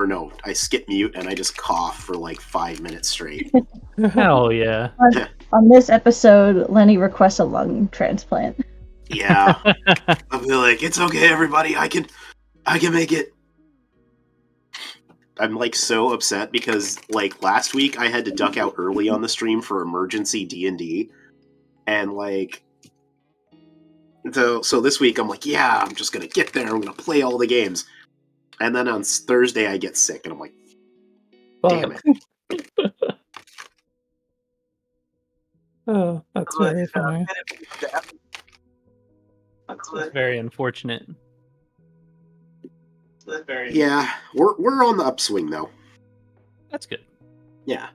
Or no, I skip mute and I just cough for like 5 minutes straight. Hell yeah. On this episode, Lenny requests a lung transplant. Yeah. I'll be like, it's okay, everybody. I can make it. I'm like so upset because like last week I had to duck out early on the stream for emergency D&D, and like so this week I'm like, yeah, I'm just gonna get there. I'm gonna play all the games, and then on Thursday I get sick, and I'm like, damn it. Oh, that's very funny. That's very unfortunate. Yeah, we're on the upswing though. That's good. Yeah.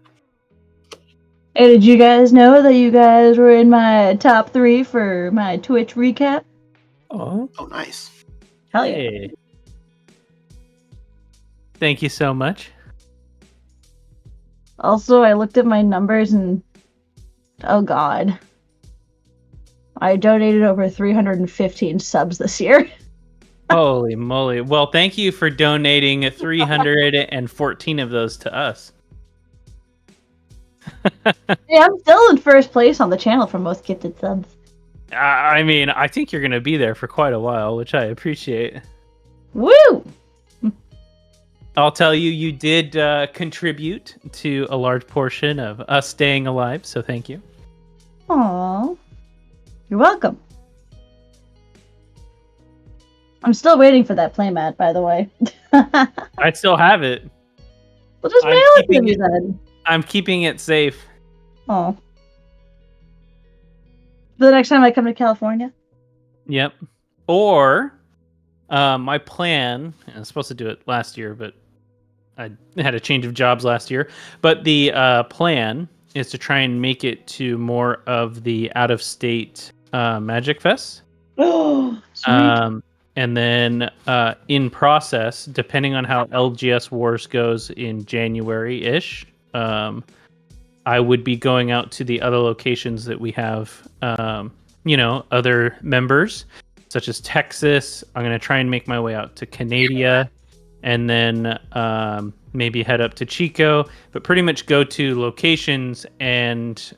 Hey, did you guys know that you guys were in my top 3 for my Twitch recap? Oh, Nice. Hell yeah. Hey. Thank you so much. Also, I looked at my numbers and oh god. I donated over 315 subs this year. Holy moly. Well, thank you for donating 314 of those to us. Yeah, I'm still in first place on the channel for most gifted subs. I mean, I think you're going to be there for quite a while, which I appreciate. Woo! I'll tell you, you did contribute to a large portion of us staying alive, so thank you. Aww. You're welcome. I'm still waiting for that playmat, by the way. I still have it. Well, just I'm mail it to keeping me it- then. I'm keeping it safe. Oh. For the next time I come to California? Yep. Or my plan, I was supposed to do it last year, but I had a change of jobs last year. But the plan is to try and make it to more of the out-of-state Magic Fest. Oh, sweet. And then in process, depending on how LGS Wars goes in January-ish, I would be going out to the other locations that we have, other members, such as Texas. I'm going to try and make my way out to Canada, and then maybe head up to Chico, but pretty much go to locations and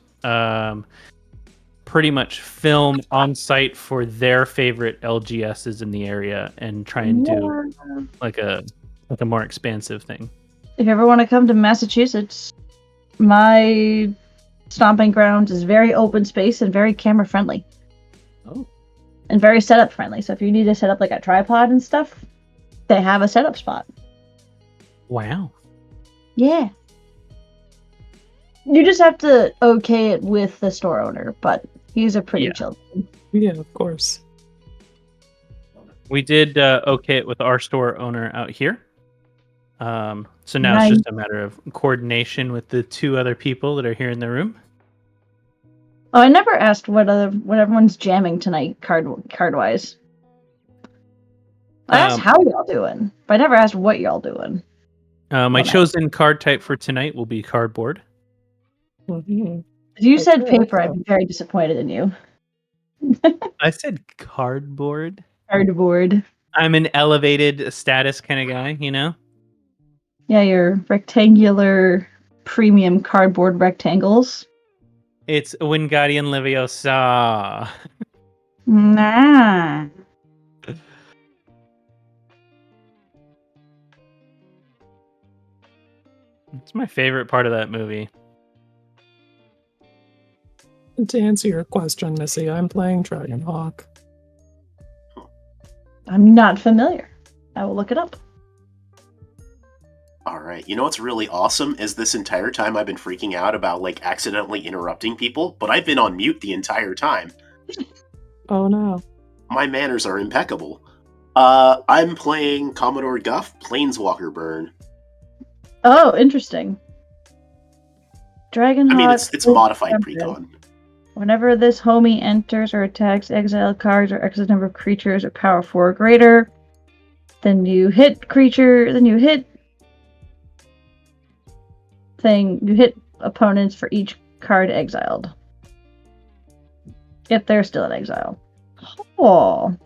pretty much film on site for their favorite LGSs in the area and try and do like a more expansive thing. If you ever want to come to Massachusetts, my stomping grounds is very open space and very camera friendly. Oh. And very setup friendly. So if you need to set up like a tripod and stuff, they have a setup spot. Wow. Yeah. You just have to okay it with the store owner, but he's a pretty chill dude. yeah, of course. We did okay it with our store owner out here. So now it's just a matter of coordination with the 2 other people that are here in the room. Oh, I never asked what everyone's jamming tonight card wise. I asked how y'all doing, but I never asked what y'all doing. My chosen card type for tonight will be cardboard. Mm-hmm. If you said paper, I'd be very disappointed in you. I said cardboard. Cardboard. I'm an elevated status kind of guy, you know? Yeah, your rectangular premium cardboard rectangles. It's Wingardium Leviosa. Nah. It's my favorite part of that movie. And to answer your question, Missy, I'm playing Dragonhawk. I'm not familiar. I will look it up. Alright, you know what's really awesome is this entire time I've been freaking out about like accidentally interrupting people, but I've been on mute the entire time. Oh no. My manners are impeccable. I'm playing Commodore Guff, Planeswalker Burn. Oh, interesting. Dragonhawk. I mean, it's modified precon. Whenever this homie enters or attacks exiled cards or X number of creatures or power 4 or greater, then you hit opponents for each card exiled. If they're still in exile. Oh.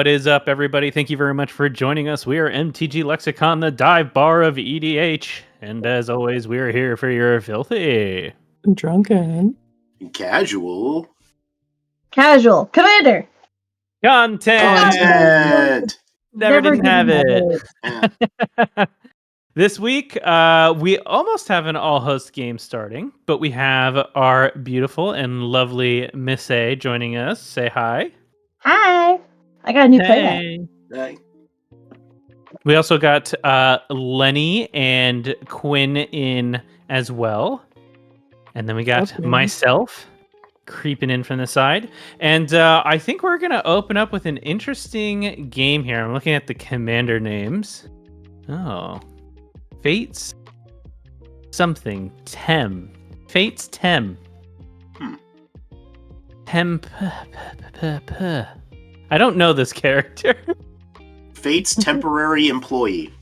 What is up, everybody? Thank you very much for joining us. We are MTG Lexicon, the dive bar of EDH. And as always, we are here for your filthy, Drunken. Casual. Casual. Commander. Content. Never didn't have didn't it. Yeah. This week, we almost have an all-host game starting, but we have our beautiful and lovely Miss A joining us. Say hi. Hi. I got a new playmat. Hey. We also got Lenny and Quinn in as well. And then we got Okay. myself creeping in from the side. And I think we're going to open up with an interesting game here. I'm looking at the commander names. Oh. Fates something. Tem. Fates Tem. Temp. I don't know this character. Fate's temporary employee.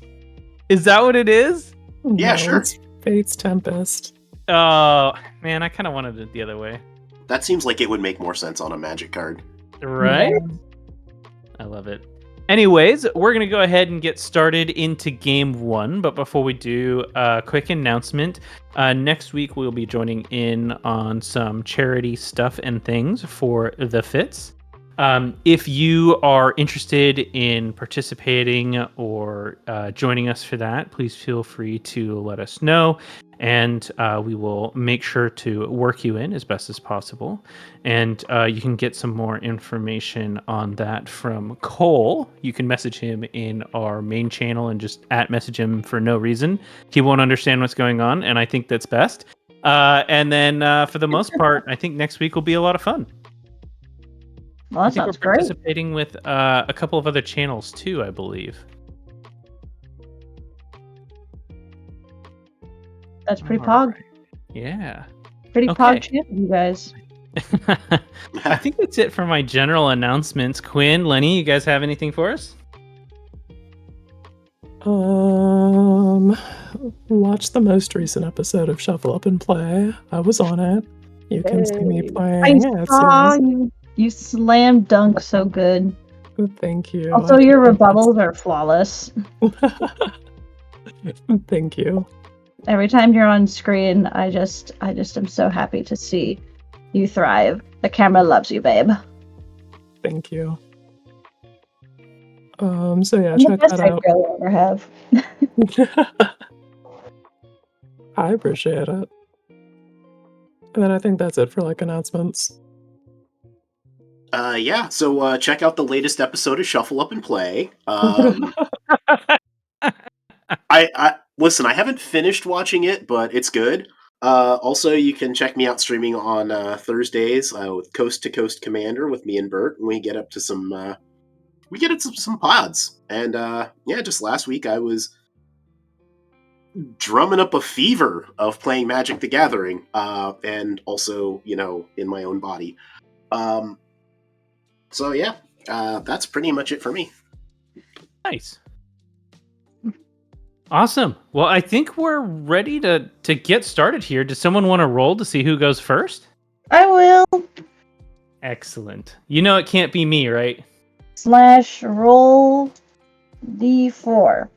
Is that what it is? Yeah, sure. It's Fate's Tempest. Oh, man, I kind of wanted it the other way. That seems like it would make more sense on a Magic card. Right? I love it. Anyways, we're going to go ahead and get started into game one. But before we do, a quick announcement. Next week, we'll be joining in on some charity stuff and things for the Fits. If you are interested in participating or joining us for that, please feel free to let us know. And we will make sure to work you in as best as possible. And you can get some more information on that from Cole. You can message him in our main channel and just message him for no reason. He won't understand what's going on, and I think that's best. And then for the most part, I think next week will be a lot of fun. Well, I that think sounds we're great. participating with a couple of other channels too, I believe. That's pretty All pog. right. Yeah. Pretty Okay. pog shit, you guys. I think that's it for my general announcements. Quinn, Lenny, you guys have anything for us? Watch the most recent episode of Shuffle Up and Play. I was on it. You can see me I playing. saw you. You slam dunk so good. Thank you. Also, I your did my rebuttals are flawless. best. Thank you. Every time you're on screen, I just am so happy to see you thrive. The camera loves you, babe. Thank you. So yeah, I'm the check best that I out. really ever have. I appreciate it. And then I think that's it for announcements. Yeah, so check out the latest episode of Shuffle Up and Play. I listen, I haven't finished watching it, but it's good. Also, you can check me out streaming on Thursdays with Coast to Coast Commander with me and Bert, and we get up to some pods. And yeah, just last week I was drumming up a fever of playing Magic the Gathering, and also, in my own body. So yeah, that's pretty much it for me. Nice. Awesome. Well, I think we're ready to get started here. Does someone want to roll to see who goes first? I will. Excellent. You know it can't be me, right? /roll d4.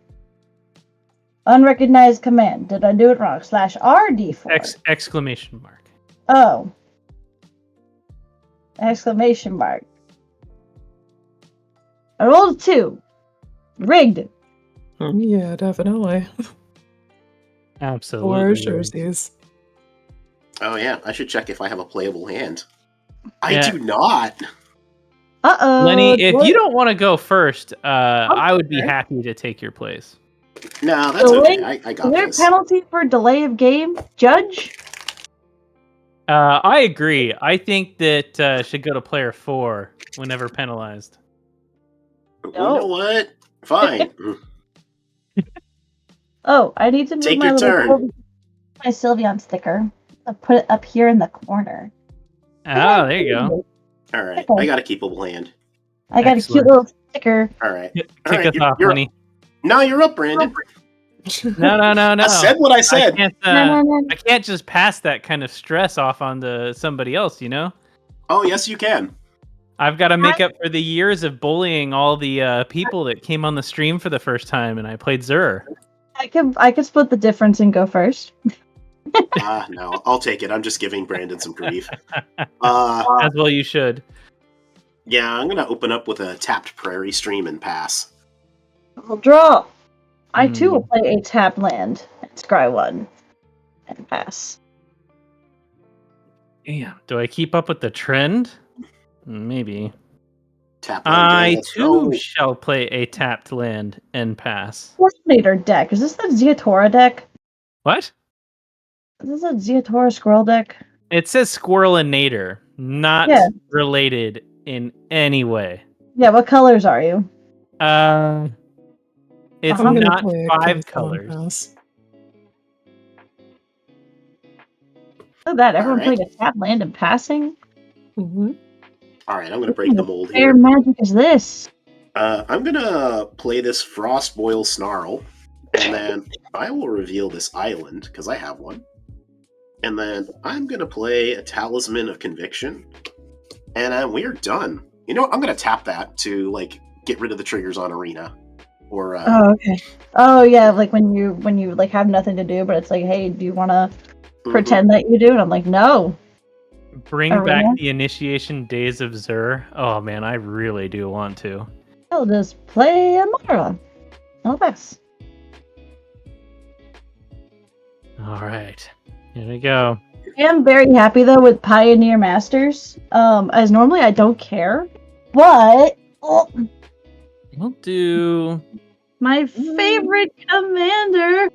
Unrecognized command. Did I do it wrong? /RD4. Exclamation mark. Oh. Exclamation mark. I rolled a 2. Rigged. Yeah, definitely. Absolutely. Or rigged. jerseys. Oh yeah, I should check if I have a playable hand. I Yeah. do not. Uh-oh. Lenny, if What? you don't want to go first, I would be Okay. happy to take your place. No, that's Delay? okay. I Is got there a this. penalty for delay of game? Judge? I agree. I think that should go to player 4 whenever penalized. You know what? Fine. Oh, I need to move Take my your little turn. my Sylveon sticker. I'll put it up here in the corner. Ah, there you go. All right, Okay. I got a keepable hand. I got a cute Excellent. little sticker. All right. Kick All right, us off, you're Lenny. No, you're up, Brandon. No. I said what I said. I can't just pass that kind of stress off onto somebody else, you know? Oh, yes, you can. I've got to make up for the years of bullying all the people that came on the stream for the first time, and I played Zur. I could split the difference and go first. No, I'll take it. I'm just giving Brandon some grief. As well you should. Yeah, I'm gonna open up with a tapped prairie stream and pass. I'll draw. I too will play a tap land and scry one and pass. Damn. Do I keep up with the trend? Maybe. Tap I too shall play a tapped land and pass. Coordinator deck. Is this the Zeotora deck? What? Is this a Zeotora squirrel deck? It says Squirrel and Nader, not related in any way. Yeah, what colors are you? It's I'm gonna not play a 5 Keystone colors. Pass. Look at that. Everyone Alright. played a tap land and passing. Mm-hmm. Alright, I'm gonna break the mold Fair here. magic is this? I'm gonna play this Frostboil Snarl, and then I will reveal this island, because I have one. And then I'm gonna play a Talisman of Conviction, and then we're done. You know what? I'm gonna tap that to, like, get rid of the triggers on Arena. Or, Oh, okay. Oh, yeah, like when you like have nothing to do, but it's like, hey, do you want to pretend that you do? And I'm like, no. Bring Arena? back the initiation days of Zur. Oh man, I really do want to. I'll just play Amara. No less. All right, here we go. I am very happy though with Pioneer Masters. As normally I don't care, but We'll do. my favorite commander,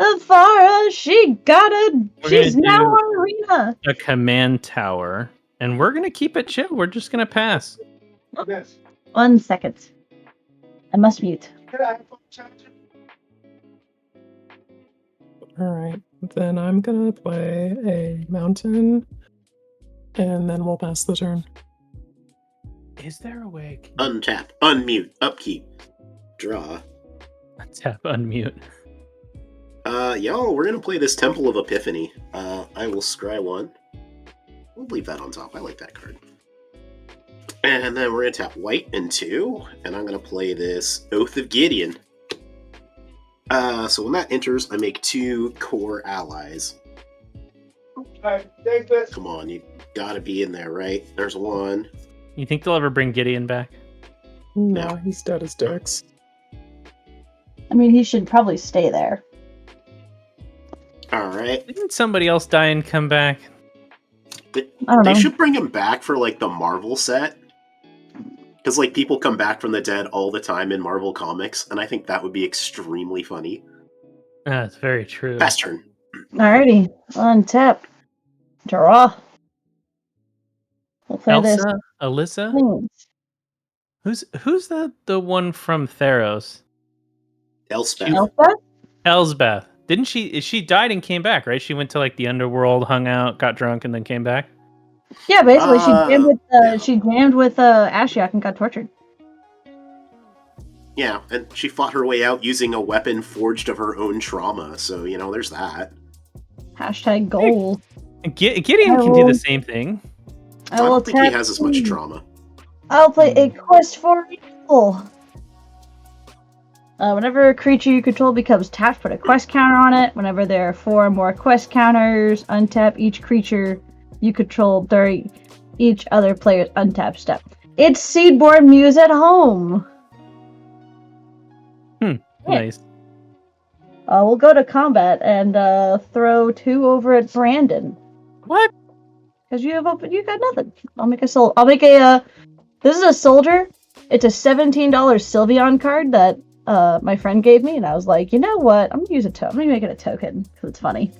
Athara, she's now on Arena. A command tower, and we're gonna keep it chill. We're just gonna pass. 1 second. I must mute. Alright, then I'm gonna play a mountain, and then we'll pass the turn. Is there a way? Untap, unmute, upkeep, draw. Tap unmute. Y'all, we're gonna play this Temple of Epiphany. I will scry one. We'll leave that on top. I like that card. And then we're gonna tap white and 2, and I'm gonna play this Oath of Gideon. So when that enters, I make 2 core allies. Come on, you gotta be in there, right? There's 1. You think they'll ever bring Gideon back? No, he's dead as dicks. I mean, he should probably stay there. Alright. Didn't somebody else die and come back? I don't They know. should bring him back for, like, the Marvel set. Because, like, people come back from the dead all the time in Marvel Comics, and I think that would be extremely funny. That's very true. Fast turn. Alrighty, untap, draw. We'll play this. Elsa? Alyssa? Please. Who's the one from Theros? Elspeth. Elsa? Elsbeth. Didn't she died and came back, right? She went to like the underworld, hung out, got drunk, and then came back. Yeah, basically, she yeah. jammed with Ashiok and got tortured. Yeah, and she fought her way out using a weapon forged of her own trauma, so, you know, there's that. Hashtag goals. Gideon can do the same thing. I don't think he has as much trauma. I'll play a quest for evil. Whenever a creature you control becomes tapped, put a quest counter on it. Whenever there are 4 or more quest counters, untap each creature you control during each other player's untap step. It's Seedborn Muse at home. Nice. We'll go to combat and throw 2 over at Brandon. What? Because you got nothing. I'll make a this is a soldier. It's a $17 Sylveon card that my friend gave me, and I was like, you know what? I'm gonna make it a token because it's funny.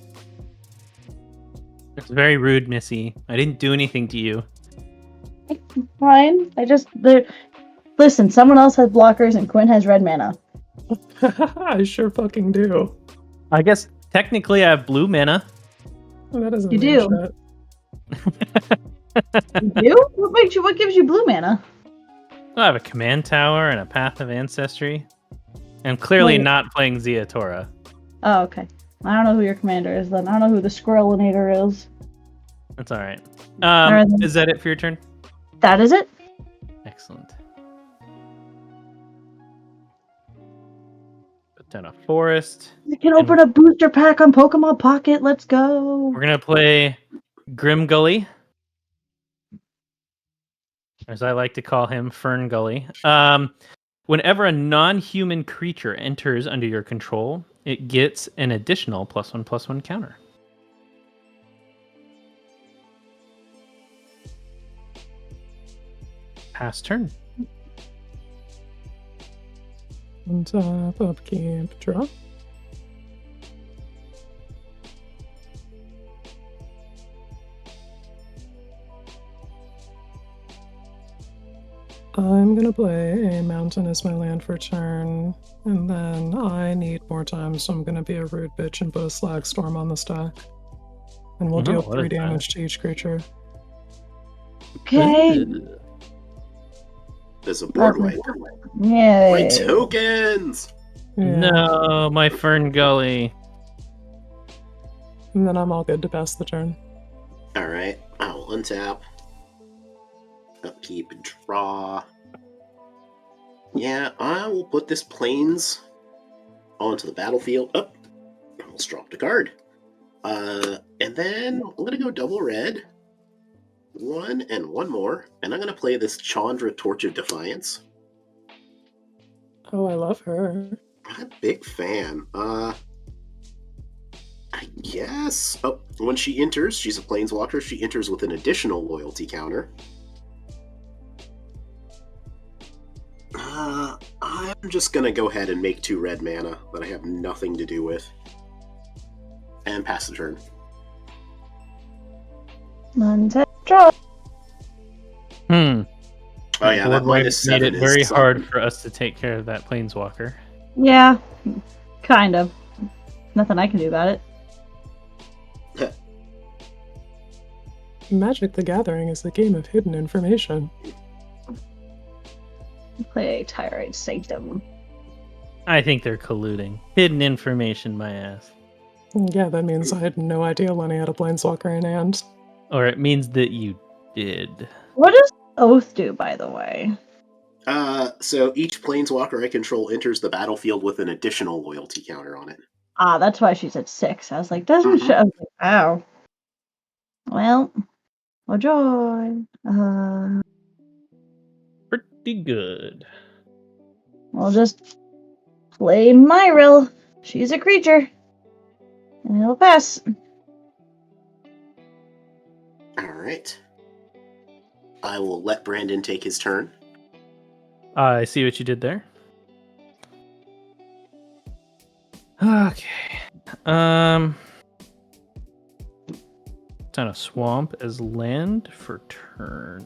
It's very rude, Missy. I didn't do anything to you. Fine. Listen, someone else has blockers and Quinn has red mana. I sure fucking do. I guess technically I have blue mana. That doesn't You mean do. shit. You? What gives you blue mana? I have a command tower and a path of ancestry. I'm clearly Wait. not playing Zeotora. Oh, okay. I don't know who your commander is then. I don't know who the Squirrelinator is. That's all right. Alright, then. Is that it for your turn? That is it. Excellent. Put down a forest. You can open a booster pack on Pokemon Pocket. Let's go. We're gonna play Grim Gully, as I like to call him, Fern Gully. Whenever a non-human creature enters under your control, it gets an additional +1/+1 counter. Pass turn. On top, upkeep, draw. I'm gonna play a mountain as my land for turn, and then I need more time, so I'm gonna be a rude bitch and put a Slag Storm on the stack. And we'll deal what 3 is that? damage to each creature. Okay. There's a board wipe. Yeah. My tokens! Yeah. No, my Fern Gully. And then I'm all good to pass the turn. Alright, I'll untap. Upkeep, draw. Yeah, I will put this plains onto the battlefield. Oh, I almost dropped a card. And then I'm gonna go double red. 1 and 1 more. And I'm gonna play this Chandra Torch of Defiance. Oh, I love her. I'm a big fan. I guess. Oh, when she enters, she's a planeswalker. She enters with an additional loyalty counter. I'm just gonna go ahead and make 2 red mana that I have nothing to do with. And pass the turn. Untap, draw. Oh yeah, that Board wipe -7 made it is very something. hard for us to take care of that planeswalker. Yeah, kind of. Nothing I can do about it. Magic the Gathering is a game of hidden information. Play Tirade Sanctum. I think they're colluding. Hidden information, my ass. Yeah, that means I had no idea Lenny had a Planeswalker in hand. Or it means that you did. What does Oath do, by the way? So each planeswalker I control enters the battlefield with an additional loyalty counter on it. Ah, that's why she's at 6. I was like, doesn't show. I was like, wow. Well, oh joy. Pretty good. We'll just play Myril. She's a creature. And it'll pass. Alright. I will let Brandon take his turn. I see what you did there. Okay. Done a swamp as land for turn.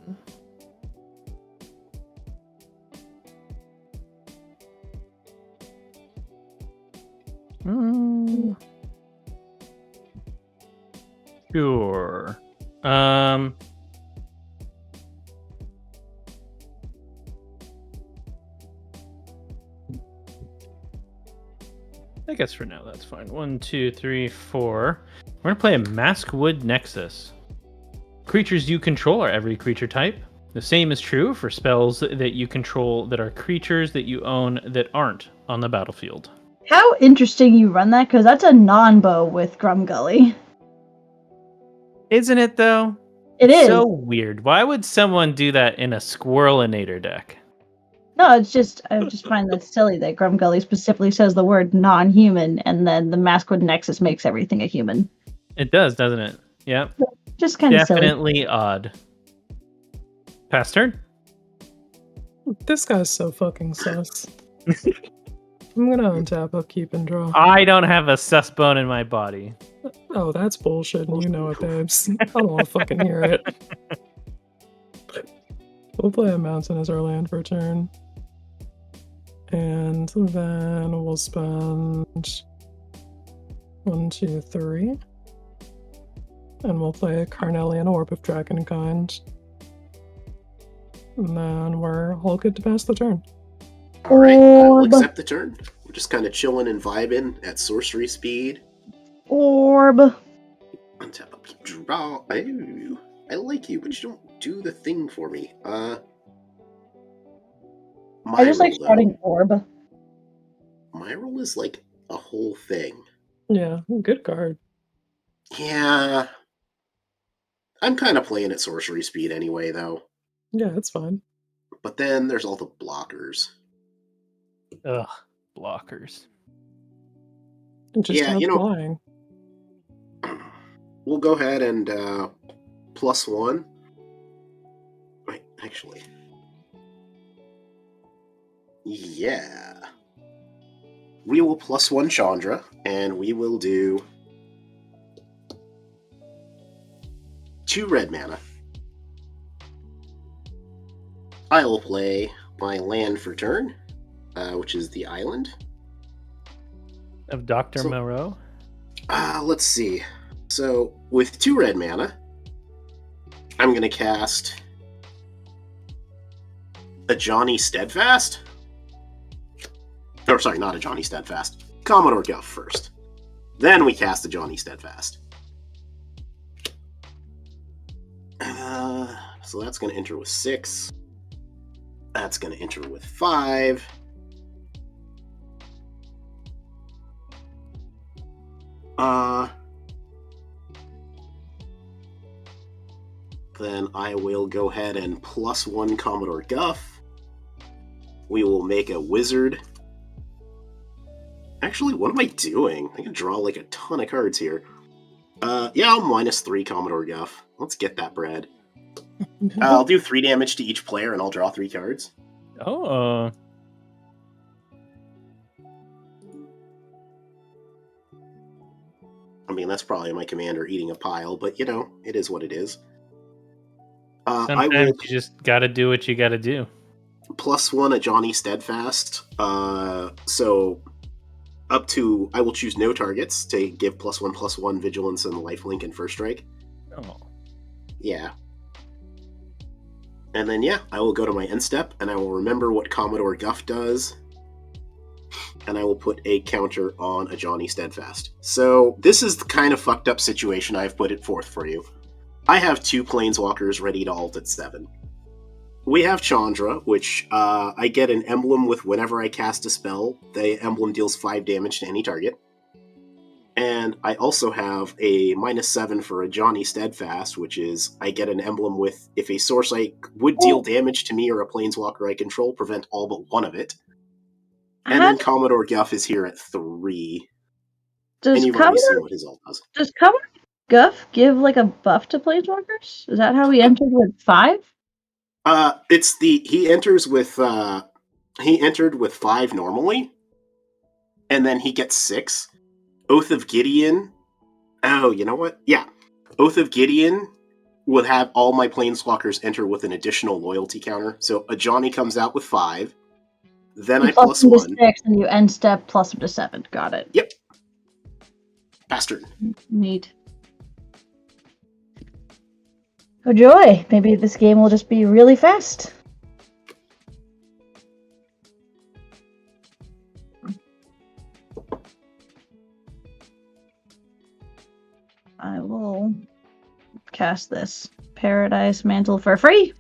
Sure. I guess for now that's fine. 1, 2, 3, 4. We're gonna play a Maskwood Nexus. Creatures you control are every creature type. The same is true for spells that you control that are creatures that you own that aren't on the battlefield. How interesting you run that, because that's a non-bow with Grumgully. Isn't it though? It is. So weird. Why would someone do that in a Squirrelinator deck? No, it's just, I just find that silly that Grumgully specifically says the word non-human, and then the Maskwood Nexus makes everything a human. It does, doesn't it? Yep. Just kind of silly. Definitely odd. Pass turn. This guy's so fucking sus. I'm gonna untap, upkeep, and draw. I don't have a sus bone in my body. Oh, that's bullshit, and you know it, babes. I don't want to fucking hear it. We'll play a mountain as our land for a turn. And then we'll spend 1, 2, 3. And we'll play a Carnelian Orb of Dragonkind. And then we're all good to pass the turn. Alright, I will Orb. accept the turn. We're just kind of chilling and vibing at sorcery speed. Orb. Untap, upkeep, draw. Ooh, I like you, but you don't do the thing for me. I just like Myral, sprouting though. orb. Myral is like a whole thing. Yeah, good card. Yeah. I'm kind of playing at sorcery speed anyway, though. Yeah, it's fine. But then there's all the blockers. Ugh, blockers. It just Yeah, adds flying. We'll go ahead and +1. Wait, actually. Yeah. We will +1 Chandra, and we will do 2 red mana. I will play my land for turn, which is the island. Of Dr. Moreau? Let's see. So, with 2 red mana, I'm going to cast a Johnny Steadfast. Or, sorry, not a Johnny Steadfast. Commodore Guff first. Then we cast a Johnny Steadfast. So that's going to enter with 6. That's going to enter with 5. Then I will go ahead and +1 Commodore Guff. We will make a wizard. Actually, what am I doing? I can draw like a ton of cards here. Yeah, I'll -3 Commodore Guff. Let's get that bread. I'll do 3 damage to each player and I'll draw 3 cards. Oh. I mean, that's probably my commander eating a pile, but you know, it is what it is. Sometimes you just gotta do what you gotta do. +1 a Johnny Steadfast. So up to, I will choose no targets to give +1/+1 Vigilance and Lifelink and First Strike. Oh. Yeah. And then, yeah, I will go to my end step, and I will remember what Commodore Guff does, and I will put a counter on a Johnny Steadfast. So this is the kind of fucked up situation I've put it forth for you. I have 2 Planeswalkers ready to ult at 7. We have Chandra, which I get an emblem with whenever I cast a spell. The emblem deals 5 damage to any target. And I also have a -7 for a Johnny Steadfast, which is I get an emblem with if a source I would deal damage to me or a Planeswalker I control, prevent all but one of it. And then Commodore Guff is here at 3. And you've already seen what his ult does. Does Commodore Guff give like a buff to Planeswalkers? Is that how he entered with 5? He entered with 5 normally, and then he gets 6. Oath of Gideon. Oh, you know what? Yeah. Oath of Gideon would have all my Planeswalkers enter with an additional loyalty counter. So a Johnny comes out with 5. Then I plus 1 +1. to 6, and you end step +1 to 7. Got it. Yep. Bastard. Neat. Oh joy! Maybe this game will just be really fast. I will cast this Paradise Mantle for free.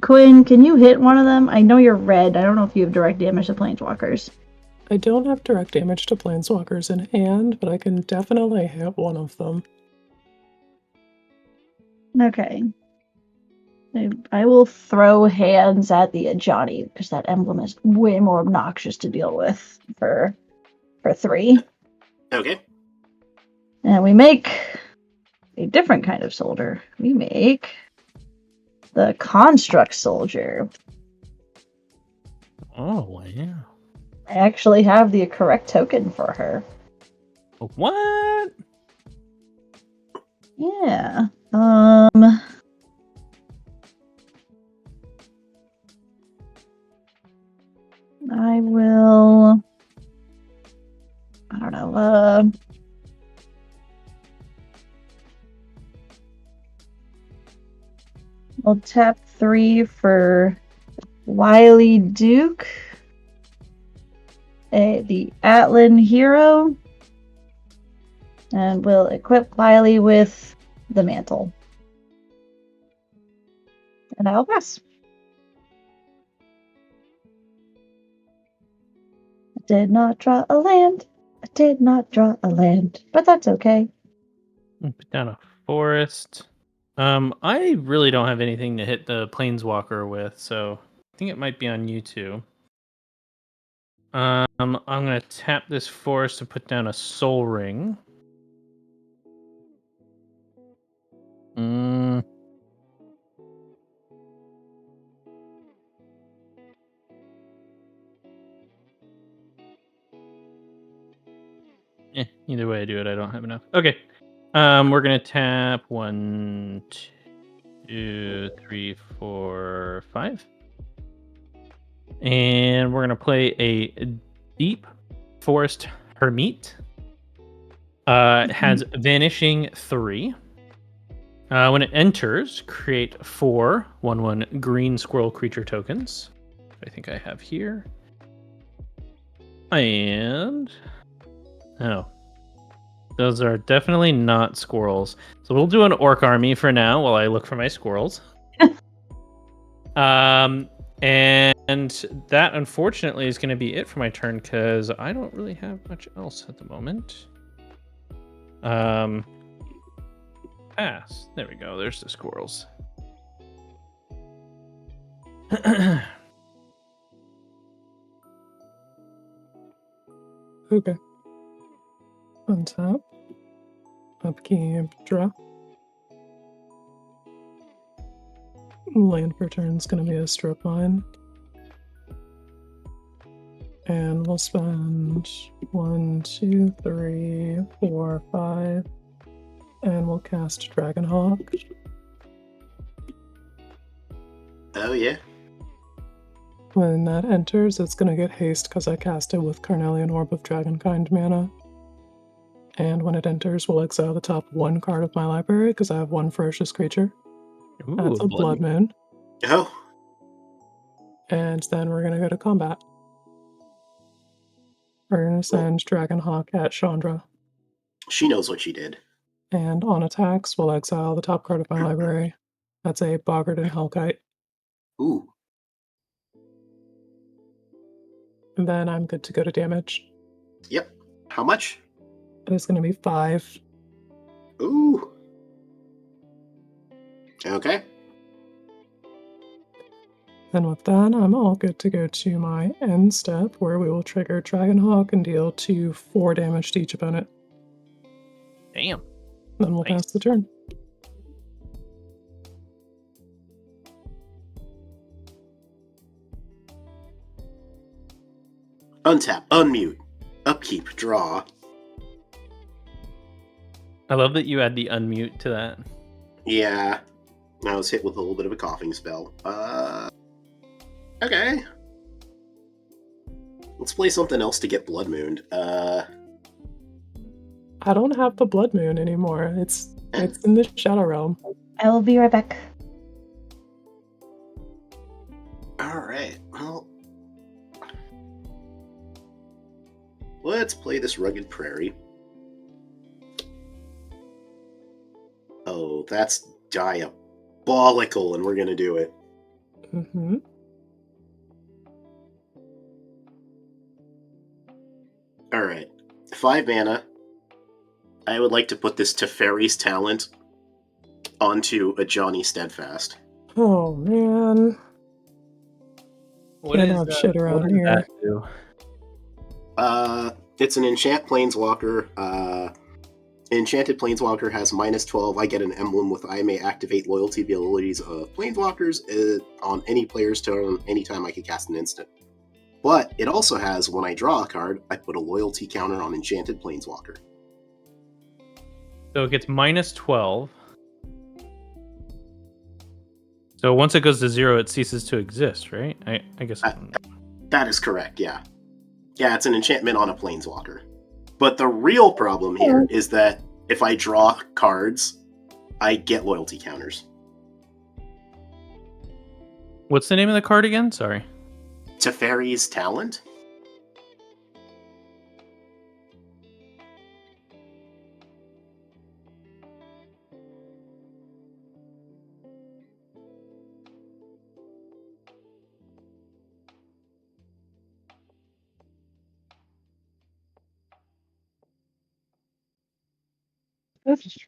Quinn, can you hit one of them? I know you're red. I don't know if you have direct damage to Planeswalkers. I don't have direct damage to Planeswalkers in hand, but I can definitely hit one of them. Okay. I will throw hands at the Ajani, because that emblem is way more obnoxious to deal with for 3. Okay. And we make a different kind of soldier. We make the Construct Soldier. Oh, wow. I actually have the correct token for her. What? Yeah. I will... I don't know, I'll tap 3 for Wily Duke. the Atlan hero, and we'll equip Lily with the mantle. And I'll pass. I did not draw a land. I did not draw a land, but that's okay. Put down a forest. I really don't have anything to hit the planeswalker with, so I think it might be on you two. I'm gonna tap this forest to put down a soul ring. Either way I do it, I don't have enough. Okay. We're gonna tap 1, 2, 3, 4, 5. And we're gonna play a deep forest hermit. It has vanishing 3. When it enters, create 4 1/1 green squirrel creature tokens. I think I have here. And those are definitely not squirrels. So we'll do an orc army for now while I look for my squirrels. And that unfortunately is going to be it for my turn because I don't really have much else at the moment. Pass. There we go. There's the squirrels. Okay. Untap. Upkeep. Draw. Land per turn is going to be a strip line. And we'll spend 1, 2, 3, 4, 5. And we'll cast Dragonhawk. Oh, yeah. When that enters, it's going to get haste because I cast it with Carnelian Orb of Dragonkind mana. And when it enters, we'll exile the top 1 card of my library because I have 1 ferocious creature. Ooh, That's a Blood Moon. Oh. And then we're going to go to combat. We're going to send Dragonhawk at Chandra. She knows what she did. And on attacks, we'll exile the top card of my library. That's a Boggart and Hellkite. Ooh. And then I'm good to go to damage. Yep. How much? It is going to be 5. Ooh. Okay. And with that, I'm all good to go to my end step, where we will trigger Dragonhawk and deal 4 damage to each opponent. Damn. Then we'll pass the turn. Untap, unmute, upkeep, draw. I love that you add the unmute to that. Yeah. I was hit with a little bit of a coughing spell. Okay. Let's play something else to get Blood Mooned. I don't have the Blood Moon anymore. It's in the Shadow Realm. I will be right back. Alright, well... let's play this Rugged Prairie. Oh, that's diabolical, and we're gonna do it. Mm-hmm. Alright, 5 mana. I would like to put this Teferi's Talent onto a Johnny Steadfast. Oh, man. What Can't is have shit around what here. That do? It's an enchant planeswalker. Enchanted Planeswalker has -12. I get an emblem with I may activate loyalty abilities of Planeswalkers on any player's turn anytime I can cast an instant. But it also has, when I draw a card, I put a loyalty counter on Enchanted Planeswalker. So it gets -12. So once it goes to 0, it ceases to exist, right? I guess. That is correct, yeah. Yeah, it's an enchantment on a Planeswalker. But the real problem here is that if I draw cards, I get loyalty counters. What's the name of the card again? Sorry. Teferi's Talent? Oops.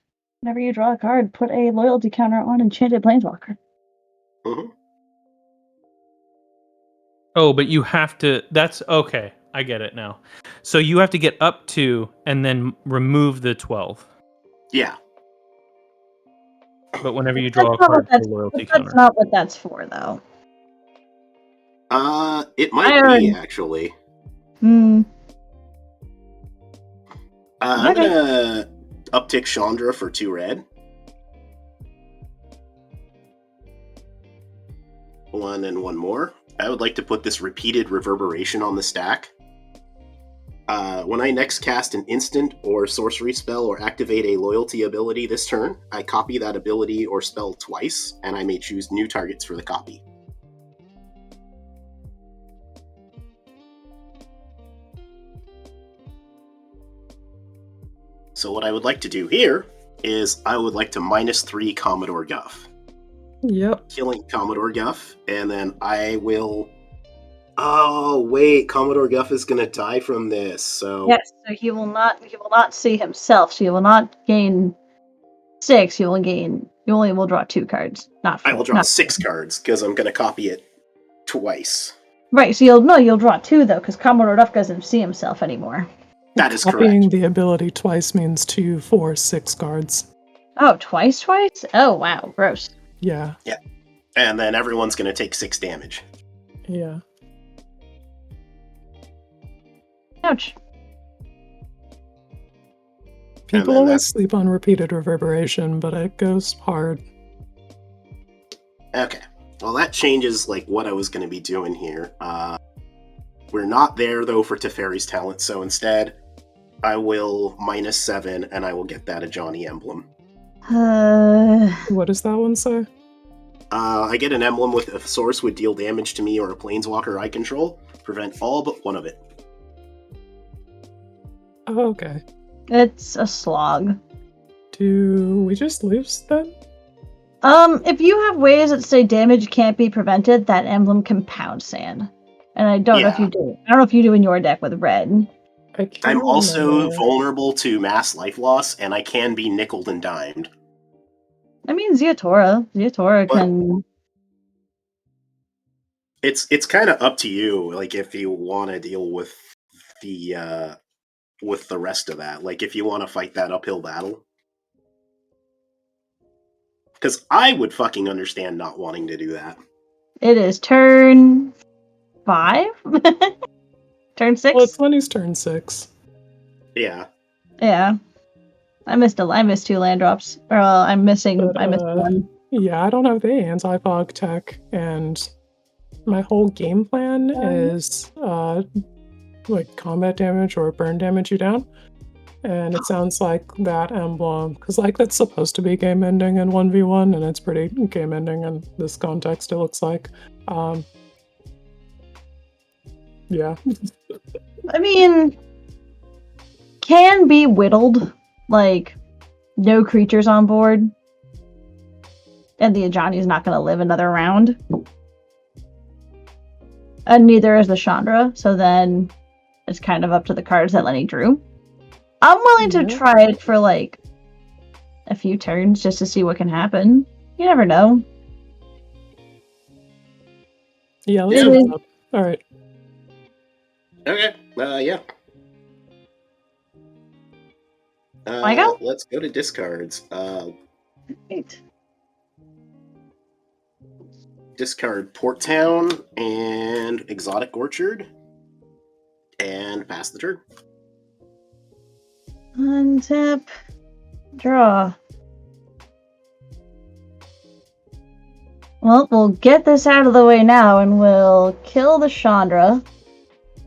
Whenever you draw a card, put a loyalty counter on Enchanted Planeswalker. Mhm. Oh, but you have to. That's okay. I get it now. So you have to get up to and then remove the 12. Yeah. But whenever you That's draw a not what card, put a that's. loyalty That's counter. not what that's for, though. It might be, actually. Hmm. I'm Okay. gonna uptick Chandra for 2 red. 1 and 1 more. I would like to put this repeated reverberation on the stack. When I next cast an instant or sorcery spell or activate a loyalty ability this turn, I copy that ability or spell twice, and I may choose new targets for the copy. So what I would like to do here is I would like to -3 Commodore Guff. Yep. Killing Commodore Guff, and then I will... Oh, wait, Commodore Guff is going to die from this, so... Yes, so he will not see himself, so he will not gain 6, he will gain... You only will draw 2 cards, not 4. I will draw 6 cards, because I'm going to copy it twice. Right, so you'll draw 2, though, because Commodore Duff doesn't see himself anymore. That is Copying correct. the ability twice means 2, 4, 6 cards. Oh, twice? Oh, wow, gross. Yeah. Yeah. And then everyone's going to take 6 damage. Yeah. Ouch. People then always that's- sleep on repeated reverberation, but it goes hard. Okay. Well, that changes like what I was going to be doing here. We're not there, though, for Teferi's talent, so instead, I will -7, and I will get that a Johnny emblem. What does that one say? I get an emblem with a source would deal damage to me or a planeswalker I control. Prevent all but one of it. Oh, okay. It's a slog. Do we just lose then? If you have ways that say damage can't be prevented, that emblem compounds sand. And I don't know if you do. I don't know if you do in your deck with red. I'm also remember. vulnerable to mass life loss, and I can be nickeled and dimed. I mean, Zeotora can... It's kind of up to you, like, if you want to deal with the rest of that. Like, if you want to fight that uphill battle. Because I would fucking understand not wanting to do that. It is turn 5? Turn 6? Well, it's Lenny's turn 6. Yeah. Yeah. I missed 2 land drops. Or I missed 1. Yeah, I don't have the anti-fog tech, and my whole game plan is like combat damage or burn damage you down. And it sounds like that emblem, because like that's supposed to be game ending in 1v1, and it's pretty game ending in this context, it looks like. Yeah. I mean, can be whittled, like no creatures on board, and the Ajani is not going to live another round. And neither is the Chandra, so then it's kind of up to the cards that Lenny drew. I'm willing to try it for like a few turns just to see what can happen. You never know. Yeah, let's do it up. Alright. Okay. Yeah. I go? Let's go to discards. Right. Discard Port Town and Exotic Orchard. And pass the turn. Untap. Draw. Well, we'll get this out of the way now and we'll kill the Chandra.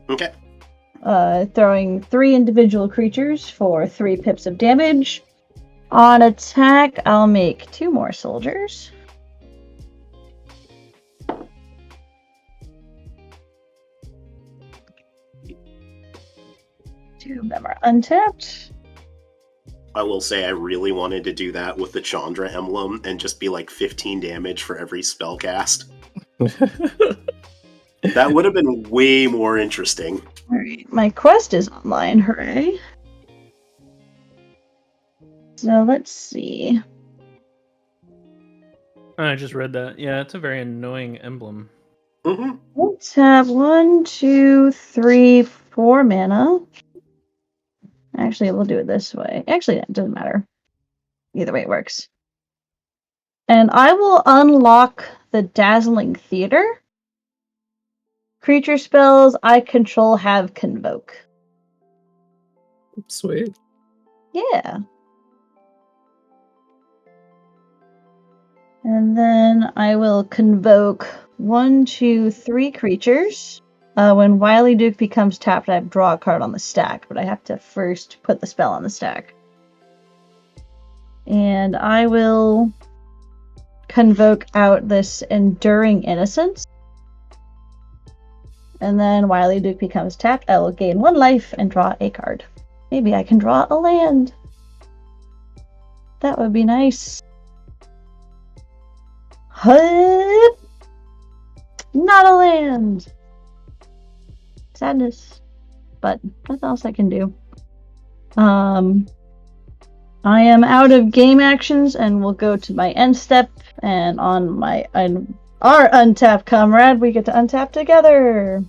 Okay. Throwing 3 individual creatures for 3 pips of damage. On attack, I'll make 2 more soldiers. 2 of them are untapped. I will say I really wanted to do that with the Chandra emblem and just be like 15 damage for every spell cast. That would have been way more interesting. Alright, my quest is online, hooray. So let's see. I just read that. Yeah, it's a very annoying emblem. Mm-hmm. Let's have 1, 2, 3, 4 mana. Actually, we'll do it this way. Actually, it doesn't matter. Either way it works. And I will unlock the Dazzling Theater. Creature spells I control have Convoke. Sweet. Yeah. And then I will convoke 1, 2, 3 creatures. When Wily Duke becomes tapped, I draw a card on the stack, but I have to first put the spell on the stack. And I will convoke out this Enduring Innocence. And then Wily Duke becomes tapped. I will gain 1 life and draw a card. Maybe I can draw a land. That would be nice. Not a land. Sadness. But nothing else I can do. I am out of game actions and will go to my end step, and on our untap comrade, we get to untap together.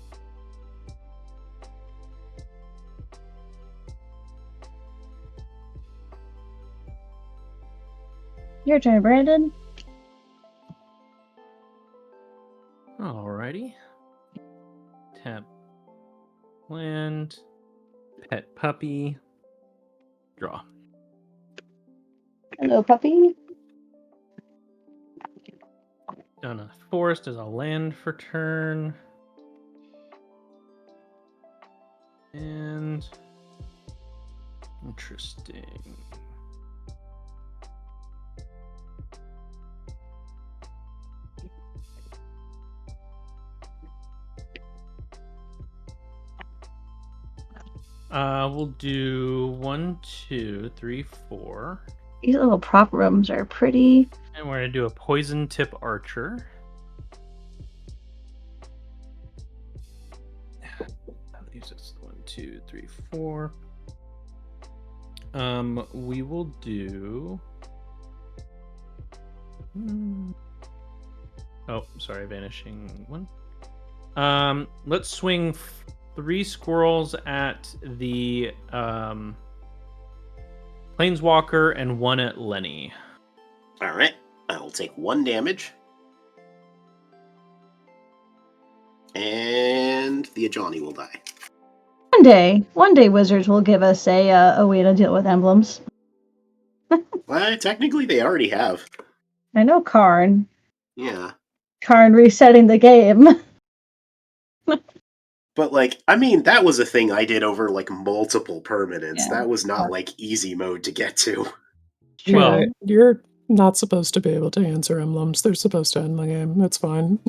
Your turn, Brandon. Alrighty. Tap. Land. Pet puppy. Draw. Hello, puppy. Down a forest as a land for turn. And interesting. We'll do 1, 2, 3, 4. These little prop rooms are pretty. And we're gonna do a poison tip archer. That leaves us 1, 2, 3, 4. We will do. Oh, sorry, vanishing one. Let's swing 3 squirrels at the Planeswalker and 1 at Lenny. All right. I will take 1 damage. And the Ajani will die. One day, Wizards will give us a way to deal with emblems. Well, technically, they already have. I know Karn. Yeah. Karn resetting the game. But, like, I mean, that was a thing I did over, like, multiple permanents. Yeah. That was not, like, easy mode to get to. True. Well, You're not supposed to be able to answer emblems. They're supposed to end the game. It's fine.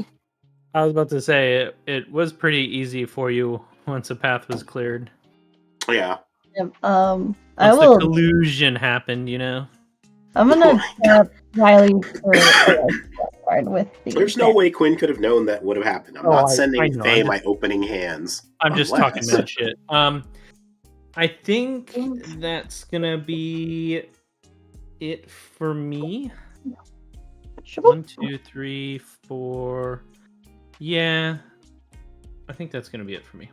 I was about to say it was pretty easy for you once a path was cleared. Yeah. I Once will. the collusion happened, you know. I'm gonna tap Riley for card with the. There's no way Quinn could have known that would have happened. I'm not I sending know, Faye my opening hands. I'm just talking unless- mad shit. I think that's gonna be it for me. 1, 2, 3, 4. Yeah, I think that's gonna be it for me.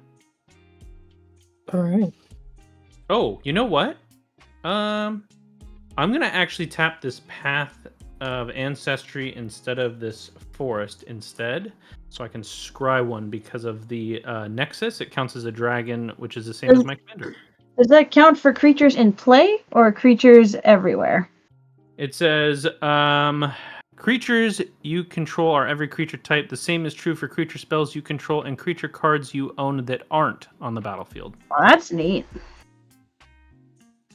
All right. Oh, you know what? I'm gonna actually tap this Path of Ancestry instead of this Forest instead, so I can scry 1 because of the Nexus. It counts as a dragon, which is the same as my commander. Does that count for creatures in play or creatures everywhere? It says creatures you control are every creature type. The same is true for creature spells you control and creature cards you own that aren't on the battlefield. Well, that's neat.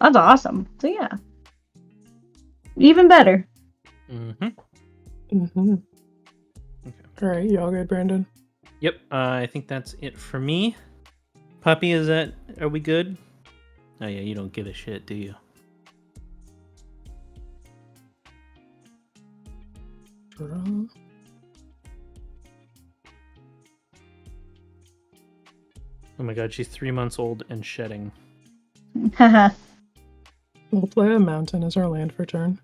That's awesome. So yeah, even better. Mm-hmm. Mm-hmm. Okay. All right, you all good, Brandon? Yep, I think that's it for me. Puppy, are we good? Oh yeah, you don't give a shit, do you? Draw. Oh my god, she's 3 months old and shedding. Haha. We'll play a mountain as our land for turn.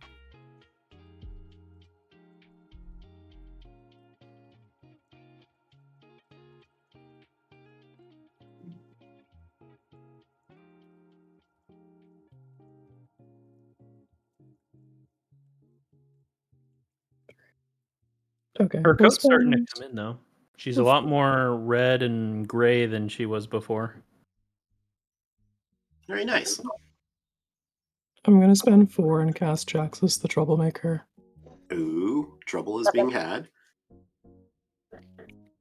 Okay. Her we'll coat's starting to spend- come in though. She's a lot more red and gray than she was before. Very nice. I'm going to spend 4 and cast Jaxus the Troublemaker. Ooh, trouble is being had.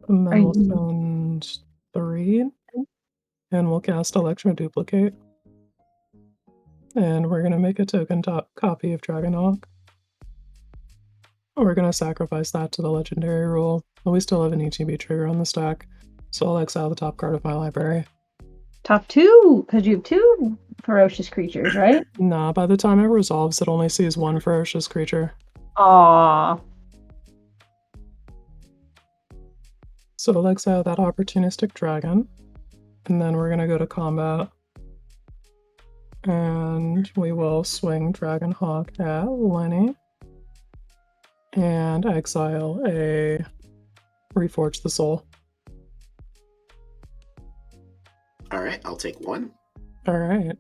And then we'll Right. spend 3. And we'll cast Electro Duplicate. And we're going to make a token copy of Dragonhawk. We're going to sacrifice that to the Legendary rule. But we still have an ETB trigger on the stack. So I'll exile the top card of my library. Top 2, because you have 2 ferocious creatures, right? Nah, by the time it resolves, it only sees 1 ferocious creature. Aww. So I'll exile that opportunistic dragon. And then we're going to go to combat. And we will swing Dragonhawk at Lenny. And exile a Reforge the Soul. Alright, I'll take 1. Alright.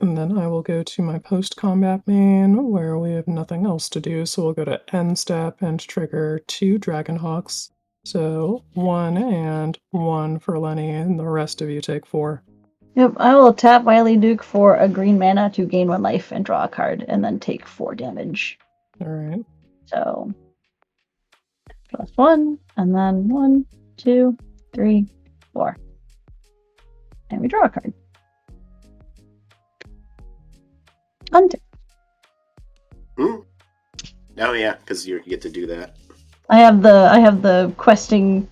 And then I will go to my post-combat main, where we have nothing else to do, so we'll go to end step and trigger 2 Dragonhawks. So 1 and 1 for Lenny, and the rest of you take 4. Yep, I will tap Wily Duke for a green mana to gain 1 life and draw a card, and then take 4 damage. Alright. So, +1, and then 1, 2, 3, 4. And we draw a card. Untap. Oh yeah, because you get to do that. I have the questing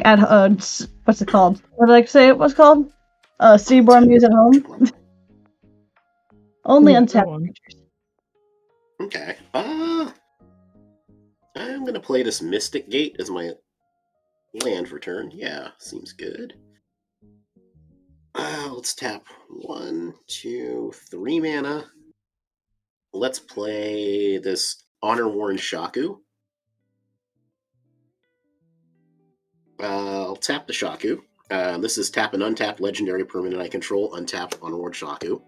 at what's it called? What did I say it was called? Seaborn Muse at Home. Only Yeah, untap go on. creatures. Okay. I'm gonna play this Mystic Gate as my land for turn. Yeah, seems good. Let's tap 1, 2, 3 mana. Let's play this Honor Worn Shaku. I'll tap the Shaku. This is tap and untap legendary permanent I control, untap Honor Worn Shaku.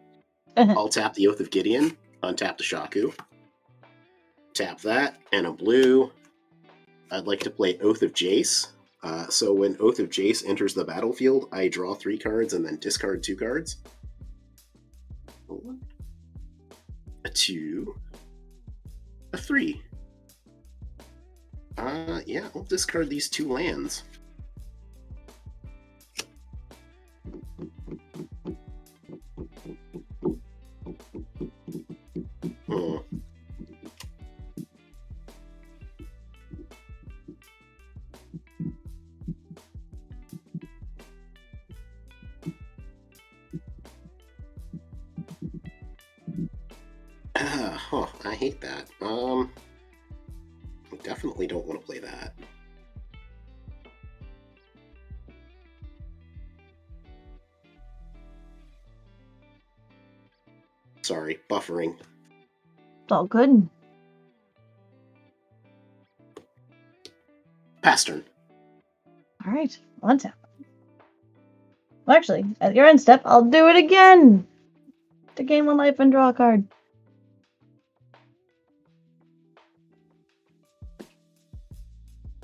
I'll tap the Oath of Gideon, untap the Shaku. Tap that, and a blue. I'd like to play Oath of Jace. So when Oath of Jace enters the battlefield, I draw 3 cards and then discard 2 cards. 1, a 2, a 3. Yeah, I'll discard these 2 lands. Oh. I hate that. I definitely don't want to play that. Sorry, buffering. It's all good. Pass turn. Alright, untap. Well, actually, at your end step, I'll do it again! To gain 1 life and draw a card.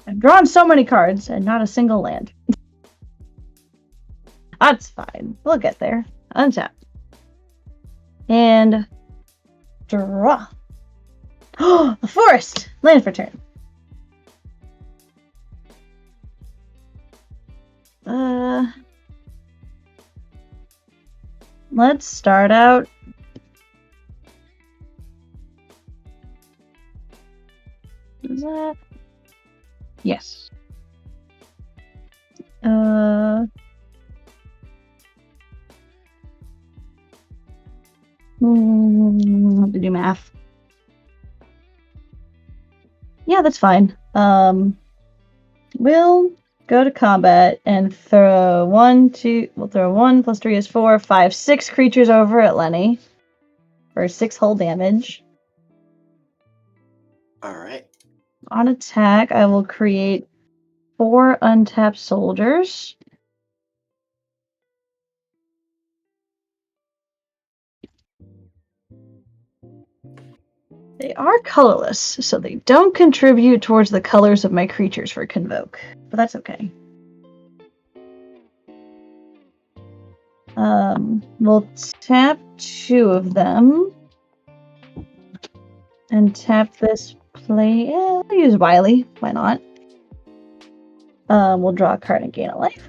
I've drawn so many cards and not a single land. That's fine. We'll get there. Untap. And draw. Oh, a forest! Land for turn. Let's start out. Is that? Yes. Have to do math. Yeah, that's fine. We'll go to combat and throw we'll throw 1 plus 3 is 4, 5, 6 creatures over at Lenny for 6 whole damage. Alright. On attack, I will create 4 untapped soldiers. They are colorless, so they don't contribute towards the colors of my creatures for Convoke, but that's okay. We'll tap 2 of them. And tap this play. I'll use Wily. Why not? We'll draw a card and gain a life.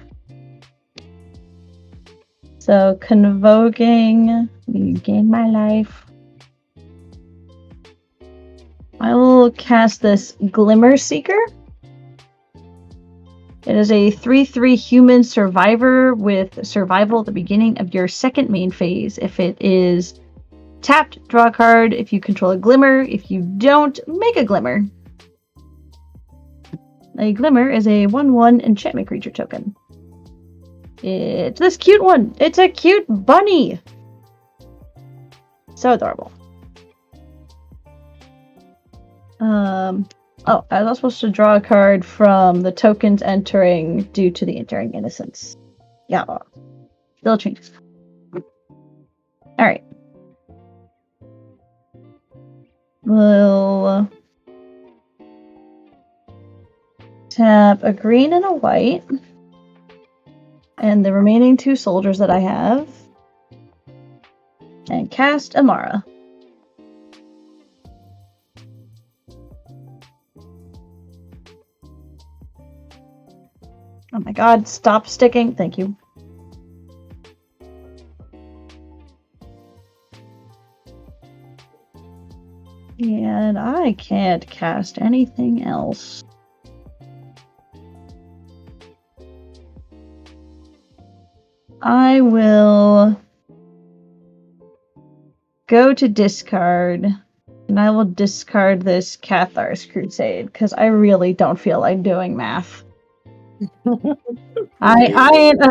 So, Convoking. You gain my life. I will cast this Glimmer Seeker. It is a 3/3 human survivor with survival at the beginning of your second main phase. If it is tapped, draw a card. If you control a Glimmer. If you don't, make a Glimmer. A Glimmer is a 1/1 enchantment creature token. It's this cute one. It's a cute bunny. So adorable. Oh, I was also supposed to draw a card from the tokens entering due to the Enduring Innocence. Yeah. Still changes. Alright. We'll tap a green and a white. And the remaining 2 soldiers that I have. And cast Amara. Oh my god, stop sticking. Thank you. And I can't cast anything else. I will go to discard, and I will discard this Cathar's Crusade, because I really don't feel like doing math. I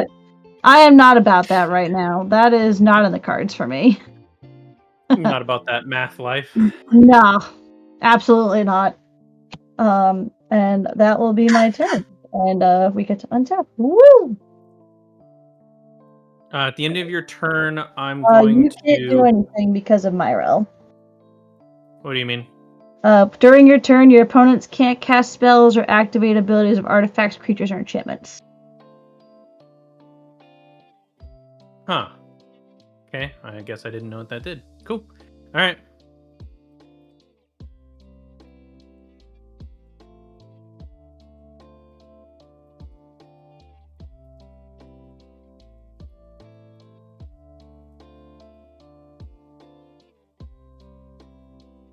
am not about that right now. That is not in the cards for me. Not about that math life. No, absolutely not. And that will be my turn. And we get to untap. Woo! At the end of your turn, I'm going You can't do anything because of Myrel. What do you mean? During your turn, your opponents can't cast spells or activate abilities of artifacts, creatures, or enchantments. Huh. Okay, I guess I didn't know what that did. Cool. Alright.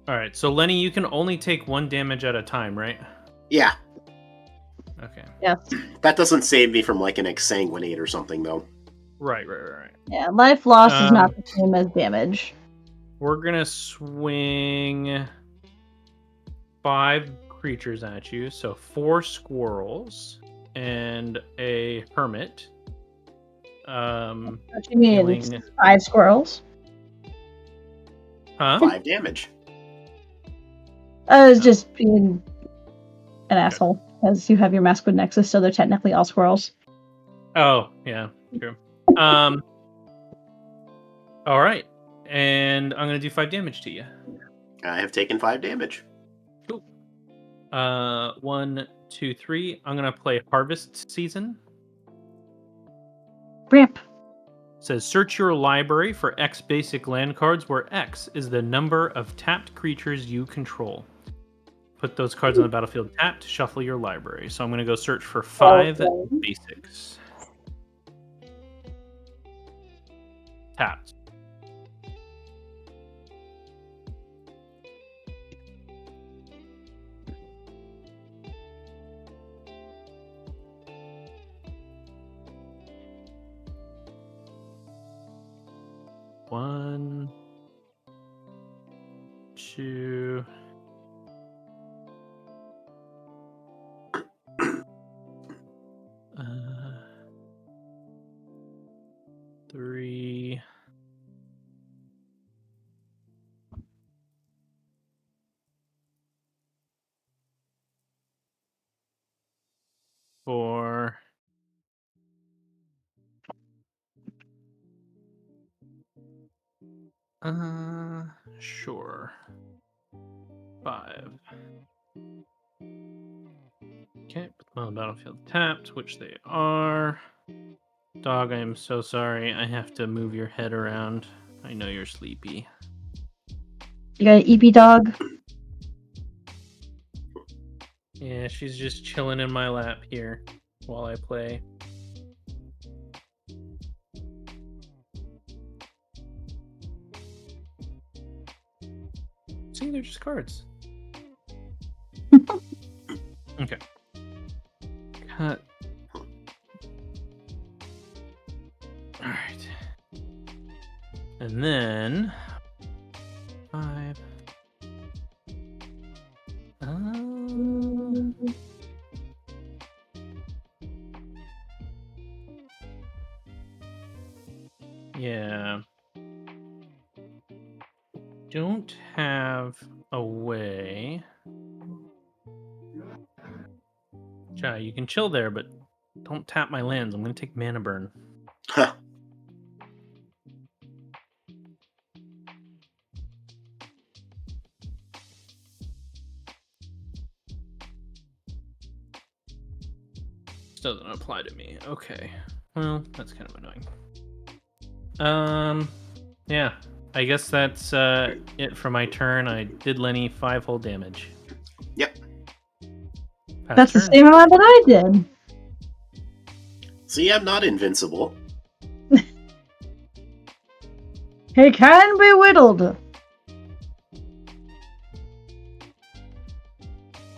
Alright, so Lenny, you can only take 1 damage at a time, right? Yeah. Okay. Yes. That doesn't save me from like an exsanguinate or something, though. Right. Yeah, life loss is not the same as damage. We're gonna swing 5 creatures at you, so 4 squirrels and a hermit. What you mean? Healing... 5 squirrels? Huh? 5 damage. I was just being an asshole, as you have your masculine nexus, so they're technically all squirrels. Oh, yeah, true. All right, and I'm gonna do 5 damage to you. I have taken 5 damage. Cool. 1, 2, 3. I'm gonna play Harvest Season. Ramp. Says search your library for X basic land cards, where X is the number of tapped creatures you control. Put those cards on the battlefield tapped, shuffle your library. So I'm gonna go search for 5 basics. Tapped. One, 2. Sure. 5. Okay, put them on the battlefield tapped, which they are. Dog, I am so sorry. I have to move your head around. I know you're sleepy. You got an EP dog? Yeah, she's just chilling in my lap here while I play. See, they're just cards. Okay. Cut. Alright. And then 5. Yeah. Don't have a way. Chai, you can chill there, but don't tap my lands. I'm gonna take mana burn. Huh. This doesn't apply to me. Okay. Well, that's kind of annoying. Yeah. I guess that's it for my turn. I did Lenny 5 whole damage. Yep. That's the turn. same amount that I did. See, I'm not invincible. He can be whittled.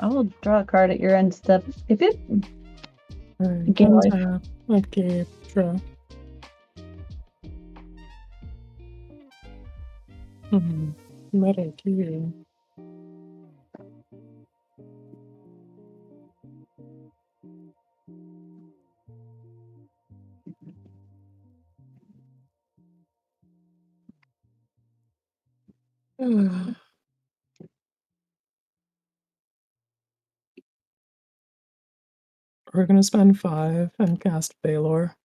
I will draw a card at your end step. If it Alright, Gain life. untap, upkeep, draw. Metal key. We're gonna spend 5 and cast Baylor.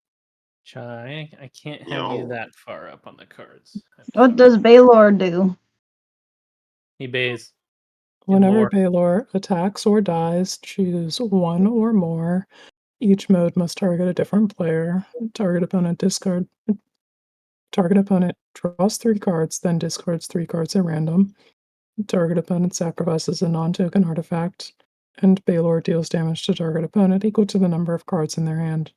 Chai, I can't have you No. that far up on the cards. What does Baylor do? He bays. Whenever lore. Baylor attacks or dies, choose one or more. Each mode must target a different player. Target opponent draws 3 cards, then discards 3 cards at random. Target opponent sacrifices a non-token artifact, and Baylor deals damage to target opponent equal to the number of cards in their hand.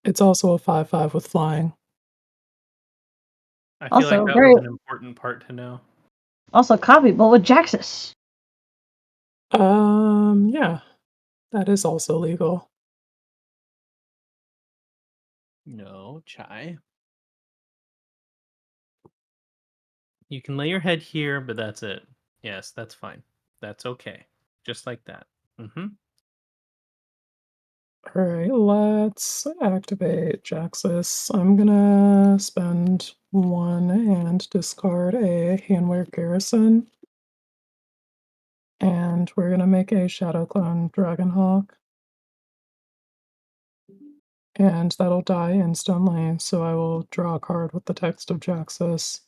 It's also a 5/5 with flying. I feel Also, like that very was an important part to know. also copyable with Jaxus. Yeah, that is also legal. No, Chai. You can lay your head here, but that's it. Yes, that's fine. That's okay. Just like that. Mm-hmm. Alright, let's activate Jaxus. I'm gonna spend 1 and discard a Handwear Garrison. And we're gonna make a Shadow Clone Dragonhawk. And that'll die instantly, so I will draw a card with the text of Jaxus.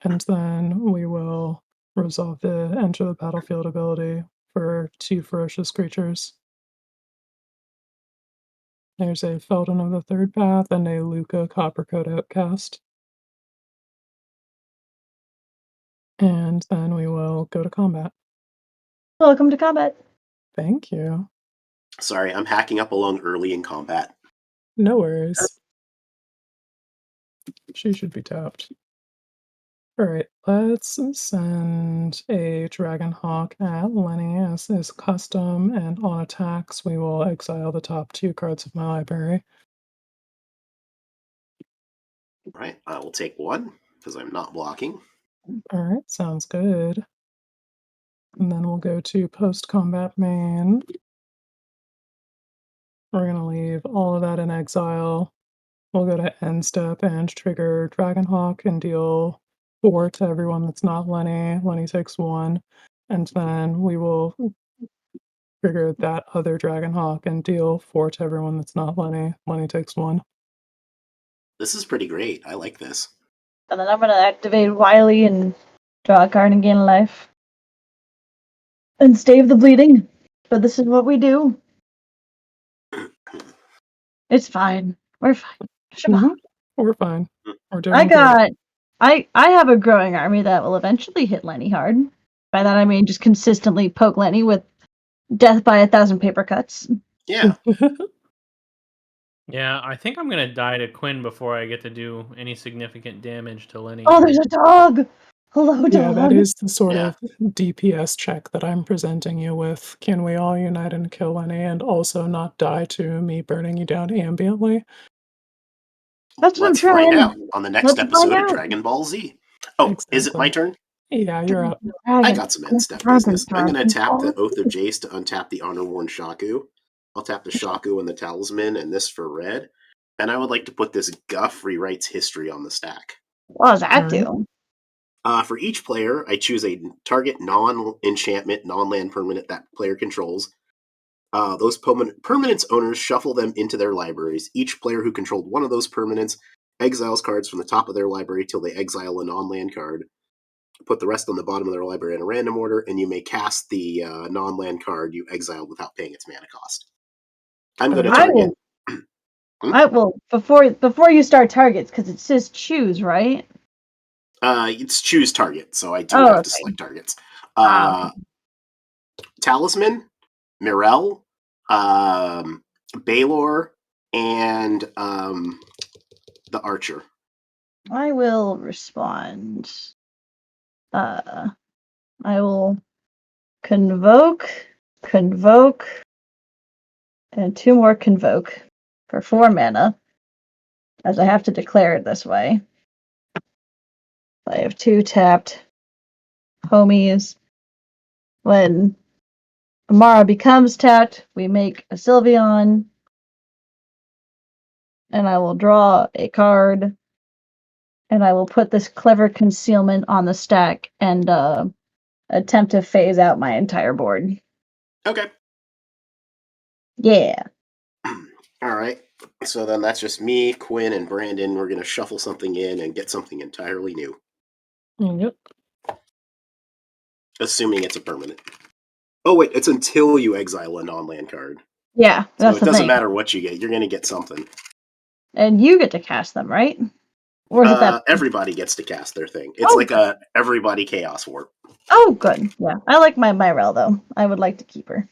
And then we will resolve the enter the battlefield ability for 2 ferocious creatures. There's a Feldon of the Third Path and a Luca Coppercoat Outcast. And then we will go to combat. Welcome to combat. Thank you. Sorry, I'm hacking up along early in combat. No worries. She should be tapped. Alright, let's send a Dragonhawk at Lenny as his custom, and on attacks we will exile the top 2 cards of my library. Right, I will take 1, because I'm not blocking. Alright, sounds good. And then we'll go to post-combat main. We're gonna leave all of that in exile. We'll go to end step and trigger Dragonhawk and deal 4 to everyone that's not Lenny. Lenny takes 1. And then we will trigger that other Dragonhawk and deal 4 to everyone that's not Lenny. Lenny takes 1. This is pretty great. I like this. And then I'm gonna activate Wily and draw a card and gain life. And stave the bleeding. But this is what we do. It's fine. We're fine. Mhm. We're fine. We're doing I good. got I have a growing army that will eventually hit Lenny hard. By that I mean just consistently poke Lenny with death by 1,000 paper cuts. Yeah. Yeah, I think I'm gonna die to Quinn before I get to do any significant damage to Lenny. Oh, there's a dog! Hello, dog! Yeah, that is the sort Yeah. of DPS check that I'm presenting you with. Can we all unite and kill Lenny and also not die to me burning you down ambiently? That's what I'm Let's find trying. out on the next Let's find episode of out. Dragon Ball Z. Oh, is it my Exactly. turn? Yeah, you're up. I got some end step business. I'm going to tap the Oath of Jace to untap the Honor-Worn Shaku. I'll tap the Shaku and the Talisman and this for red. And I would like to put this Guff Rewrites History on the stack. What does that Alright. do? For each player, I choose a target non-enchantment, non-land permanent that player controls. Those permanents owners shuffle them into their libraries. Each player who controlled one of those permanents exiles cards from the top of their library till they exile a non-land card. Put the rest on the bottom of their library in a random order, and you may cast the non-land card you exiled without paying its mana cost. I'm going to target. I will before you start targets because it says choose, right? It's choose target, so I do Oh, have okay. to select targets. Ah, Talisman, Mirel, Baylor, and the Archer. I will respond. I will convoke, and 2 more convoke for 4 mana, as I have to declare it this way. I have 2 tapped homies. When Amara becomes tapped, we make a Sylveon, and I will draw a card, and I will put this clever concealment on the stack and attempt to phase out my entire board. Okay. Yeah. All right. So then that's just me, Quinn, and Brandon. We're going to shuffle something in and get something entirely new, Yep. assuming it's a permanent. Oh, wait, it's until you exile a non-land card. Yeah, So that's it the doesn't thing. matter what you get. You're going to get something. And you get to cast them, right? Or is it that? Everybody gets to cast their thing. It's like a everybody chaos warp. Oh, good. Yeah, I like my Myrel though. I would like to keep her.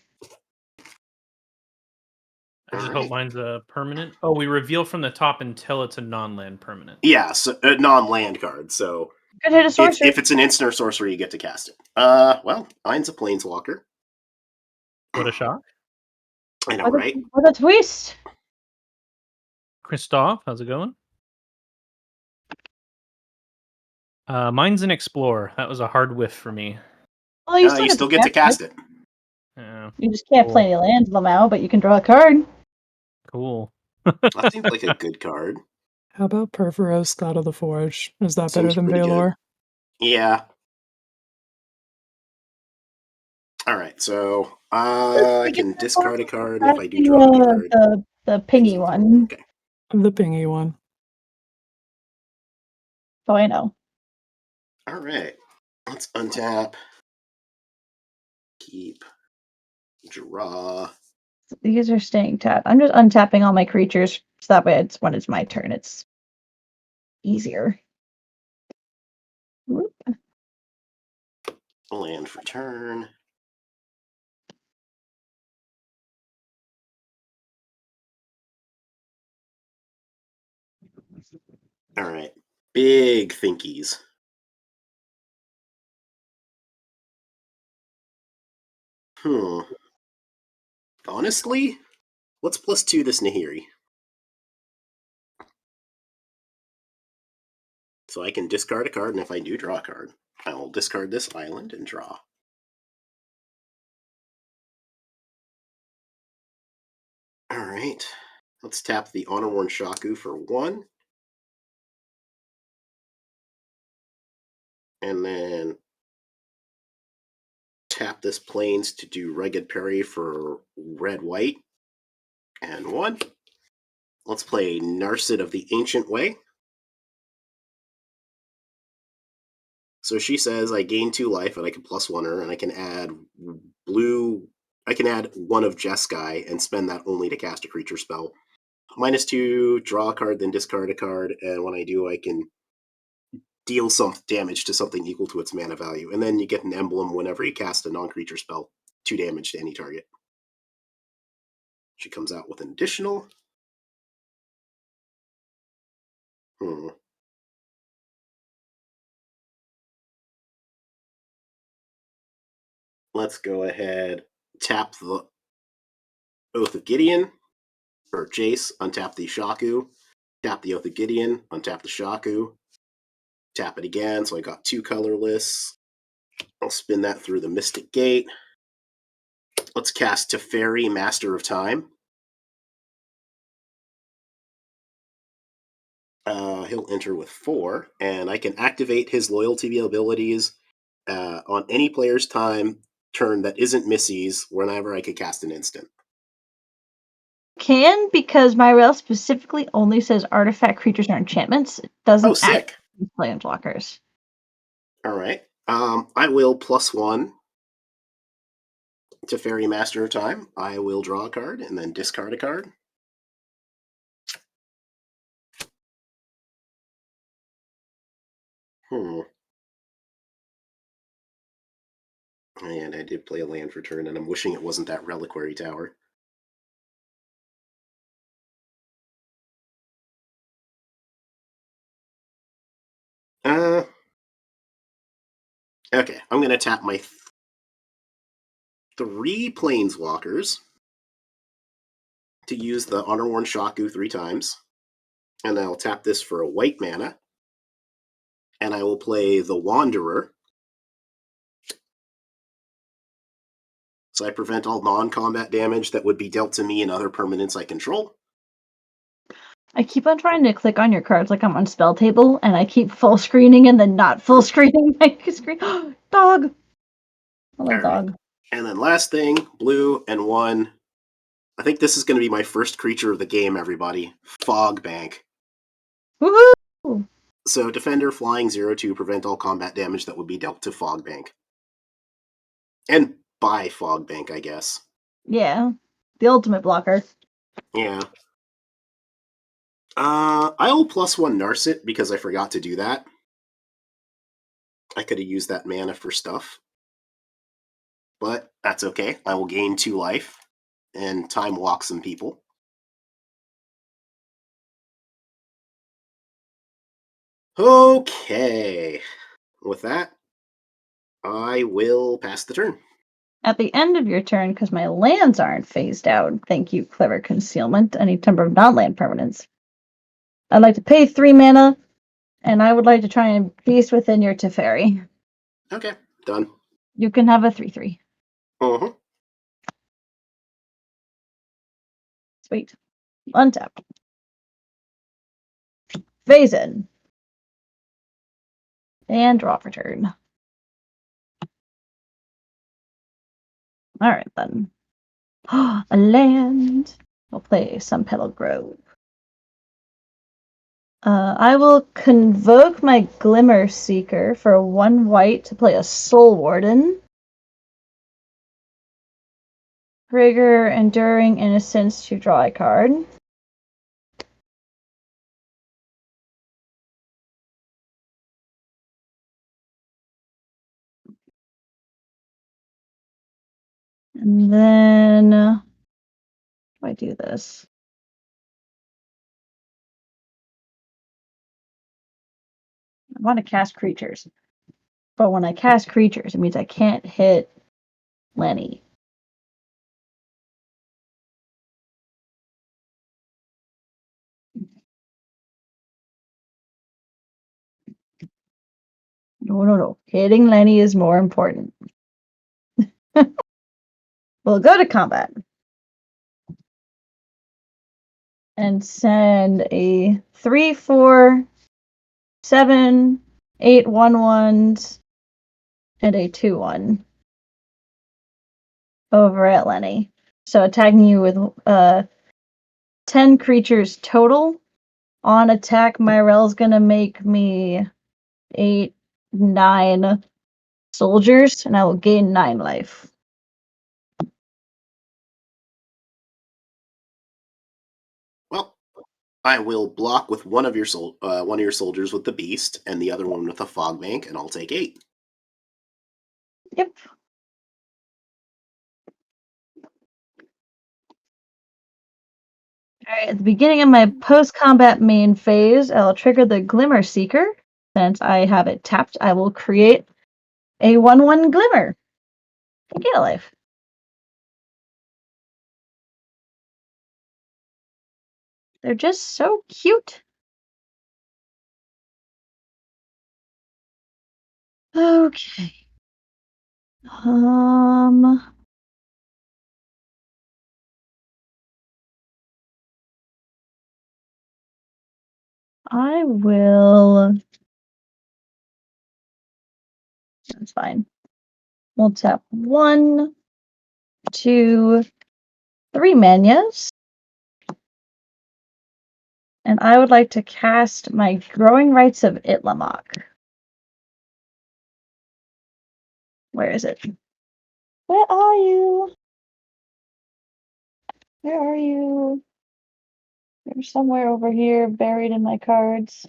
I just Alright. hope mine's a permanent. Oh, we reveal from the top until it's a non-land permanent. Yeah, so a non-land card. So Could hit a sorcerer. if it's an instant or sorcery, you get to cast it. Well, mine's a planeswalker. What a shock. I know, right? What a twist! Christoph, how's it going? Mine's an explorer. That was a hard whiff for me. Well, You still get to cast it. Yeah, You just can't play any lands them out, but you can draw a card. cool. That seems like a good card. How about Perforos, God of the Forge? Is that better Seems than pretty good. Baylor? Yeah. Alright, so I can discard a card, and if I do draw a card... The pingy one. Okay. The pingy one. Oh, I know. Alright. Let's untap. Keep. Draw. These are staying tapped. I'm just untapping all my creatures so that way it's when it's my turn, it's easier. Whoop. Land for turn. Alright. Big thinkies. Honestly, let's +2 this Nahiri. So I can discard a card, and if I do draw a card, I will discard this island and draw. Alright. Let's tap the Honor-Worn Shaku for 1. And then tap this Plains to do Ragged Parry for red-white. And 1. Let's play Narset of the Ancient Way. So she says I gain 2 life, and I can +1 her, and I can add blue. I can add 1 of Jeskai and spend that only to cast a creature spell. -2, draw a card, then discard a card, and when I do, I can deal some damage to something equal to its mana value. And then you get an emblem whenever you cast a non-creature spell, 2 damage to any target. She comes out with an additional. Let's go ahead, tap the Oath of Gideon, or Jace, untap the Shaku, tap the Oath of Gideon, untap the Shaku, tap it again, so I got 2 colorless. I'll spin that through the Mystic Gate. Let's cast Teferi, Master of Time. He'll enter with 4, and I can activate his loyalty abilities on any player's turn that isn't Missy's whenever I could cast an instant. Can, because my rail specifically only says artifact, creatures, or enchantments. It doesn't sick. Planeswalkers. All right. I will +1 Teferi, Master of Time. I will draw a card and then discard a card. And I did play a land for turn, and I'm wishing it wasn't that Reliquary Tower. Okay, I'm going to tap my 3 Planeswalkers to use the Honor-Worn Shaku 3 times. And I'll tap this for a white mana. And I will play the Wanderer. So I prevent all non-combat damage that would be dealt to me and other permanents I control. I keep on trying to click on your cards like I'm on spell table, and I keep full screening and then not full screening my screen. Dog! Hello, dog. And then last thing, blue and 1. I think this is going to be my first creature of the game, everybody. Fog Bank. Woohoo! So Defender, flying 0/2, prevent all combat damage that would be dealt to Fog Bank. And by Fog Bank, I guess. Yeah. The ultimate blocker. Yeah. I'll +1 Narset because I forgot to do that. I could have used that mana for stuff. But that's okay. I will gain 2 life and time walk some people. Okay. With that, I will pass the turn. At the end of your turn, because my lands aren't phased out, thank you, Clever Concealment, any number of non-land permanents, I'd like to pay 3 mana, and I would like to try and beast within your Teferi. Okay, done. You can have a 3/3. Sweet. Untap. Phase in. And draw for turn. Alright then. A land. We'll play Sunpetal Grove. I will convoke my Glimmer Seeker for 1 white to play a Soul Warden. Trigger Enduring Innocence to draw a card. And then, how do I do this? I want to cast creatures. But when I cast creatures, it means I can't hit Lenny. No. Hitting Lenny is more important. We'll go to combat. And send a 3, 4, 7, 8 1/1s, and a 2/1. over at Lenny. So attacking you with 10 creatures total. On attack, my rel's gonna make me 8, 9 soldiers, and I will gain 9 life. Well, I will block with one of your soldiers with the beast, and the other one with a fog bank, and I'll take 8. Yep. Alright, at the beginning of my post-combat main phase, I'll trigger the Glimmer Seeker. Since I have it tapped, I will create a 1/1 Glimmer. And get a life. They're just so cute. Okay. I will. That's fine. We'll tap 1, 2, 3 Manyas. And I would like to cast my Growing Rites of Itlamok. Where is it? Where are you? Where are you? You're somewhere over here, buried in my cards.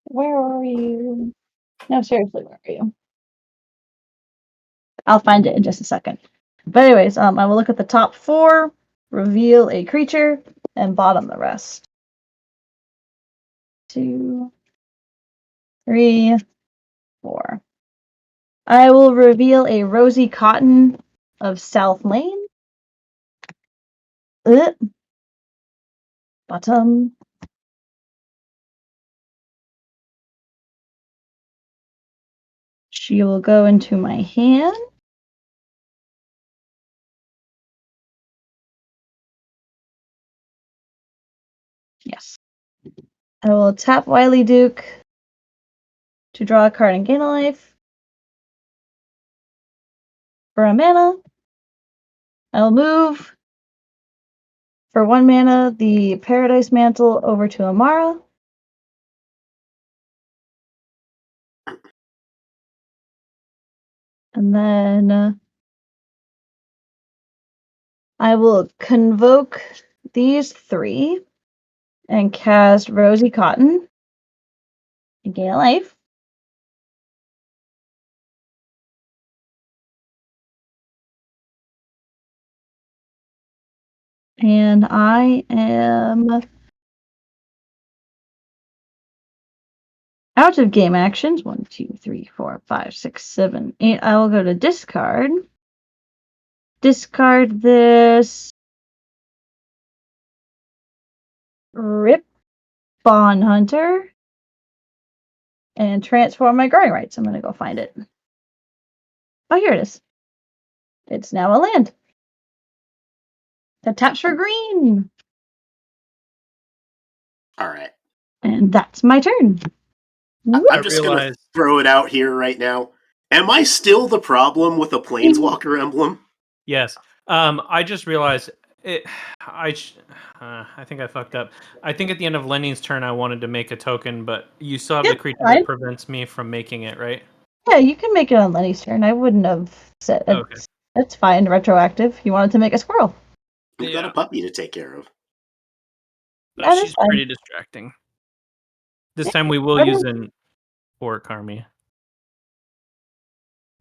Where are you? No, seriously, where are you? I'll find it in just a second. But anyways, I will look at the top 4, reveal a creature, and bottom the rest. 2, 3, 4. I will reveal a Rosy Cotton of South Lane. Bottom. She will go into my hand. Yes. I will tap Wily Duke to draw a card and gain a life. For a mana, I will move for 1 mana the Paradise Mantle over to Amara. And then I will convoke these 3 and cast Rosy Cotton and gain a life. And I am out of game actions. 1, 2, 3, 4, 5, 6, 7, 8. I will go to discard. Discard this Rip Bond Hunter and transform my Growing Rites. I'm going to go find it. Oh, here it is. It's now a land that taps for green. All right. And that's my turn. I'm just going to throw it out here right now. Am I still the problem with a Planeswalker emblem? Yes. I just realized it. I think I fucked up. I think at the end of Lenny's turn, I wanted to make a token, but you still have the creature that prevents me from making it, right? Yeah, you can make it on Lenny's turn. I wouldn't have said it. Okay. That's fine. Retroactive. You wanted to make a squirrel. We've got a puppy to take care of. She's pretty distracting. This time we will use an Orc army.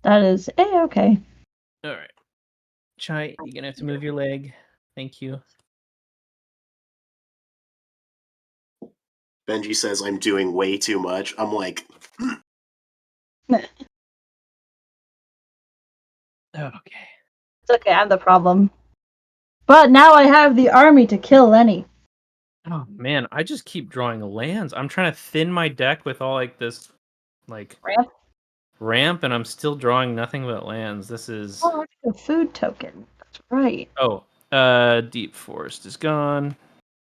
That is okay. All right. Chai, you're gonna have to move your leg. Thank you. Benji says I'm doing way too much. I'm like... Okay. It's okay, I'm the problem. But now I have the army to kill Lenny. Oh man, I just keep drawing lands. I'm trying to thin my deck with all like this ramp, and I'm still drawing nothing but lands. This is a food token. That's right. Oh, Deep Forest is gone.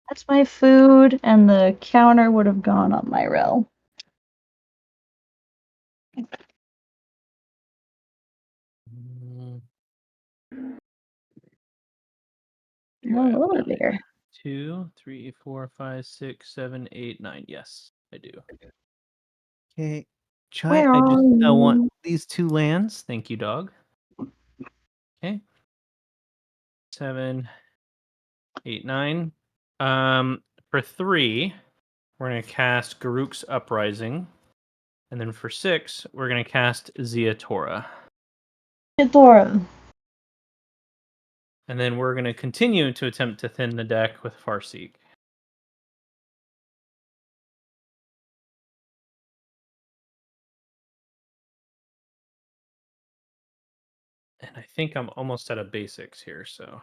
That's my food, and the counter would have gone on my rel. A little bit bigger. 2, 3, 4, 5, 6, 7, 8, 9. Yes, I do. Okay. Chai, Where I are just want you? these 2 lands. Thank you, dog. Okay. 7, 8, 9. For 3, we're gonna cast Garruk's Uprising. And then for 6, we're gonna cast Ziatora. Dora. And then we're gonna continue to attempt to thin the deck with Farseek. And I think I'm almost out of basics here, so.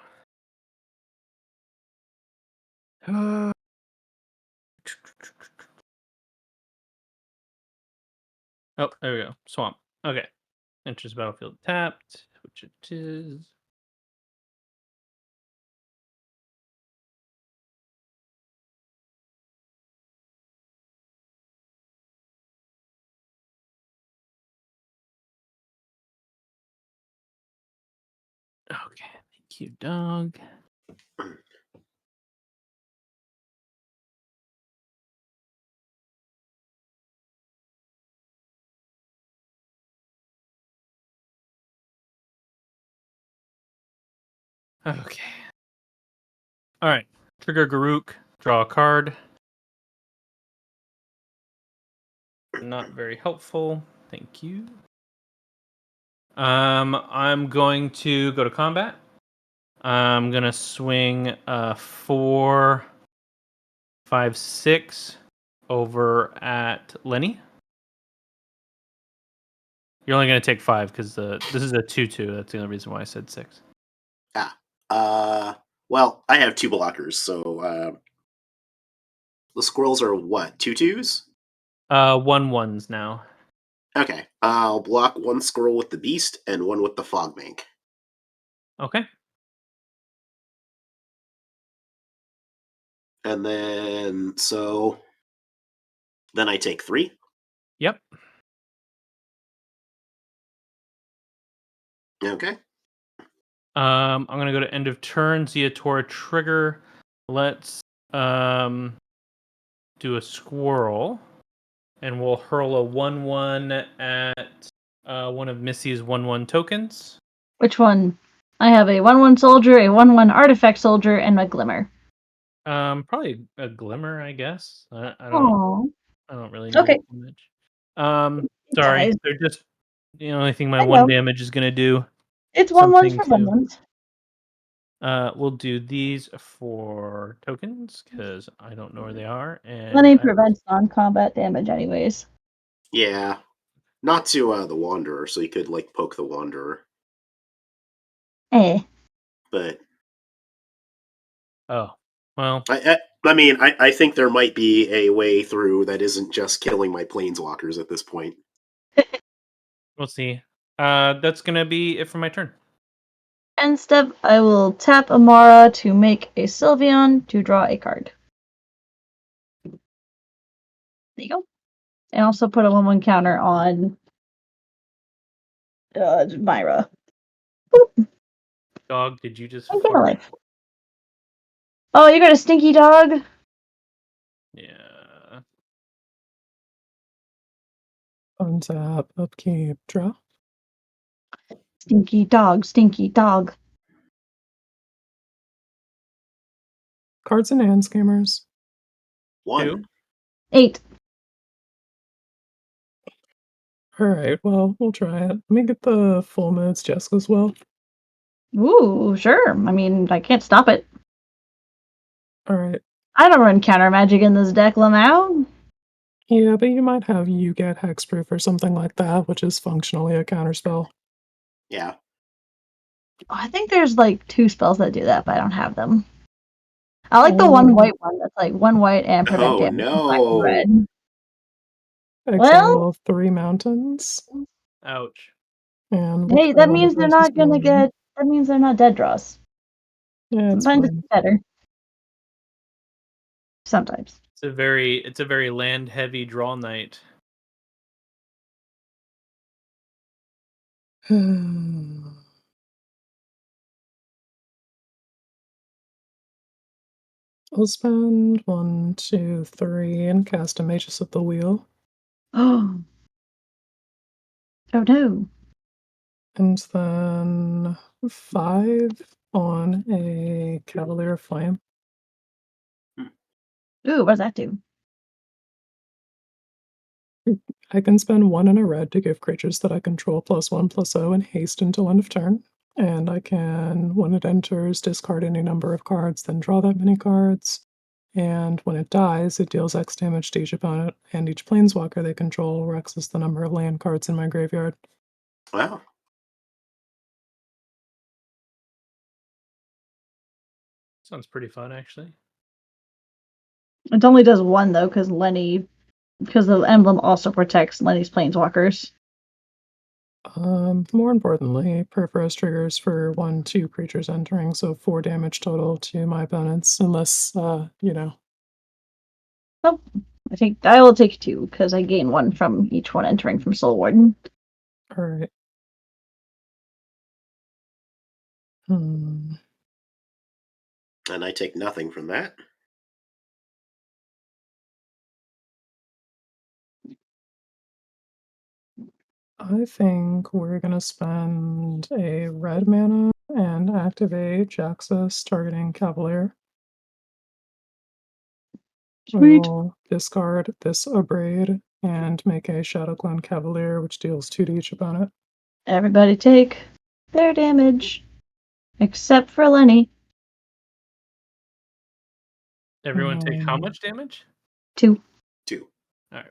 Oh, there we go. Swamp. Okay. Enters battlefield tapped, which it is. Okay. Thank you, dog. Okay. All right. Trigger Garruk. Draw a card. Not very helpful. Thank you. I'm going to go to combat. I'm gonna swing 4, 5, 6 over at Lenny. You're only gonna take 5 because this is a 2/2. That's the only reason why I said 6. Well, I have 2 blockers, so the squirrels are what, 2/2s? 1/1s now. Okay, I'll block 1 squirrel with the beast and 1 with the fog bank. Okay. And then then I take 3. Yep. Okay. I'm gonna go to end of turn. Ziatora trigger. Let's do a squirrel, and we'll hurl a 1/1 at one of Missy's 1/1 tokens. Which one? I have a 1/1 soldier, a 1/1 artifact soldier, and a glimmer. Probably a glimmer, I guess. I Oh. don't really need Okay. damage. It Sorry, dies. they're just the only thing my I 1 know. damage is gonna do. It's 1/1s Something for to. 1/1s. We'll do these for tokens because I don't know where they are. And Lenny prevents non-combat damage anyways. Yeah. Not to the Wanderer, so you could, like, poke the Wanderer. But oh, well, I think there might be a way through that isn't just killing my planeswalkers at this point. we'll see. That's gonna be it for my turn. End step, I will tap Amara to make a Sylveon to draw a card. There you go. And also put a 1/1 counter on Myra. Dog, did you just I'm gonna fart? life. Oh, you got a stinky dog? Yeah. Untap, upkeep, draw. Stinky dog, stinky dog. Cards and hand scammers. 1. 2. 8. Alright, well, we'll try it. Let me get the full modes Jessica as well. Ooh, sure. I mean, I can't stop it. Alright. I don't run counter magic in this deck, Lamau. Yeah, but you might have you get hexproof or something like that, which is functionally a counterspell. Yeah. Oh, I think there's like 2 spells that do that, but I don't have them. I like the 1 white one that's like 1 white and prevent Oh, damage from black and no. red. Exile 3 mountains. Ouch. And Hey, that means they're not gonna get. that means they're not dead draws. Yeah, it's Sometimes fine. it's better. Sometimes. It's a very land heavy draw night. I'll spend 1, 2, 3 and cast a Magus of the Wheel. Oh. Oh no. And then 5 on a Cavalier of Flame. Ooh, what does that do? I can spend 1 in a red to give creatures that I control +1/+0 and haste until end of turn. And I can, when it enters, discard any number of cards, then draw that many cards. And when it dies, it deals X damage to each opponent, and each planeswalker they control, where X is the number of land cards in my graveyard. Wow. Sounds pretty fun, actually. It only does 1 though, because the emblem also protects Lenny's planeswalkers. More importantly, Purpose triggers for 1, 2 creatures entering, so 4 damage total to my opponents, unless, you know. Well, I will take 2, because I gain 1 from each one entering from Soul Warden. Alright. And I take nothing from that. I think we're gonna spend a red mana and activate Jaxus targeting Cavalier. Sweet. We'll discard this Abrade and make a Shadow Clone Cavalier, which deals 2 to each opponent. Everybody take their damage. Except for Lenny. Everyone take how much damage? 2. 2. Alright.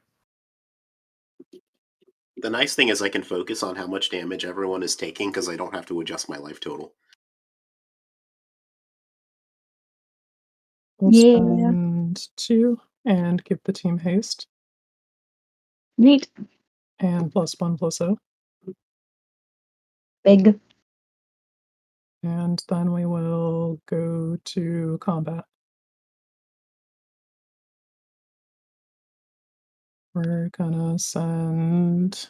The nice thing is I can focus on how much damage everyone is taking because I don't have to adjust my life total. We'll Yeah. spend 2 and give the team haste. Neat. And +1/+0. Big. And then we will go to combat. We're gonna send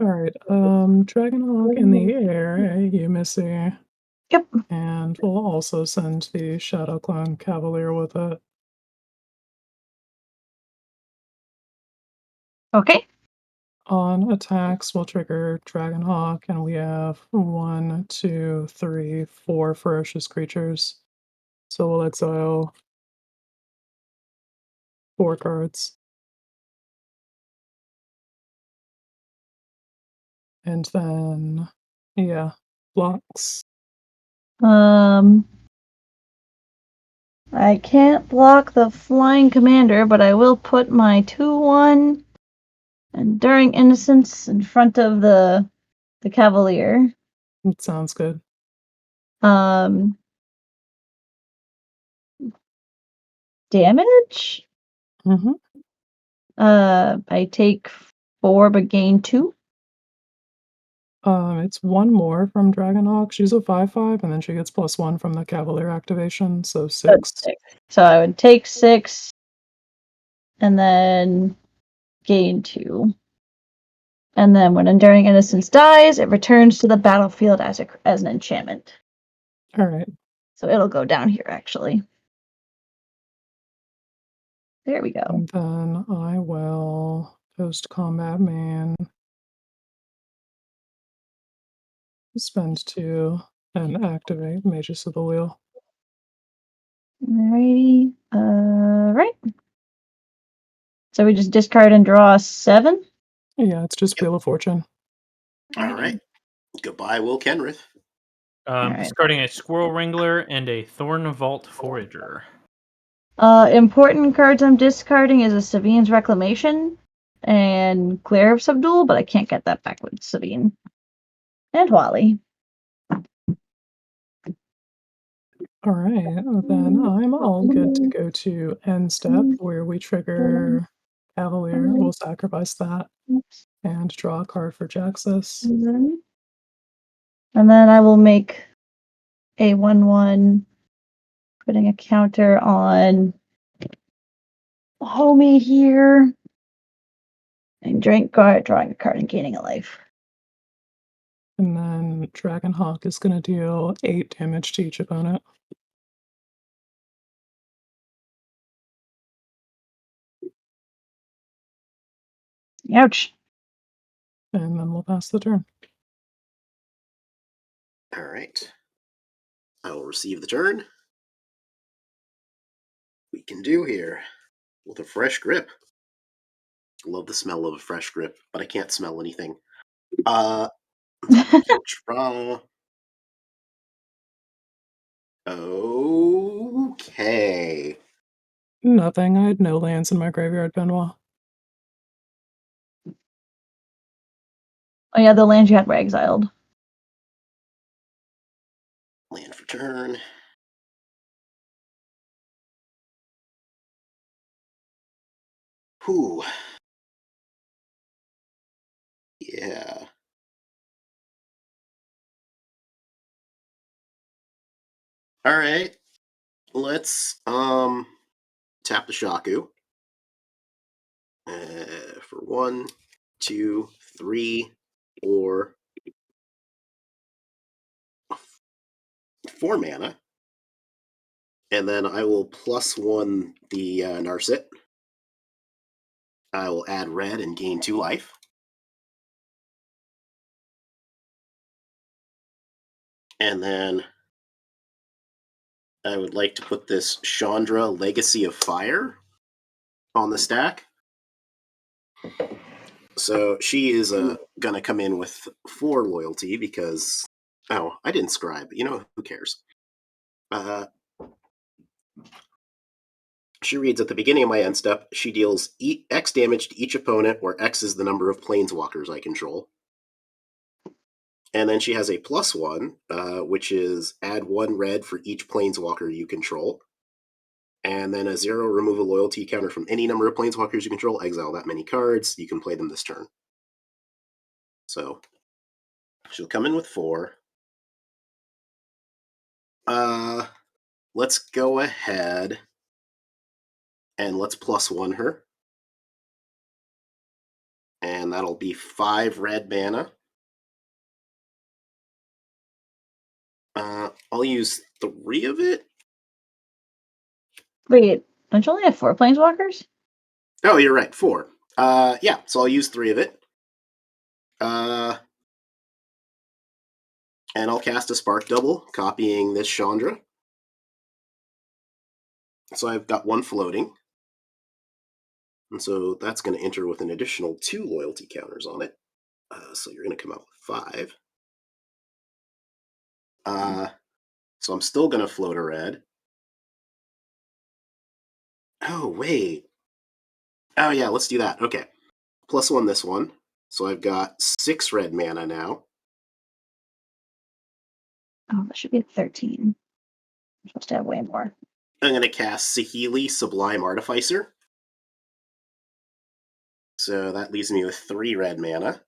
Alright, Dragonhawk in the air, you Missy. Yep. And we'll also send the Shadow Clone Cavalier with it. Okay. On attacks, we'll trigger Dragonhawk, and we have 1, 2, 3, 4 ferocious creatures. So we'll exile 4 cards. And then, yeah, blocks. I can't block the flying commander, but I will put my 2/1 Enduring Innocence in front of the Cavalier. It sounds good. Damage? Mm-hmm. I take 4 but gain 2. It's 1 more from Dragonhawk. She's a 5/5, and then she gets +1 from the Cavalier activation, so 6. So I would take 6 and then gain 2. And then when Enduring Innocence dies, it returns to the battlefield as an enchantment. Alright. So it'll go down here, actually. There we go. And then I will post-combat man. Spend 2 and activate Magus of the Wheel. Alrighty. Right. So we just discard and draw 7? Yeah, it's just Wheel of Fortune. Alright. Goodbye, Will Kenrith. Alright. Discarding a Squirrel Wrangler and a Thorn Vault Forager. Important cards I'm discarding is a Savine's Reclamation and Glare of Subdual, but I can't get that back with Savine. And Wally. Alright, then I'm all good to go to end step, where we trigger Cavalier. We'll sacrifice that. and draw a card for Jaxus. And then I will make a 1/1, putting a counter on homie here. And drawing a card and gaining a life. And then Dragonhawk is going to deal 8 damage to each opponent. Ouch. And then we'll pass the turn. All right. I will receive the turn. We can do here with a fresh grip. Love the smell of a fresh grip, but I can't smell anything. Draw. Okay. Nothing. I had no lands in my graveyard, Benoit. Oh yeah, the lands you had were exiled. Land for turn. Whew. Yeah. All right. Let's tap the Shaku. For 1, 2, 3, 4, 4 mana. And then I will +1 the Narset. I will add red and gain 2 life. And then I would like to put this Chandra Legacy of Fire on the stack. So she is going to come in with 4 loyalty because... Oh, I didn't scribe. You know, who cares? She reads, at the beginning of my end step, she deals X damage to each opponent, where X is the number of planeswalkers I control. And then she has a +1, which is add 1 red for each planeswalker you control. And then a 0, remove a loyalty counter from any number of planeswalkers you control, exile that many cards. You can play them this turn. So she'll come in with 4. Let's go ahead and let's +1 her. And that'll be 5 red mana. I'll use 3 of it. Wait, don't you only have 4 planeswalkers? Oh, you're right, 4. Yeah, so I'll use 3 of it. And I'll cast a Spark Double, copying this Chandra. So I've got 1 floating. And so that's going to enter with an additional 2 loyalty counters on it. So you're going to come out with 5. So I'm still going to float a red. Oh, wait. Oh, yeah, let's do that. Okay. +1 this one. So I've got 6 red mana now. Oh, that should be 13. I'm supposed to have way more. I'm going to cast Saheeli, Sublime Artificer. So that leaves me with 3 red mana.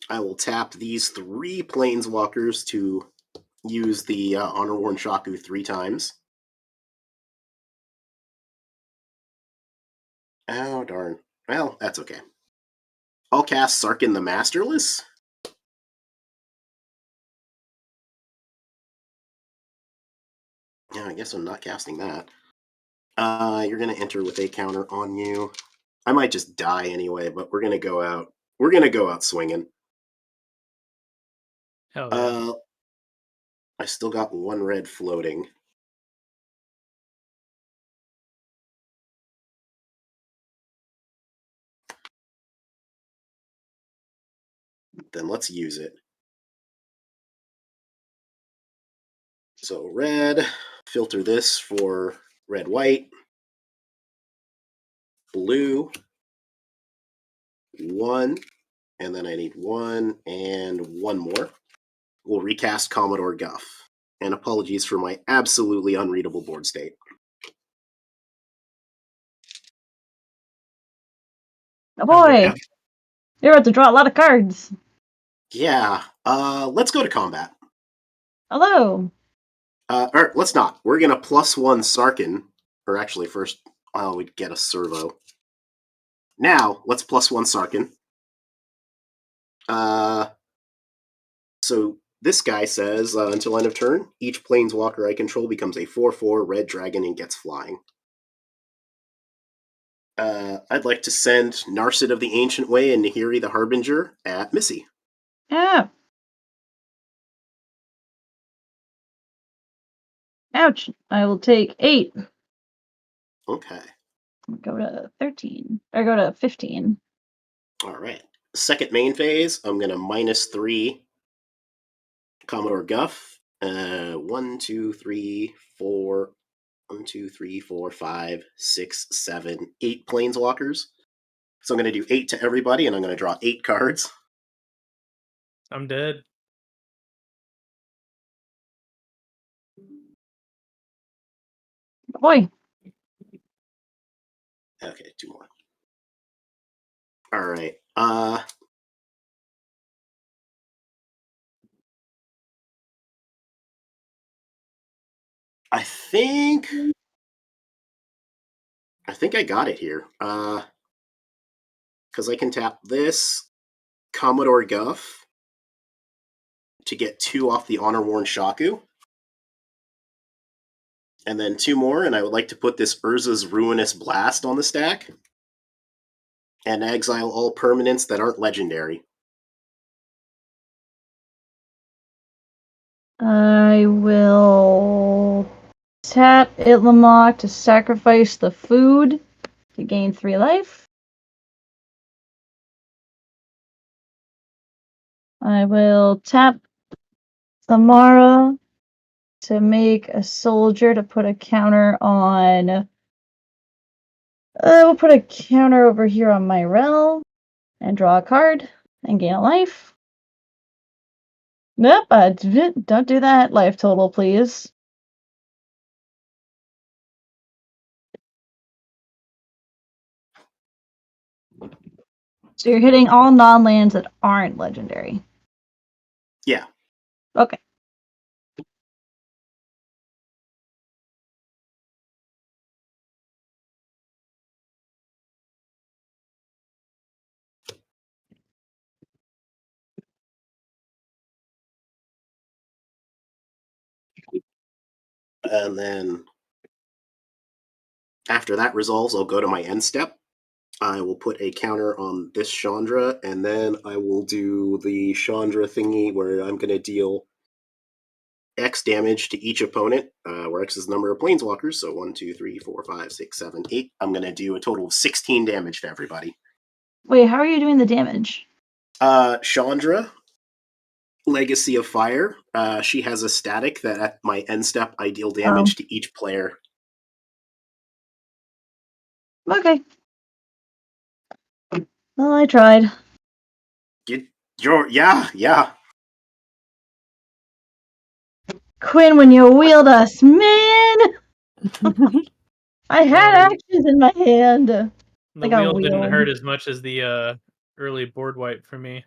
I will tap these 3 planeswalkers to use the Honor-Worn Shaku 3 times. Oh, darn. Well, that's okay. I'll cast Sarkin the Masterless. Yeah, I guess I'm not casting that. You're going to enter with a counter on you. I might just die anyway, but we're going to go out. We're going to go out swinging. Hell yeah. I still got 1 red floating. Then let's use it. So red, filter this for red-white. Blue, 1, and then I need 1 and 1 more. We'll recast Commodore Guff. And apologies for my absolutely unreadable board state. Oh boy! You're about to draw a lot of cards. Yeah. Let's go to combat. Hello. Or let's not. We're gonna +1 Sarkin. Or actually, first, we'd get a servo. Now, let's +1 Sarkin. So this guy says, until end of turn, each planeswalker I control becomes a 4/4 red dragon and gets flying. I'd like to send Narset of the Ancient Way and Nahiri the Harbinger at Missy. Yeah. Ouch. I will take 8. Okay. Go to 13. Or go to 15. Alright. Second main phase, I'm going to -3 Commodore Guff. 1, 2, 3, 4. 1, 2, 3, 4, 5, 6, 7, 8 planeswalkers. So I'm going to do 8 to everybody, and I'm going to draw 8 cards. I'm dead. Boy. Okay, 2 more. Alright. I think I got it here. Because I can tap this Commodore Guff to get 2 off the Honor-Worn Shaku. And then 2 more, and I would like to put this Urza's Ruinous Blast on the stack. And exile all permanents that aren't legendary. I will tap Itlamok to sacrifice the food to gain 3 life. I will tap Samara to make a soldier to put a counter on. We'll put a counter over here on Myrel and draw a card and gain a life. Nope, don't do that. Life total, please. So you're hitting all non-lands that aren't legendary. Yeah. Okay. And then after that resolves, I'll go to my end step. I will put a counter on this Chandra, and then I will do the Chandra thingy where I'm going to deal X damage to each opponent, where X is the number of planeswalkers. So 1, 2, 3, 4, 5, 6, 7, 8. I'm going to do a total of 16 damage to everybody. Wait, how are you doing the damage? Chandra, Legacy of Fire. She has a static that at my end step I deal damage to each player. Okay. Well, I tried. Yeah. Quinn, when you wheeled us, man! I had actions in my hand. The wheel didn't hurt as much as the early board wipe for me.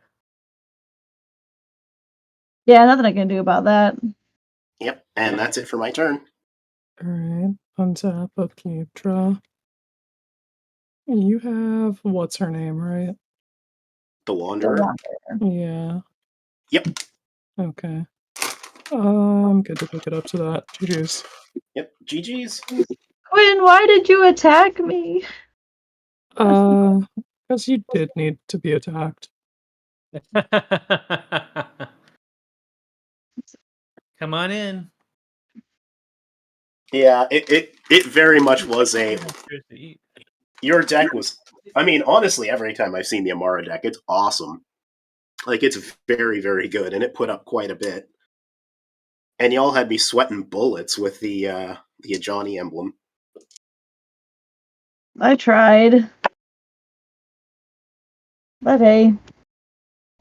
Yeah, nothing I can do about that. Yep, and that's it for my turn. Alright, untap, upkeep, draw. You have what's her name, right? The Wanderer? Yeah. Yep. Okay. I'm good to pick it up to that. GG's. Yep, GG's. Quinn, why did you attack me? Because you did need to be attacked. Come on in. Yeah, it very much was a... Your deck was... I mean, honestly, every time I've seen the Amara deck, it's awesome. Like, it's very, very good, and it put up quite a bit. And y'all had me sweating bullets with the Ajani emblem. I tried. But hey,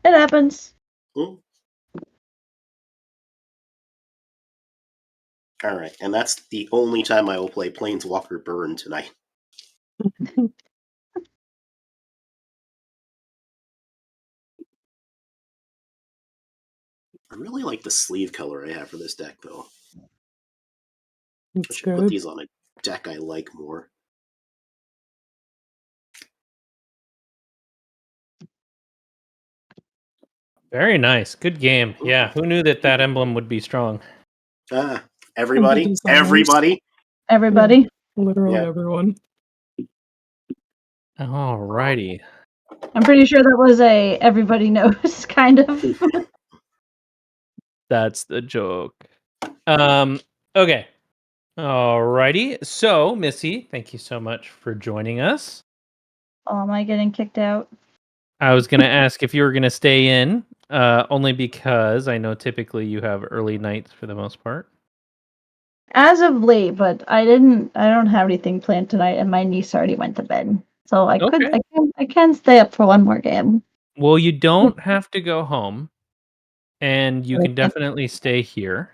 it happens. Hmm. Alright, and that's the only time I will play Planeswalker Burn tonight. I really like the sleeve color I have for this deck, though. I It's should put good. these on a deck I like more. Very nice. Good game. Yeah. Who knew that emblem would be strong? Everybody? designers. Everybody? Everybody. Literally Yeah. everyone. Alrighty. I'm pretty sure that was a everybody knows kind of. That's the joke. Okay. Alrighty. So, Missy, thank you so much for joining us. Oh, am I getting kicked out? I was going to ask if you were going to stay in, only because I know typically you have early nights for the most part. As of late, but I don't have anything planned tonight, and my niece already went to bed, so Okay. I can stay up for one more game. Well, you don't have to go home, and you can Okay. definitely stay here.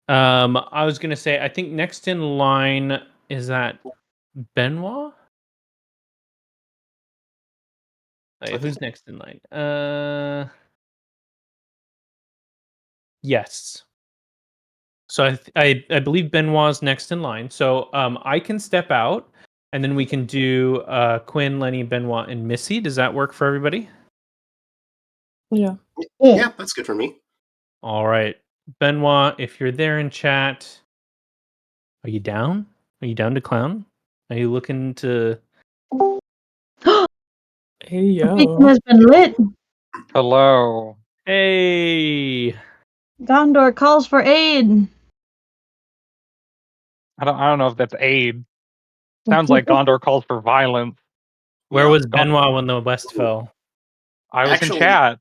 I was gonna say, I think next in line is that Benoit. Wait, who's next in line? Yes. So I believe Benoit's next in line. So I can step out, and then we can do Quinn, Lenny, Benoit, and Missy. Does that work for everybody? Yeah. Yeah, that's good for me. All right, Benoit, if you're there in chat, are you down? Are you down to clown? Are you looking to? Hey The beacon yo. has been lit. Hello. Hey, Gondor calls for aid. I don't know if that's aid. Sounds like Gondor calls for violence. where Yeah. was Benoit when the West fell? I was in Actually- chat.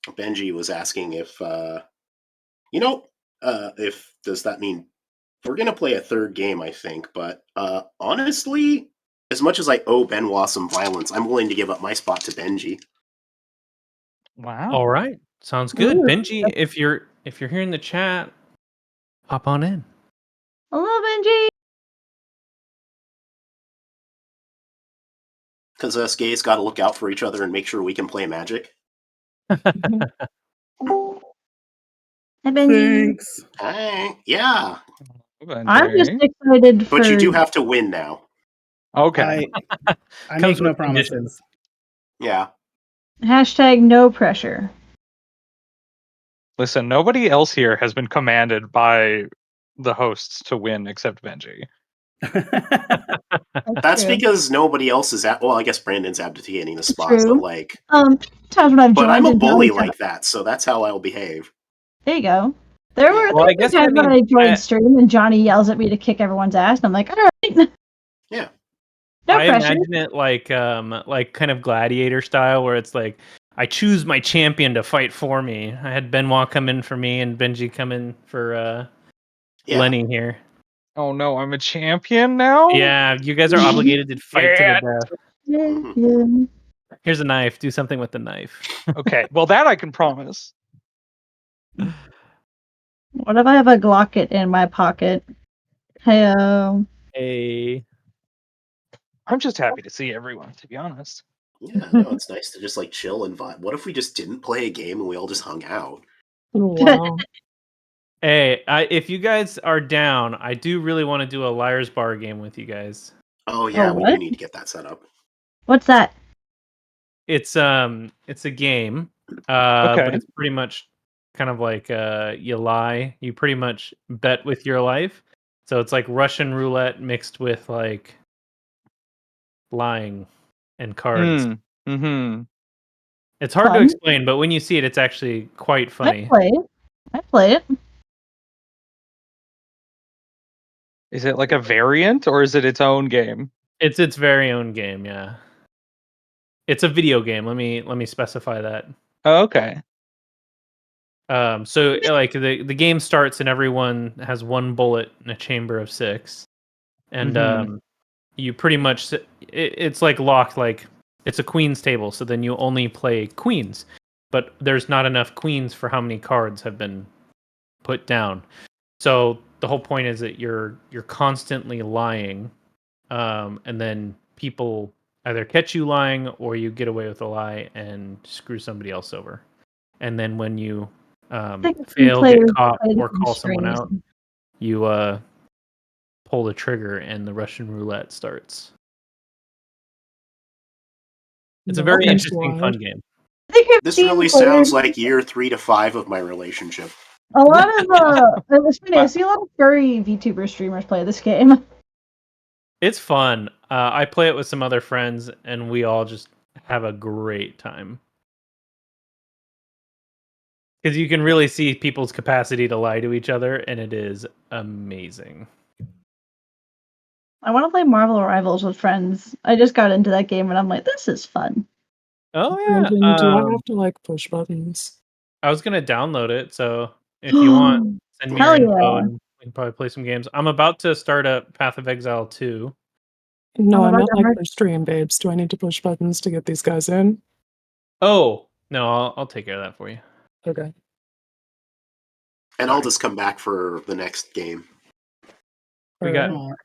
Benji was asking if if does that mean we're gonna play a third game, I think, but honestly, as much as I owe Benoit some violence, I'm willing to give up my spot to Benji. Wow. All right, sounds good. Ooh. Benji, if you're here in the chat, hop on in. Hello, Benji. Because us gays gotta look out for each other and make sure we can play Magic. Hi, Benji. Thanks. Hey, yeah. I'm just excited for. But you do have to win now. Okay. I Comes make no with conditions. promises. Yeah. Hashtag no pressure. Listen, nobody else here has been commanded by the hosts to win except Benji. That's true. because nobody else is at. Well, I guess Brandon's abdicating a spot, True. but like. Times when I've But joined. I'm a and bully Johnny- like that, so that's how I'll behave. There you go. There were Well, I there guess times that when I means joined stream and Johnny yells at me to kick everyone's ass, and I'm like, all right. Yeah. No I pressure. imagine it like kind of gladiator style, where it's like I choose my champion to fight for me. I had Benoit come in for me and Benji come in for Yeah. Lenny here. Oh no, I'm a champion now? Yeah, you guys are obligated to fight to the death. Yeah, Mhm. yeah. Here's a knife. Do something with the knife. Okay, well that I can promise. What if I have a Glocket in my pocket? Hey, Hey. I'm just happy to see everyone, to be honest. Yeah, no, it's nice to just like chill and vibe. What if we just didn't play a game and we all just hung out? Wow. Hey, if you guys are down, I do really want to do a Liar's Bar game with you guys. Oh yeah, we do what? need to get that set up. What's that? It's a game, but Okay. it's pretty much kind of like you lie. You pretty much bet with your life. So it's like Russian roulette mixed with like lying and cards. Mm-hmm. It's hard to Fun. explain, but when you see it, it's actually quite funny. I play it. Is it like a variant or is it its own game? It's its very own game, yeah. It's a video game. Let me specify that. Oh, okay. So like the game starts and everyone has one bullet in a chamber of 6, and Mhm. you pretty much it's like locked like It's a queens table, so then you only play queens. But there's not enough queens for how many cards have been put down. So the whole point is that you're constantly lying, and then people either catch you lying or you get away with a lie and screw somebody else over. And then when you fail, get caught, or call someone out, you pull the trigger and the Russian roulette starts. It's a very interesting, fun game. I think I've This seen really players- sounds like year 3 to 5 of my relationship. A lot of it's funny, I see a lot of furry VTuber streamers play this game. It's fun. I play it with some other friends, and we all just have a great time. Because you can really see people's capacity to lie to each other, and it is amazing. I want to play Marvel Rivals with friends. I just got into that game, and I'm like, this is fun. Oh yeah. Brandon, do I have to like push buttons? I was gonna download it, so if you want, send me your Hell info, yeah. and we can probably play some games. I'm about to start up Path of Exile 2. No, I'm I about meant to like merge- for stream, babes. Do I need to push buttons to get these guys in? Oh no, I'll take care of that for you. Okay. And I'll just come back for the next game. We got Alright.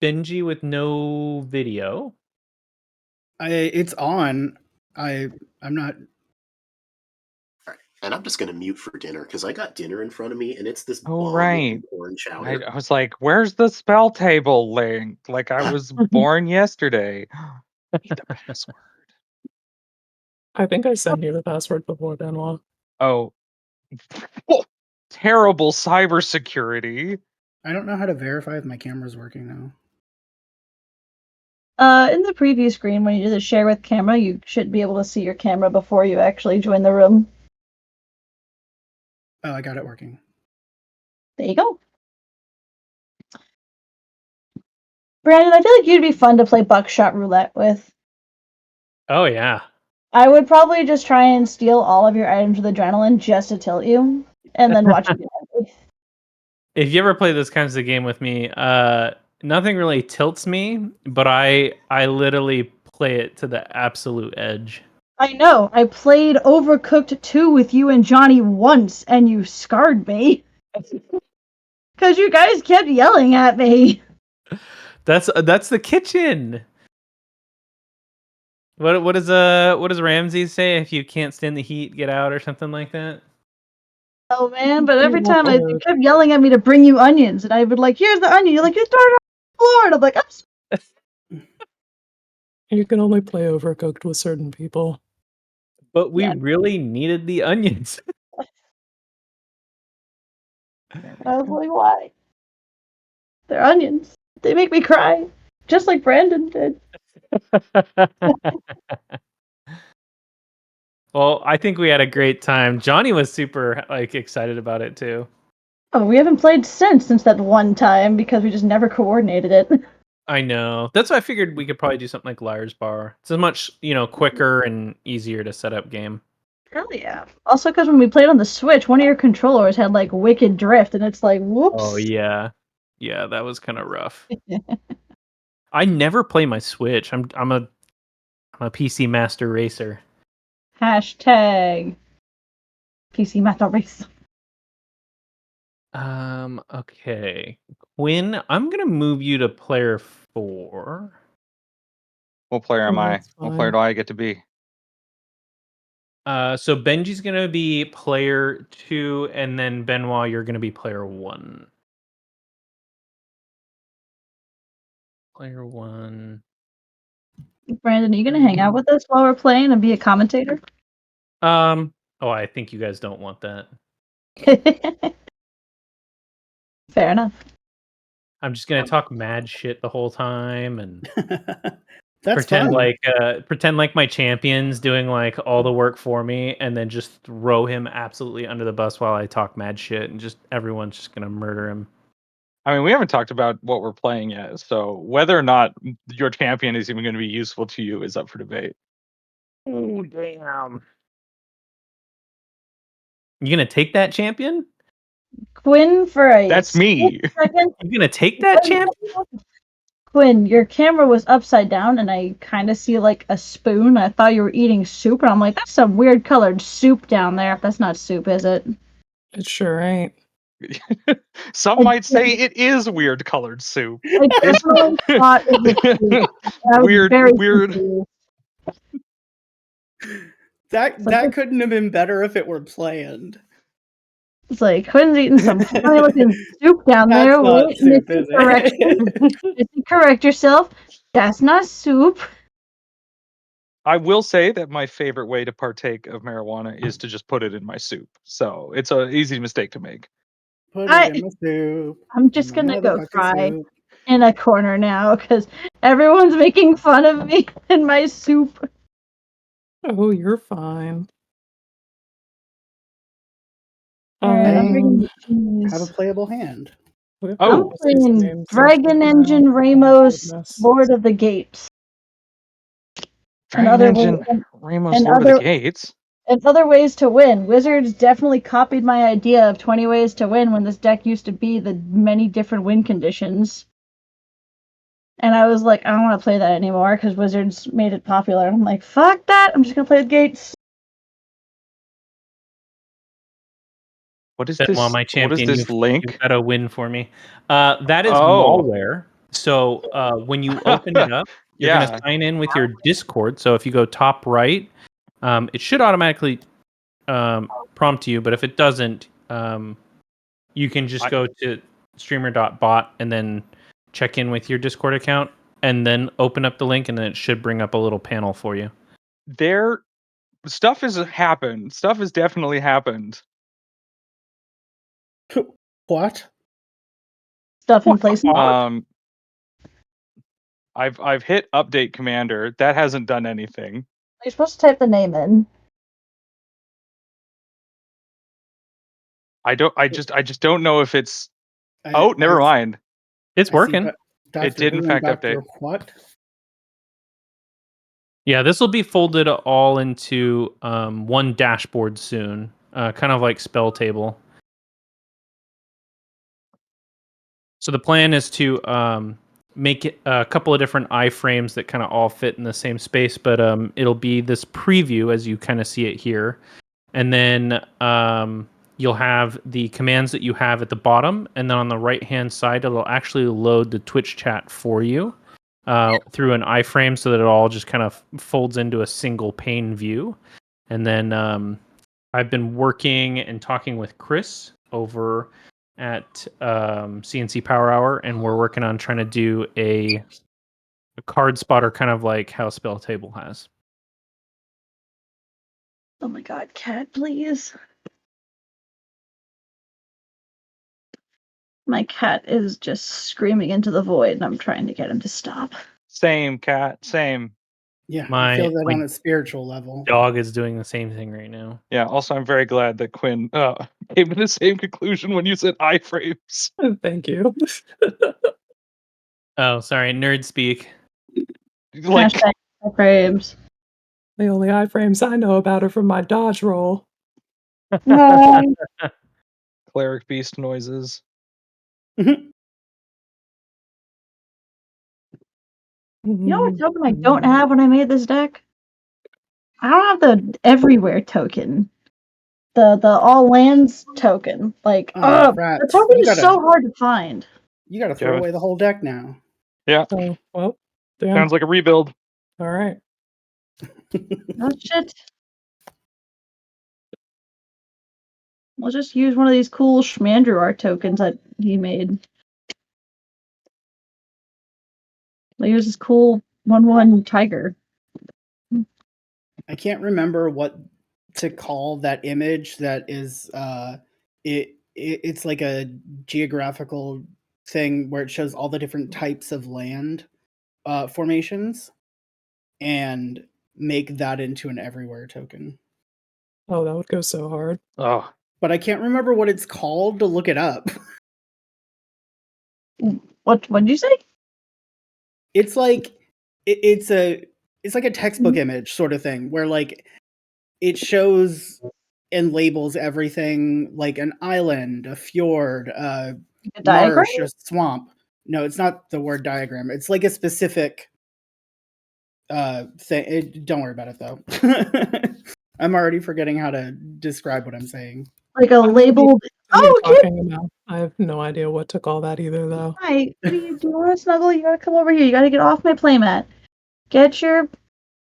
Benji with no video. It's on. I'm not. And I'm just going to mute for dinner because I got dinner in front of me and it's this Oh, bomb right. corn chowder. I was like, "Where's the spell table link?" Like I was born yesterday. Need the password. I think I sent you the password before, Benoit. Oh, terrible cybersecurity. I don't know how to verify if my camera's working now. In the preview screen, when you do the share with camera, you should be able to see your camera before you actually join the room. Oh, I got it working. There you go. Brandon, I feel like you'd be fun to play buckshot roulette with. Oh yeah. I would probably just try and steal all of your items with adrenaline just to tilt you, and then watch you get angry. If you ever play this kinds of game with me, nothing really tilts me, but I literally play it to the absolute edge. I know. I played Overcooked 2 with you and Johnny once, and you scarred me. Because you guys kept yelling at me. That's the kitchen. What does Ramsey say? If you can't stand the heat, get out, or something like that. Oh man, but every Yeah, time you or- kept yelling at me to bring you onions, and I would like, here's the onion. You're like, you throw it on the floor, and I'm like, I'm sorry. You can only play Overcooked with certain people. But we Yeah. really needed the onions. I was like, why? They're onions. They make me cry, just like Brandon did. Well, I think we had a great time. Johnny was super excited about it too. Oh, we haven't played since that one time because we just never coordinated it. I know. That's why I figured we could probably do something like Liar's Bar. It's a much, quicker and easier to set up game. Hell yeah. Also, because when we played on the Switch, one of your controllers had like wicked drift, and it's like, whoops. Oh yeah. Yeah, that was kind of rough. I never play my Switch. I'm a PC master racer. Hashtag PC Math Race. Okay. Quinn, I'm gonna move you to player 4. What player am Oh, I? that's What player fine. do I get to be? So Benji's gonna be player 2, and then Benoit, you're gonna be player 1. Player 1. Brandon, are you gonna hang out with us while we're playing and be a commentator? Oh, I think you guys don't want that. Fair enough. I'm just gonna talk mad shit the whole time and That's pretend fun. pretend like my champion's doing like all the work for me, and then just throw him absolutely under the bus while I talk mad shit, and just everyone's just gonna murder him. I mean, we haven't talked about what we're playing yet, so whether or not your champion is even going to be useful to you is up for debate. Oh damn! You gonna take that champion? Quinn for a That's me. second. You gonna take that champion? Quinn, your camera was upside down, and I kind of see like a spoon. I thought you were eating soup, and I'm like, that's some weird colored soup down there. That's not soup, is it? It sure ain't. Some might say it is weird colored soup. I definitely thought it was soup. I was Weird, very weird. confused. That couldn't have been better if it were planned. It's like Quinn's eating some funny looking soup down That's there. not Wait, soup, Missy, is correction. it? Missy, correct yourself. That's not soup. I will say that my favorite way to partake of marijuana is to just put it in my soup. So it's an easy mistake to make. Put it in my soup. I'm just in my gonna go motherfucking cry soup. in a corner now because everyone's making fun of me and my soup. Oh, you're fine. Alright, I'm bringing Have a these. playable hand. What if Oh. I'm I see some playing names Dragon now? Engine Oh, Ramos goodness. Lord of the Gates. Dragon Engine, Ramos, and Lord of the Gates. And other ways to win. Wizards definitely copied my idea of 20 ways to win when this deck used to be the many different win conditions. And I was like, I don't want to play that anymore because Wizards made it popular. I'm like, fuck that. I'm just going to play with Gates. What is Benoit, this? my What is champion, this you've link? got a win for me. That is Oh. malware. So when you open it up, you're going to sign in with your Discord. So if you go top right, it should automatically prompt you. But if it doesn't, you can just go to streamer.bot and then check in with your Discord account and then open up the link, and then it should bring up a little panel for you. Stuff has happened. Stuff has definitely happened. What? Stuff in place. I've hit update commander. That hasn't done anything. You're supposed to type the name in. I just don't know if it's never mind. It's working. It did in fact update. What? Yeah, this will be folded all into one dashboard soon, kind of like Spell Table. So the plan is to make it a couple of different iframes that kind of all fit in the same space, but it'll be this preview as you kind of see it here. And then you'll have the commands that you have at the bottom, and then on the right-hand side, it'll actually load the Twitch chat for you through an iframe so that it all just kind of folds into a single pane view. And then I've been working and talking with Chris over at CNC Power Hour, and we're working on trying to do a card spotter kind of like how Spell Table has. Oh my god, cat, please. My cat is just screaming into the void, and I'm trying to get him to stop. Same, cat. Same. Yeah, I feel that on a spiritual level. Dog is doing the same thing right now. Yeah, also I'm very glad that Quinn came to the same conclusion when you said iframes. Thank you. Oh, sorry, nerd speak. Like Hashtag iframes. The only iframes I know about are from my dodge roll. Cleric beast noises. You know what token I don't have when I made this deck? I don't have the everywhere token. The all lands token. Like, the token is so hard to find. You gotta throw away the whole deck now. Yeah. Oh, well, damn. Sounds like a rebuild. All right. Oh shit. We'll just use one of these cool Schmandrew art tokens that he made. We'll use this cool 1/1 tiger. I can't remember what to call that image that is it's like a geographical thing where it shows all the different types of land formations and make that into an everywhere token. Oh, that would go so hard. Oh. But I can't remember what it's called to look it up. What did you say? It's like it's like a textbook image sort of thing where like it shows and labels everything like an island, a fjord, a marsh, a swamp. No, it's not the word diagram. It's like a specific thing. Don't worry about it though. I'm already forgetting how to describe what I'm saying. Like a labeled. Oh, kid! Talking about. I have no idea what to call that either, though. Hi. What do you want to snuggle? You gotta come over here. You gotta get off my playmat. Get your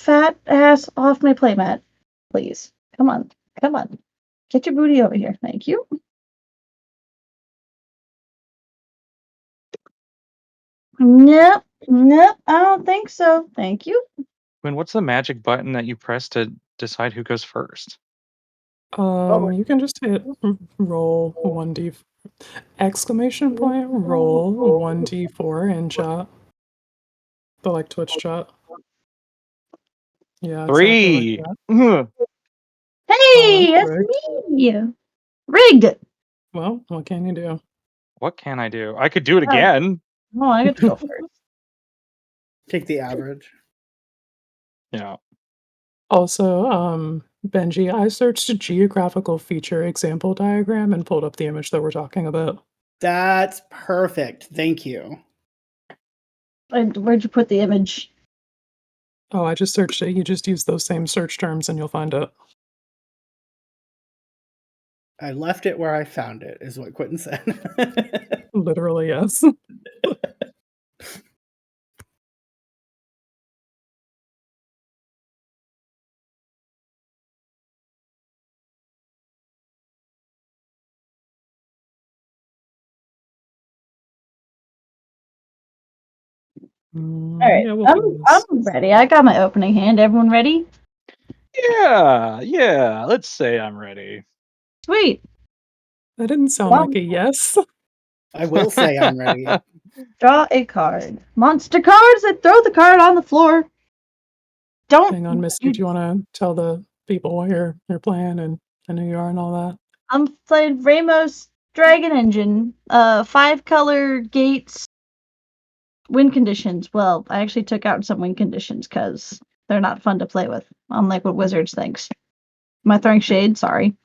fat ass off my playmat, please. Come on. Come on. Get your booty over here. Thank you. Nope. Nope. I don't think so. Thank you. Quinn, what's the magic button that you press to decide who goes first? You can just hit roll 1d exclamation point roll 1d4 in chat. The like Twitch chat. Yeah, exactly 3. like that. Hey, that's rigged. me. Rigged. Well, what can you do? What can I do? I could do it again. Oh, I get to go first. Take the average. Yeah. Also, Benji, I searched a geographical feature example diagram and pulled up the image that we're talking about. That's perfect. Thank you. And where'd you put the image? Oh, I just searched it. You just use those same search terms and you'll find it. I left it where I found it, is what Quentin said. Literally, yes. All right, Yeah, we'll find this. I'm ready. I got my opening hand. Everyone ready? Yeah. Let's say I'm ready. Sweet. That didn't sound Well, like a yes. I will say I'm ready. draw a card. Monster cards that throw the card on the floor. Don't. Hang on, Missy. Do you want to tell the people what you're playing and who you are and all that? I'm playing Ramos Dragon Engine. 5-color gates. Win conditions. Well, I actually took out some win conditions because they're not fun to play with, unlike what Wizards thinks. Am I throwing shade? Sorry.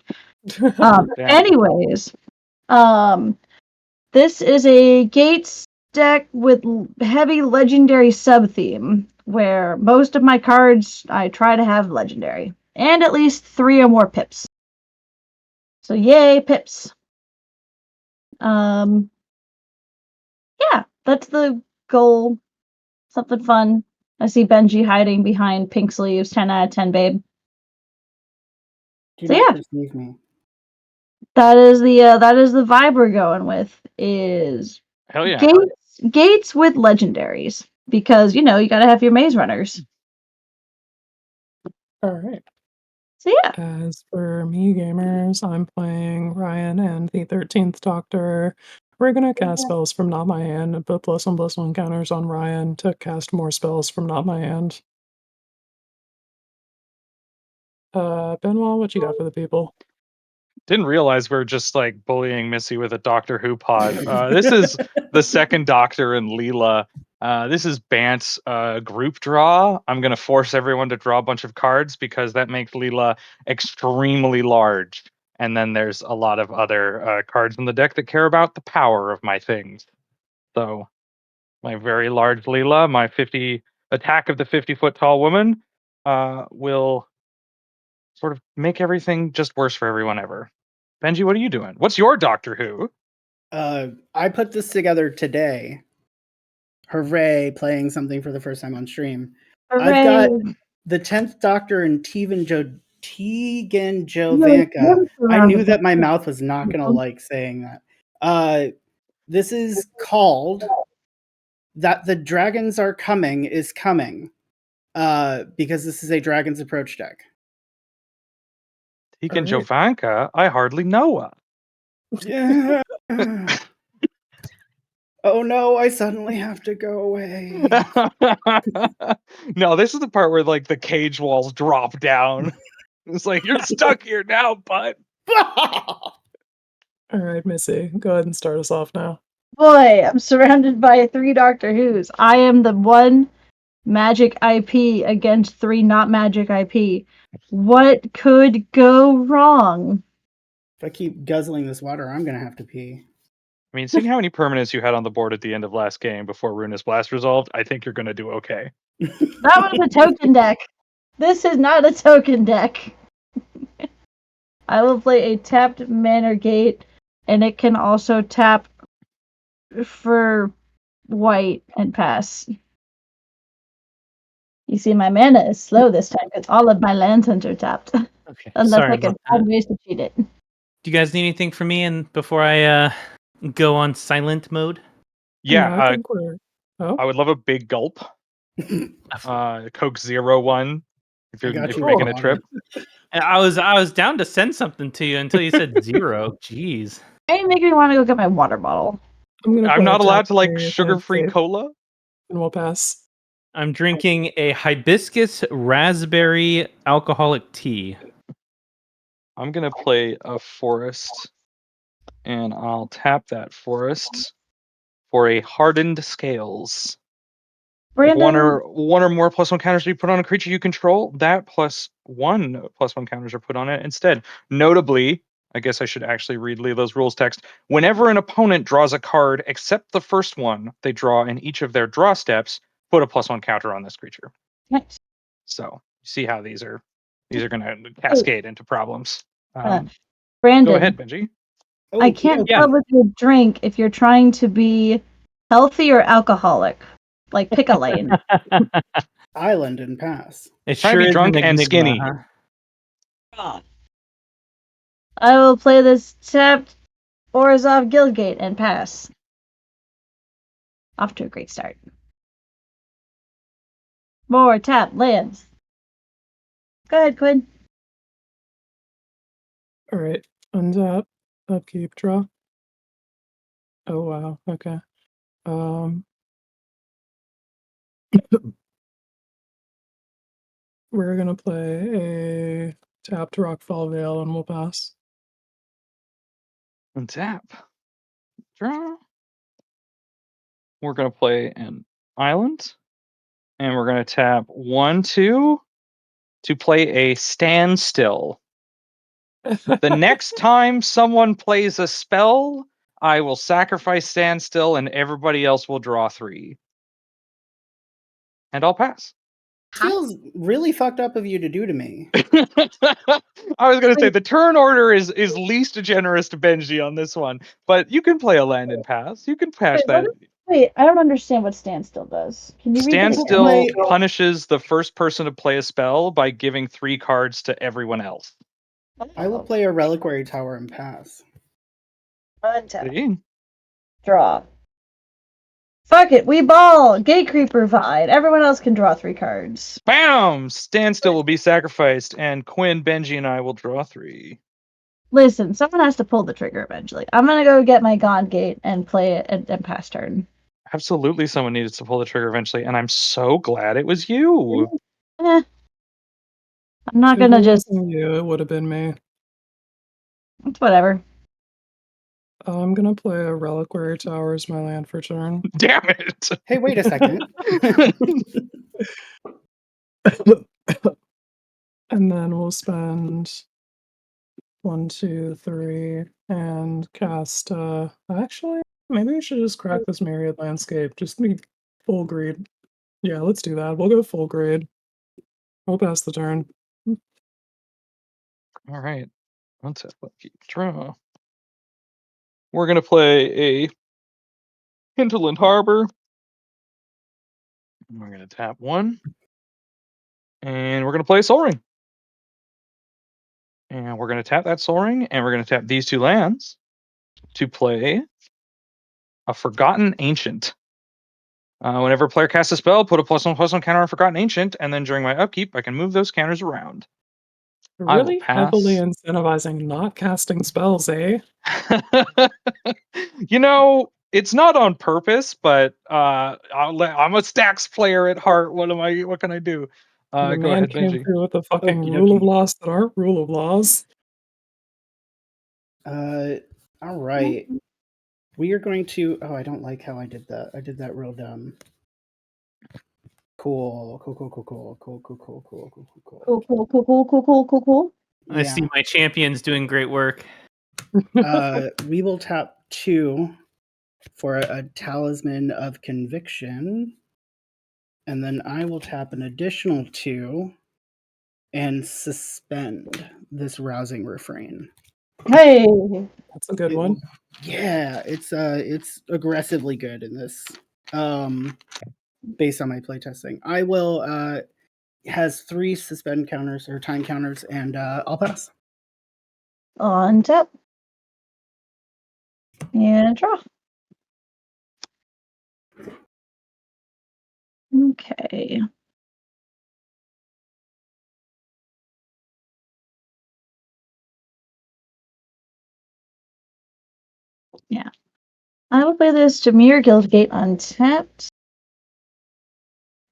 Anyways, this is a gates deck with heavy legendary sub-theme, where most of my cards I try to have legendary, and at least 3 or more pips. So yay, pips. Yeah, that's the goal. Something fun. I see Benji hiding behind pink sleeves. 10 out of 10, babe. Do So not yeah. perceive me. That is the vibe we're going with. Is Hell yeah. gates with legendaries, because you gotta have your maze runners. All right. So yeah. As for me, gamers, I'm playing Ryan and the 13th Doctor. We're gonna cast spells from Not My Hand, put +1/+1 counters on Ryan to cast more spells from Not My Hand. Benoit, what you got for the people? Didn't realize we are just like bullying Missy with a Doctor Who pod. This is the second Doctor and Leela. This is Bant's group draw. I'm going to force everyone to draw a bunch of cards because that makes Leela extremely large. And then there's a lot of other cards in the deck that care about the power of my things. So my very large Leela, my 50 attack of the 50-foot tall woman, will sort of make everything just worse for everyone ever. Benji, what are you doing? What's your Doctor Who? I put this together today. Hooray, playing something for the first time on stream. Hooray. I've got the 10th Doctor and Tegan Jovanka. I knew that my mouth was not going to like saying that. This is called That the Dragons Are Coming is Coming. Because this is a Dragon's Approach deck. Tegan Jovanka? I hardly know her. Yeah. Oh no, I suddenly have to go away. No, this is the part where like the cage walls drop down. It's like, you're stuck here now, bud. All right, Missy, go ahead and start us off now. Boy, I'm surrounded by 3 Doctor Who's. I am the one magic IP against 3 not magic IP. What could go wrong? If I keep guzzling this water, I'm gonna have to pee. I mean, seeing how many permanents you had on the board at the end of last game before Ruinous Blast resolved, I think you're going to do okay. That was a token deck. This is not a token deck. I will play a tapped Manor Gate, and it can also tap for white and pass. You see, my mana is slow this time because all of my lanterns are tapped. Okay. Unless Sorry I can about find that. ways to cheat it. Do you guys need anything from me and before I go on silent mode? Yeah, I think we're. Oh, I would love a big gulp. Coke 01 if I you're got you making right a on trip. I was down to send something to you until you said 0. Jeez. Hey, make me want to go get my water bottle. I'm gonna. I'm play not a allowed to like tap-free sugar-free landscape, cola. and we'll pass. I'm drinking a hibiscus raspberry alcoholic tea. I'm gonna play a forest, and I'll tap that forest for a hardened scales. If Brandon, one or more +1 counters be put on a creature you control, that +1 +1 counters are put on it instead. Notably, I guess I should actually read Lilo's rules text. Whenever an opponent draws a card except the first one they draw in each of their draw steps, put a +1 counter on this creature. nice. So see how these are going to cascade into problems. Go Brandon, ahead, Benji. Oh, I can't Yeah. tell with your drink if you're trying to be healthy or alcoholic. Like, pick a lane. Island and pass. It Trying to sure be is drunk an and enigma, skinny. huh? I will play this tapped Orzhov Guildgate and pass. Off to a great start. More tapped lands. Go ahead, Quinn. All right, untap, upkeep, draw. Oh wow. Okay. We're gonna play a tapped Rockfall Vale, and we'll pass. Untap. Draw. We're going to play an island. And we're going to tap 1/2 to play a standstill. The next time someone plays a spell, I will sacrifice standstill and everybody else will draw 3. And I'll pass. Feels really fucked up of you to do to me. I was going to say the turn order is least generous to Benji on this one, but you can play a land and pass. You can pass that. Wait, I don't understand what standstill does. Can you read that again? Standstill punishes the first person to play a spell by giving 3 cards to everyone else. I will play a Reliquary Tower and pass. Untap. See? Draw. Fuck it, we ball! Gate Creeper Vide. Everyone else can draw 3 cards. Bam! Standstill will be sacrificed, and Quinn, Benji, and I will draw 3. Listen, someone has to pull the trigger eventually. I'm gonna go get my Gaunt Gate and play it and pass turn. Absolutely, someone needed to pull the trigger eventually, and I'm so glad it was you. I'm not If gonna it just. wasn't you, it would have been me. It's whatever. I'm gonna play a Reliquary Tower as my land for turn. Damn it! Hey, wait a second. And then we'll spend 1, 2, 3, and cast. Actually, maybe we should just crack this Myriad Landscape. Just be full greed. Yeah, let's do that. We'll go full greed. I'll pass the turn. All right. Let's keep draw. We're gonna play a Hinterland Harbor. We're gonna tap 1, and we're gonna play a Sol Ring. And we're gonna tap that Sol Ring, and we're gonna tap these 2 lands to play a Forgotten Ancient. Whenever a player casts a spell, put a +1/+1 counter on Forgotten Ancient, and then during my upkeep, I can move those counters around. I will Really pass. heavily incentivizing not casting spells, eh? You know, it's not on purpose, but I'm a stacks player at heart. What can I do? The Go man ahead, came Benji. through with the fucking Okie rule of dokie. laws that aren't rule of laws. All right. We are going to. Oh, I don't like how I did that. I did that real dumb. Cool. Cool. I see my champions doing great work. We will tap 2 for a Talisman of Conviction. And then I will tap an additional 2 and suspend this Rousing Refrain. Hey, That's a good one. Yeah, it's aggressively good in this. Based on my playtesting, I will has 3 suspend counters or time counters, and I'll pass. on tap. And draw. Okay. Yeah. I will play this Jameer Guildgate untapped.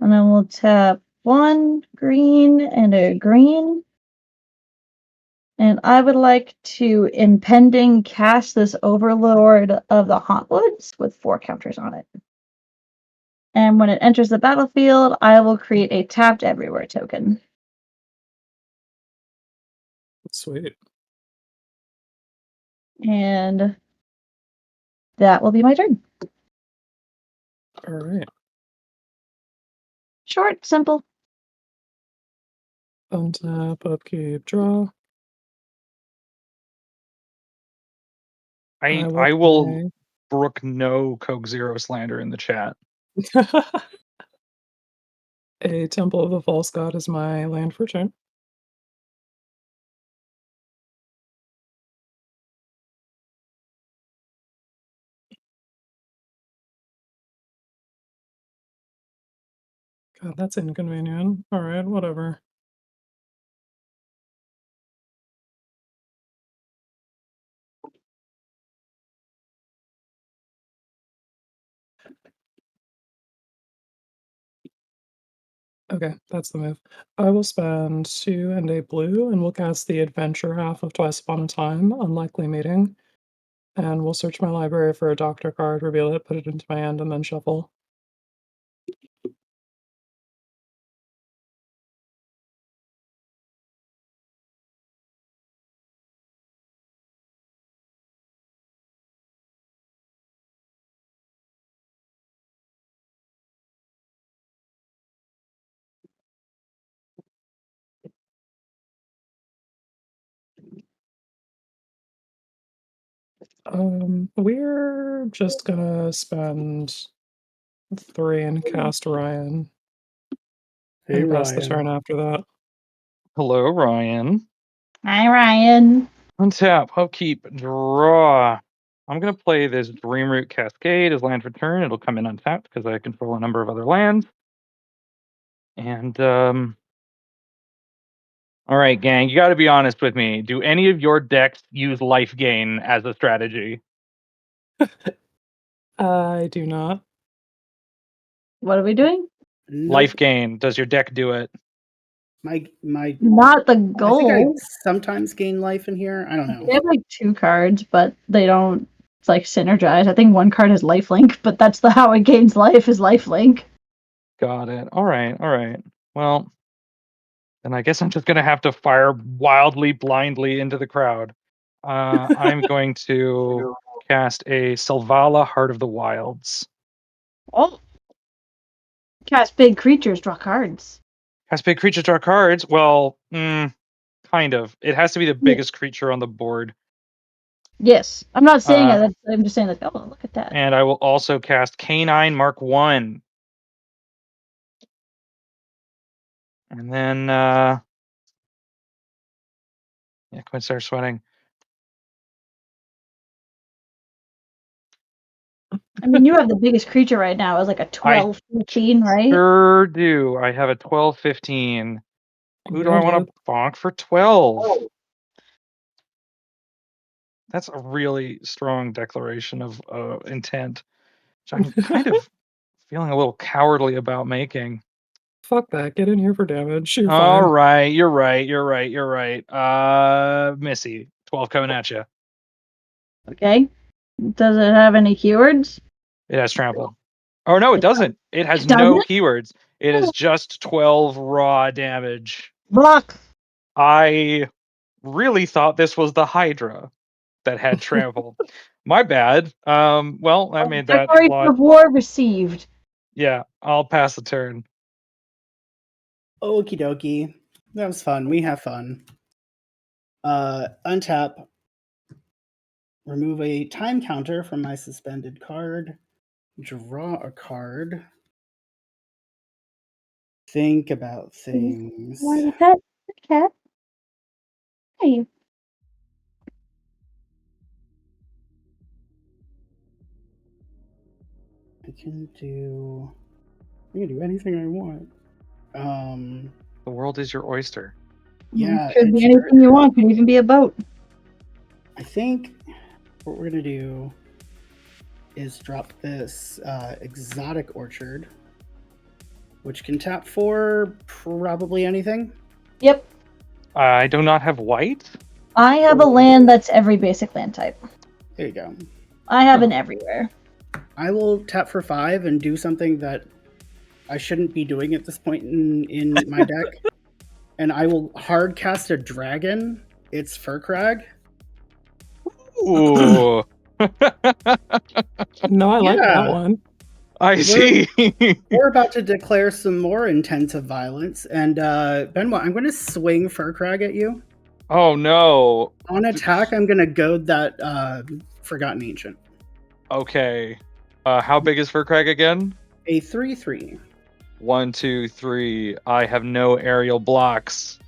And I will tap 1 green and a green. And I would like to impending cast this Overlord of the Hauntwoods with 4 counters on it. And when it enters the battlefield, I will create a tapped everywhere token. Sweet. And that will be my turn. All right. Short, simple. Untap, upkeep, draw. I will brook no Coke Zero slander in the chat. A Temple of the False God is my land for turn. God, that's inconvenient. All right, whatever. Okay, that's the move. I will spend 2 and a blue, and we'll cast the adventure half of Twice Upon a Time, Unlikely Meeting. And we'll search my library for a doctor card, reveal it, put it into my hand, and then shuffle. We're just gonna spend 3 and cast Ryan. Hey, And pass the Ryan. turn after that. Hello, Ryan. Hi, Ryan. Untap, upkeep, draw. I'm going to play this Dreamroot Cascade as land for turn. It'll come in untapped because I control a number of other lands. And, all right, gang, you got to be honest with me. Do any of your decks use life gain as a strategy? I do not. What are we doing? Nope. Life gain. Does your deck do it? My Not the I think I goal. sometimes gain life in here. I don't know. They have like 2 cards, but they don't like synergize. I think 1 card has lifelink, but that's how it gains life is lifelink. Got it. All right. All right. Well, then I guess I'm just going to have to fire wildly, blindly into the crowd. I'm going to cast a Selvala Heart of the Wilds. Oh. Cast big creatures, draw cards. Cast big creatures, draw cards. Well, kind of. It has to be the biggest creature on the board. Yes. I'm not saying it. I'm just saying like, oh, look at that. And I will also cast Canine Mark 1. And then, yeah, Quinn starts sweating. I mean, you have the biggest creature right now. It's like a 12, 15, right? Sure do. I have a 12, 15. Who do I want to bonk for 12? That's a really strong declaration of intent, which I'm kind of feeling a little cowardly about making. Fuck that. Get in here for damage. You're All fine. right, you're right. Missy, 12 coming at you. Okay. Does it have any keywords? It has trample. Oh no, it doesn't. It has Doesn't no it? keywords. It is just 12 raw damage. Block. I really thought this was the Hydra. that had trample. My bad. Well, I made that Declaration lot. of war received. Yeah, I'll pass the turn. Okie dokie. That was fun. We have fun. Untap. Remove a time counter from my suspended card. Draw a card. Think about things. Why is that the cat? Hey. I can do anything I want. The world is your oyster. Yeah, Could it be sure anything you want. Could even be a boat. I think what we're gonna do is drop this exotic orchard, which can tap for probably anything. Yep. I do not have white. I have a land that's every basic land type. There you go. I have an everywhere. I will tap for 5 and do something that I shouldn't be doing at this point in my deck. And I will hard cast a dragon. It's Furkrag. Ooh. No, I like Yeah. that one. I see. We're about to declare some more intensive violence. And Benoit, I'm going to swing Furkrag at you. Oh no. On attack, I'm going to goad that Forgotten Ancient. Okay. How big is Furkrag again? A 3/3. 1, 2, 3. I have no aerial blocks,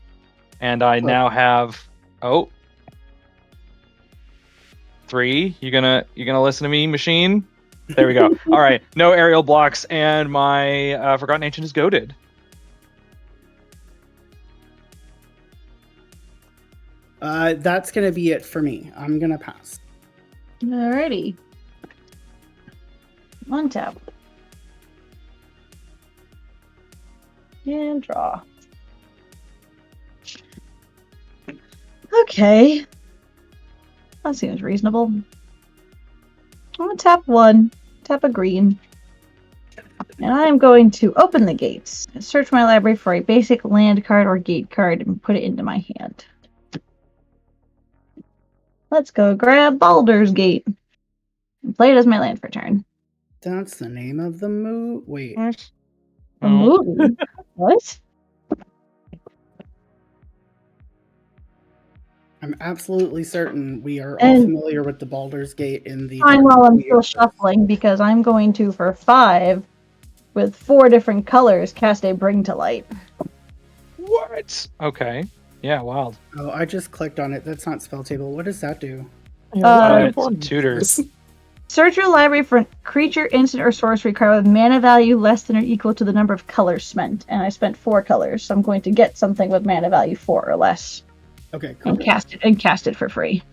and I now have 3. You gonna listen to me, machine? There we go. All right, no aerial blocks, and my Forgotten Ancient is goaded. That's going to be it for me. I'm going to pass. Alrighty. Untap. And draw. Okay. That seems reasonable. I'm gonna tap 1, tap a green. And I'm going to open the gates and search my library for a basic land card or gate card and put it into my hand. Let's go grab Baldur's Gate and play it as my land for turn. That's the name of the move. Wait. A movie? What? I'm absolutely certain we are all And- familiar with the Baldur's Gate in the. Fine while I'm still universe. shuffling because I'm going to, for 5, with 4 different colors, cast a Bring to Light. What? Okay. Yeah, wild. Oh, I just clicked on it. That's not spell table. What does that do? Yeah, it's a tutor. Search your library for a creature, instant, or sorcery card with mana value less than or equal to the number of colors spent. And I spent 4 colors, so I'm going to get something with mana value 4 or less. Okay, cool. And cast it for free.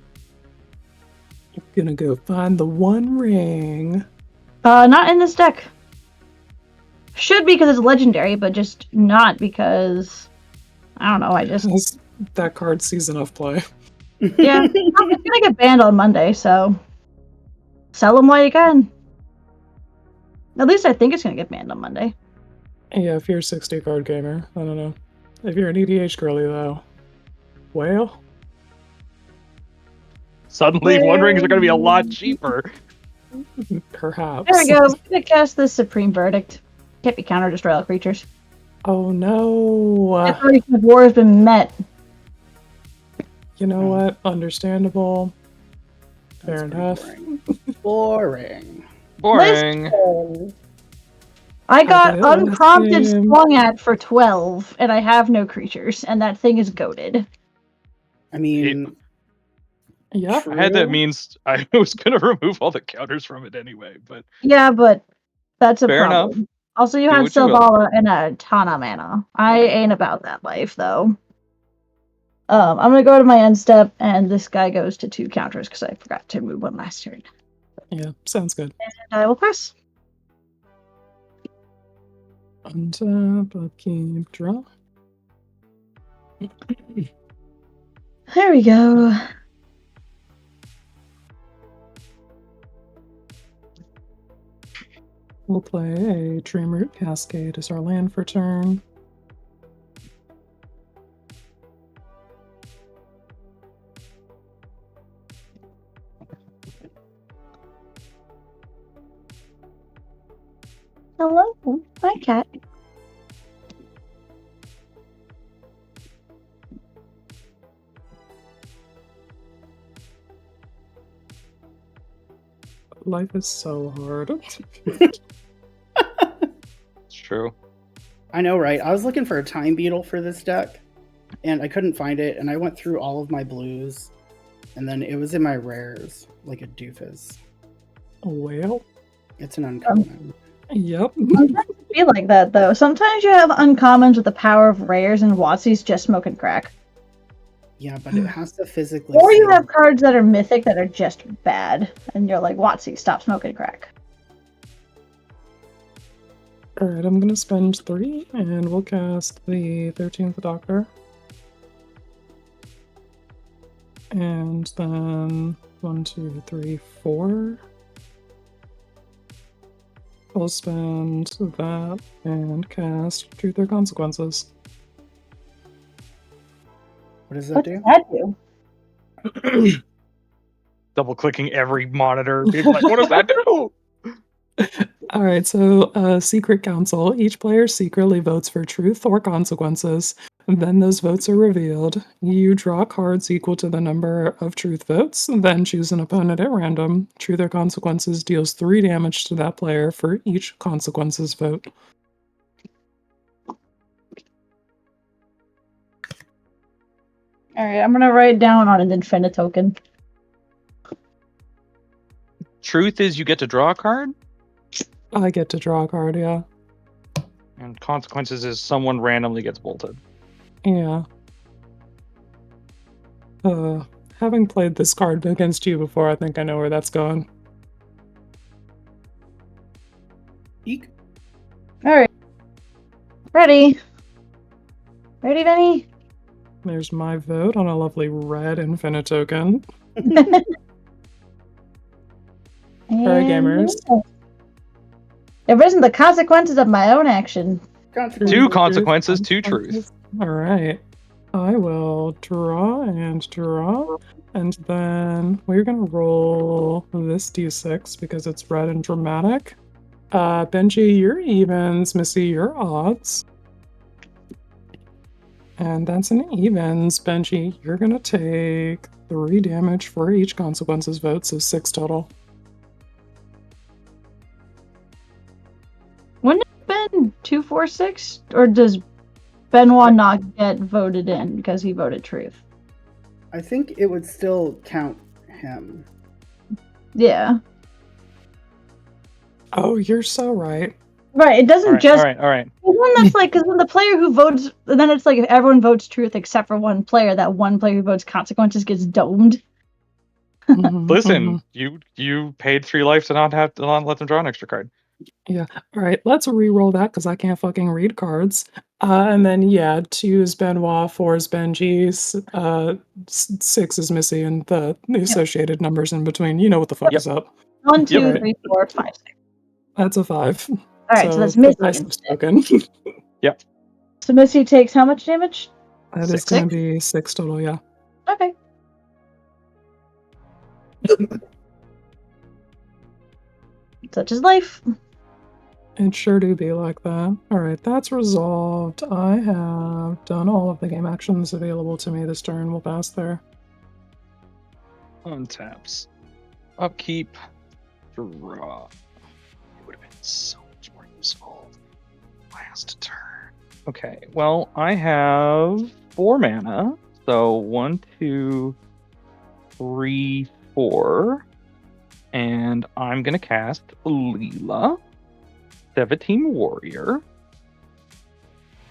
I'm gonna go find the One Ring. Not in this deck. Should be because it's legendary, but just not because I don't know. I just That card sees enough play. yeah. It's gonna get banned on Monday, so sell them while you can. At least I think it's gonna get banned on Monday. Yeah, if you're a 60 card gamer, I don't know. If you're an EDH girly though, well, Suddenly, One Rings are going to be a lot cheaper. perhaps. There we go. I'm gonna cast the Supreme Verdict. Can't be counter destroy all creatures. Oh no. Declaration of war has been met. You know what? Understandable. Fair enough. Boring. Boring. I got did it last unprompted game. swung at for 12, and I have no creatures, and that thing is goated. I mean, Yeah. I had that true. means I was going to remove all the counters from it anyway, but Yeah, but that's a Fair enough. problem. Also, you Do had what you will. Sylvala and a ton of mana. I ain't about that life, though. I'm gonna go to my end step, and this guy goes to 2 counters because I forgot to move one last turn. Yeah, sounds good. And I will pass. Untap, upkeep, draw. There we go. We'll play a Dreamroot Cascade as our land for turn. Hello. Hi, cat. Life is so hard. It's true. I know, right? I was looking for a time beetle for this deck, and I couldn't find it, and I went through all of my blues, and then it was in my rares, like a doofus. Well, It's an uncommon. yep. Sometimes it feel like that though. Sometimes you have uncommons with the power of rares, and WotC's just smoking crack. Yeah, but it has to physically. Or you save. have cards that are mythic that are just bad, and you're like, WotC, stop smoking crack. Alright, I'm gonna spend 3, and we'll cast the 13th Doctor. And then 1, 2, 3, 4. I'll spend that and cast Truth or Consequences. What does that What do? does that do? Double clicking every monitor, being like, what does that do? Alright, so Secret Council. Each player secretly votes for Truth or Consequences. Then those votes are revealed. You draw cards equal to the number of Truth votes, then choose an opponent at random. Truth or Consequences deals 3 damage to that player for each Consequences vote. Alright, I'm gonna write down on an infinite token. Truth is you get to draw a card, I get to draw a card, yeah. and consequences is someone randomly gets bolted. Yeah. Having played this card against you before, I think I know where that's going. Eek. Alright. Ready? Ready, Vinny? There's my vote on a lovely red infinite token. Alright, gamers. It isn't the consequences of my own action. Two consequences, two truth. Alright. I will draw, and then we're gonna roll this d6 because it's red and dramatic. Benji, your evens, Missy, your odds. And that's an evens. Benji, you're gonna take 3 damage for each consequences vote, so 6 total. Wouldn't it have been 2, 4, 6? Or does Benoit not get voted in because he voted truth? I think it would still count him. Yeah. Oh, you're so right. Right, it doesn't All just... right. One that's like, because when the player who votes, then it's like if everyone votes truth except for one player, that one player who votes consequences gets domed. Listen, you paid 3 life to not let them draw an extra card. Yeah. All right. Let's re-roll that because I can't fucking read cards. And then 2 is Benoit, 4 is Benji's, 6 is Missy, and the associated numbers in between. You know what the fuck is up. 1, 2, Yep. 3, 4, 5, 6. That's a 5. All right, so that's the Missy dice instead. token. Yep. So Missy takes how much damage? That is going to be 6 total. Yeah. Okay. Such is life. It sure do be like that. Alright, that's resolved. I have done all of the game actions available to me this turn. We'll pass there. Untaps. Upkeep. Draw. It would have been so much more useful last turn. Okay, well, I have 4 mana. So 1, 2, 3, 4. And I'm going to cast Leela. 17 Warrior.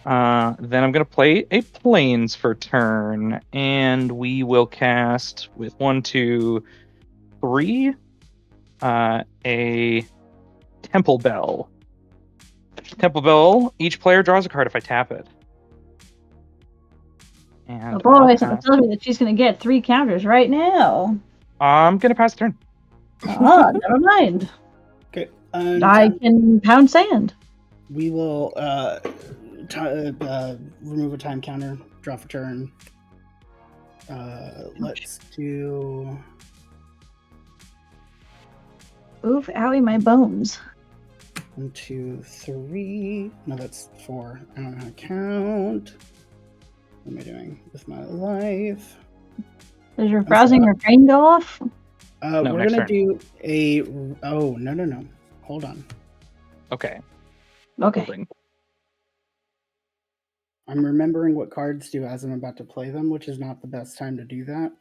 Then I'm going to play a Plains for turn, and we will cast with 1, 2, 3 a Temple Bell. Temple Bell, each player draws a card if I tap it. And Oh boy, something tells me that she's going to get 3 counters right now. I'm going to pass the turn. Ah, never mind. Okay. I can pound sand. We will remove a time counter, draw for turn. Let's do... Oof, owie, my bones. 1, 2, 3. No, that's 4. I don't know how to count. What am I doing with my life? Does your browsing refrain go off? No, We're next gonna turn. do a. Oh, no. Hold on. Okay. Okay. Holding. I'm remembering what cards do as I'm about to play them, which is not the best time to do that.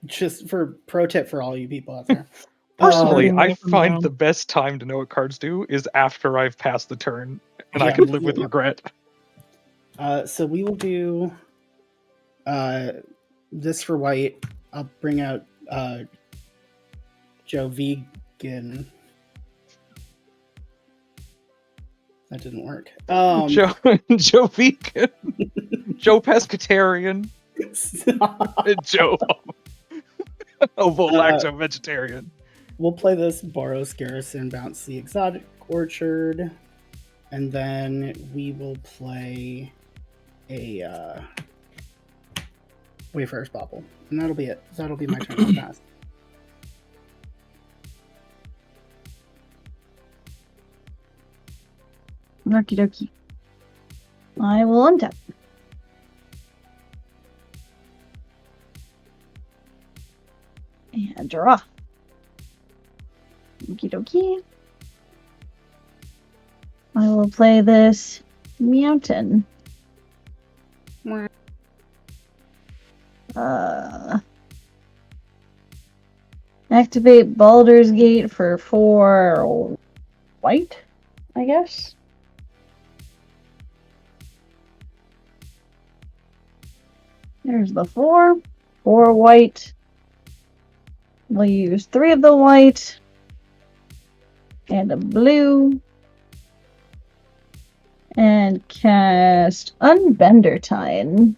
Just for pro tip for all you people out there. Personally, Um, I write them find down. the best time to know what cards do is after I've passed the turn, and I Yeah. can live with regret. So we will do this for white. I'll bring out Joe Vegan. That didn't work. Joe Vegan, Joe Pescatarian, Joe Ovo-Lacto Vegetarian. We'll play this Boros Garrison, bounce the Exotic Orchard, and then we will play a Wayfarer's Bauble. And that'll be it. That'll be my turn. I'll pass. Okie dokie. I will untap. And draw. Okie dokie. I will play this Mountain. Activate Baldur's Gate for 4 white, I guess. There's the 4. 4 white. We'll use 3 of the white. And a blue. And cast Unbender Tine.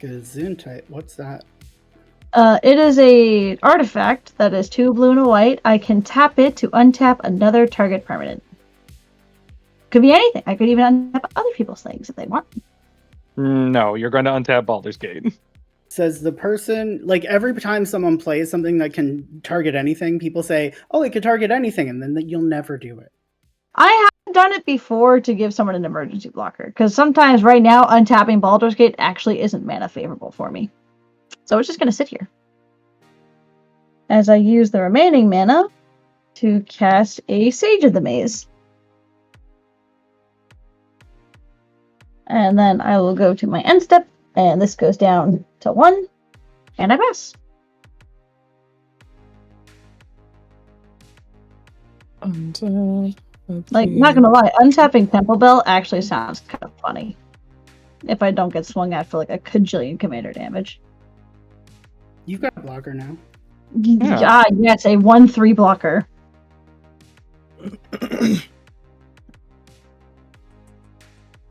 Gesundheit. What's that? It is a artifact that is 2 blue and a white. I can tap it to untap another target permanent. Could be anything. I could even untap other people's things if they want. No, you're going to untap Baldur's Gate. Says the person, like every time someone plays something that can target anything, people say, oh, it could target anything, and then you'll never do it. I have done it before to give someone an emergency blocker, because sometimes right now untapping Baldur's Gate actually isn't mana favorable for me. So it's just going to sit here. As I use the remaining mana to cast a Sage of the Maze. And then I will go to my end step, and this goes down to 1, and I pass. And Like, not gonna lie, untapping Temple Bell actually sounds kind of funny. If I don't get swung at for like a cajillion commander damage. You've got a blocker now. Yeah, yes, a 1/3 blocker.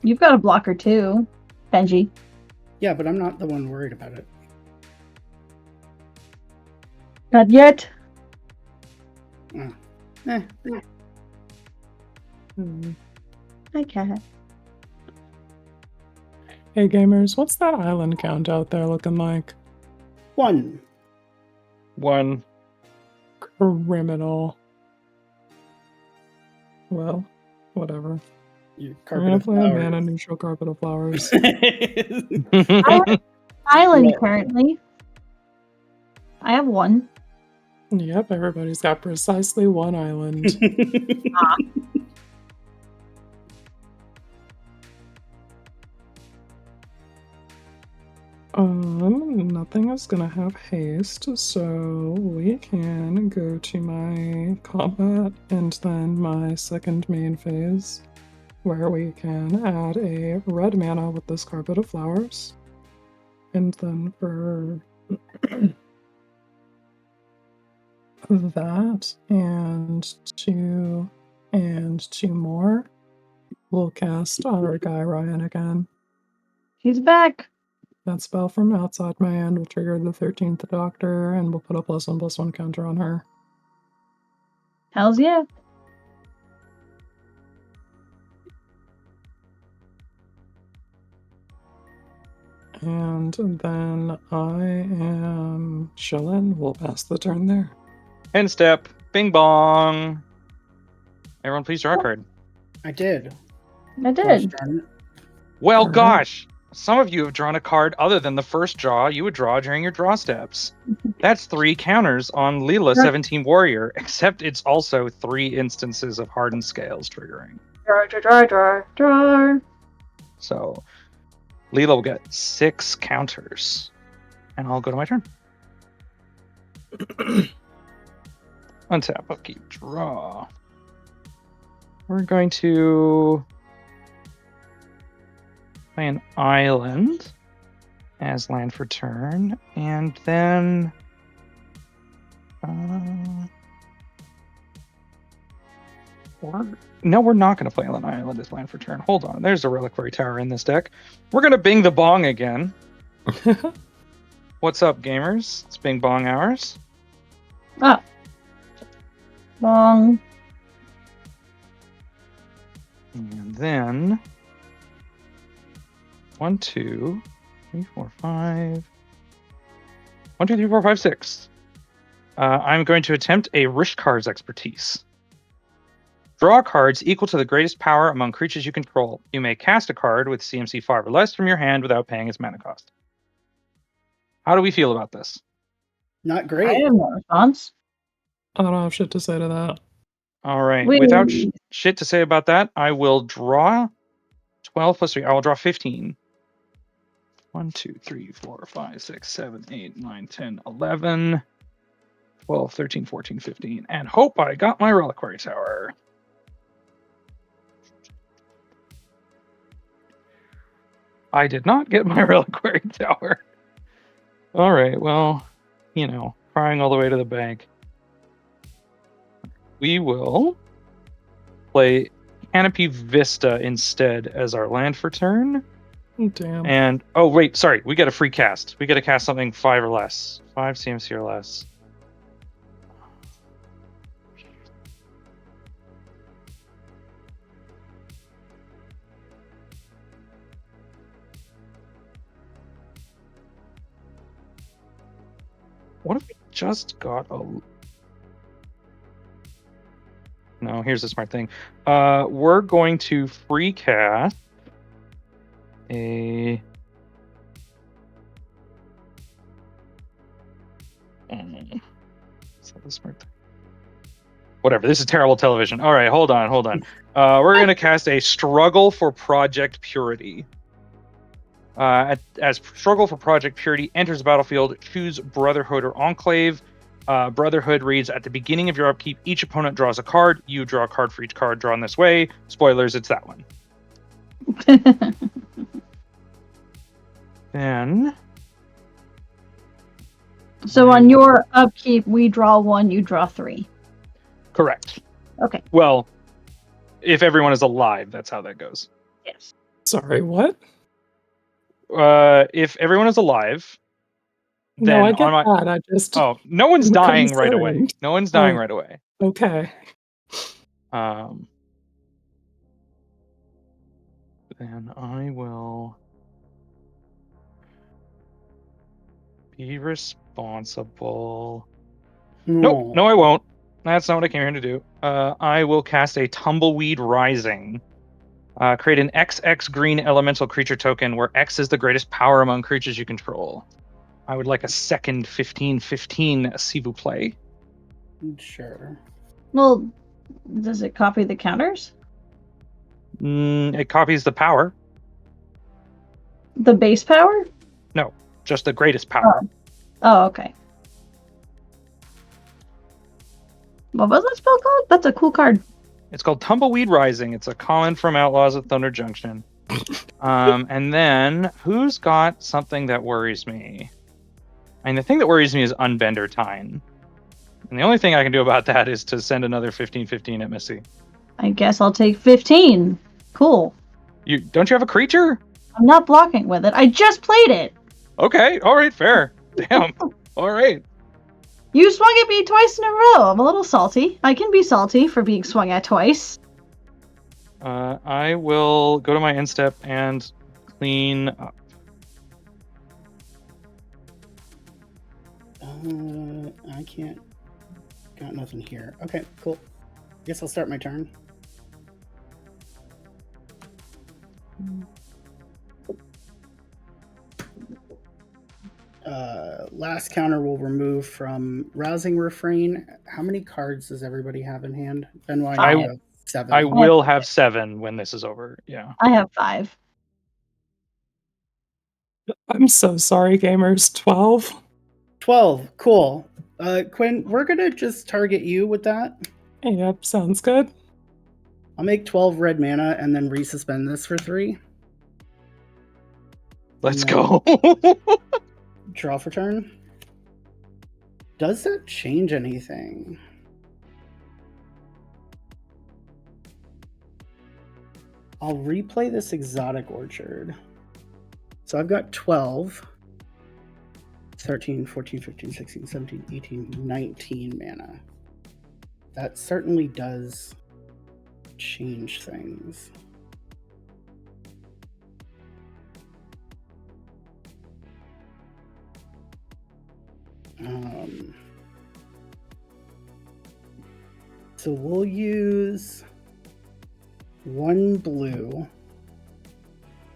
You've got a blocker too, Benji. Yeah, but I'm not the one worried about it. Not yet. Eh. Hi, cat. Hey gamers, what's that island count out there looking like? 1. Criminal. Well, whatever. You I'm gonna play a mana neutral Carpet of Flowers. I have island currently. I have 1. Yep, everybody's got precisely 1 island. Nothing is gonna have haste, so we can go to my combat and then my second main phase, where we can add a red mana with this Carpet of Flowers. And then for that and 2 more, we'll cast our guy Ryan again. He's back. That spell from outside my hand will trigger the 13th Doctor, and we'll put a +1/+1 counter on her. Hells yeah. And then I am chillin'. We'll pass the turn there. End step. Bing bong. Everyone, please draw a card. I did. I Gosh did. darn it. Well, All right. gosh, some of you have drawn a card other than the first draw you would draw during your draw steps. That's 3 counters on Leela Sure. 17 Warrior, except it's also 3 instances of Hardened Scales triggering. Draw. So Leela will get 6 counters. And I'll go to my turn. Untap, upkeep, draw. We're going to play an island as land for turn, and then no, we're not going to play an island as land for turn. Hold on, there's a Reliquary Tower in this deck. We're going to Bing the Bong again. What's up, gamers? It's Bing Bong hours. Ah. Long. And then 1, 2, 3, 4, 5. 1, 2, 3, 4, 5, 6. I'm going to attempt a Rishkar's Expertise. Draw cards equal to the greatest power among creatures you control. You may cast a card with CMC 5 or less from your hand without paying its mana cost. How do we feel about this? Not I great. have no response. I don't have shit to say to that. All right. Wait. Without shit to say about that, I will draw 12 plus 3. I will draw 15. 1, 2, 3, 4, 5, 6, 7, 8, 9, 10, 11, 12, 13, 14, 15. And hope I got my Reliquary Tower. I did not get my Reliquary Tower. All right, well, you know, crying all the way to the bank. We will play Canopy Vista instead as our land for turn. Damn. And, oh, wait, sorry, we get a free cast. We get to cast something 5 or less. 5 CMC or less. What if we just got a... No, here's the smart thing. We're going to free cast a... Is that the smart thing? Whatever, this is terrible television. All right, hold on. We're going to cast a Struggle for Project Purity. As Struggle for Project Purity enters the battlefield, choose Brotherhood or Enclave. Brotherhood reads, at the beginning of your upkeep, each opponent draws a card. You draw a card for each card drawn this way. Spoilers, it's that one. Then... So on your upkeep, we draw 1, you draw 3. Correct. Okay. Well, if everyone is alive, that's how that goes. Yes. Sorry, what? If everyone is alive, No, I then get on my... that. I just... Oh, no one's I'm dying right away. concerned. No one's dying Oh. right away. Okay. Then I will be responsible. Nope, no, I won't. That's not what I came here to do. I will cast a Tumbleweed Rising. Create an XX green elemental creature token where X is the greatest power among creatures you control. I would like a second 15/15 s'il vous plaît. Sure. Well, does it copy the counters? It copies the power. The base power? No, just the greatest power. Oh, okay. What was that spell called? That's a cool card. It's called Tumbleweed Rising. It's a common from Outlaws of Thunder Junction. And then, who's got something that worries me? And the thing that worries me is Unbender Tine. And the only thing I can do about that is to send another 15/15 at Missy. I guess I'll take 15. Cool. Don't you have a creature? I'm not blocking with it. I just played it. Okay, all right, fair. Damn. All right. You swung at me twice in a row. I'm a little salty. I can be salty for being swung at twice. I will go to my end step and clean up. I can't Got nothing here. Okay, cool. Guess I'll start my turn. Last counter will remove from Rousing Refrain. How many cards does everybody have in hand? Benoit, I- you have 7. I will have 7 when this is over. Yeah. I have 5. I'm so sorry, gamers. 12. 12. Cool. Quinn, we're gonna just target you with that. Yep, sounds good. I'll make 12 red mana and then resuspend this for 3. Let's And go. Draw for turn. Does that change anything? I'll replay this Exotic Orchard. So I've got 12, 13, 14, 15, 16, 17, 18, 19 mana. That certainly does change things. So we'll use 1 blue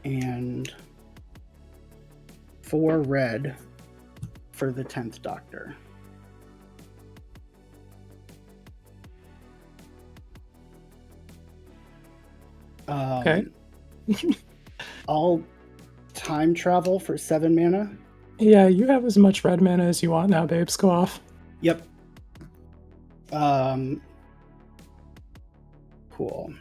and 4 red for the 10th Doctor. Okay. I'll time travel for 7 mana. Yeah, you have as much red mana as you want now, babes. Go off. Yep. Cool.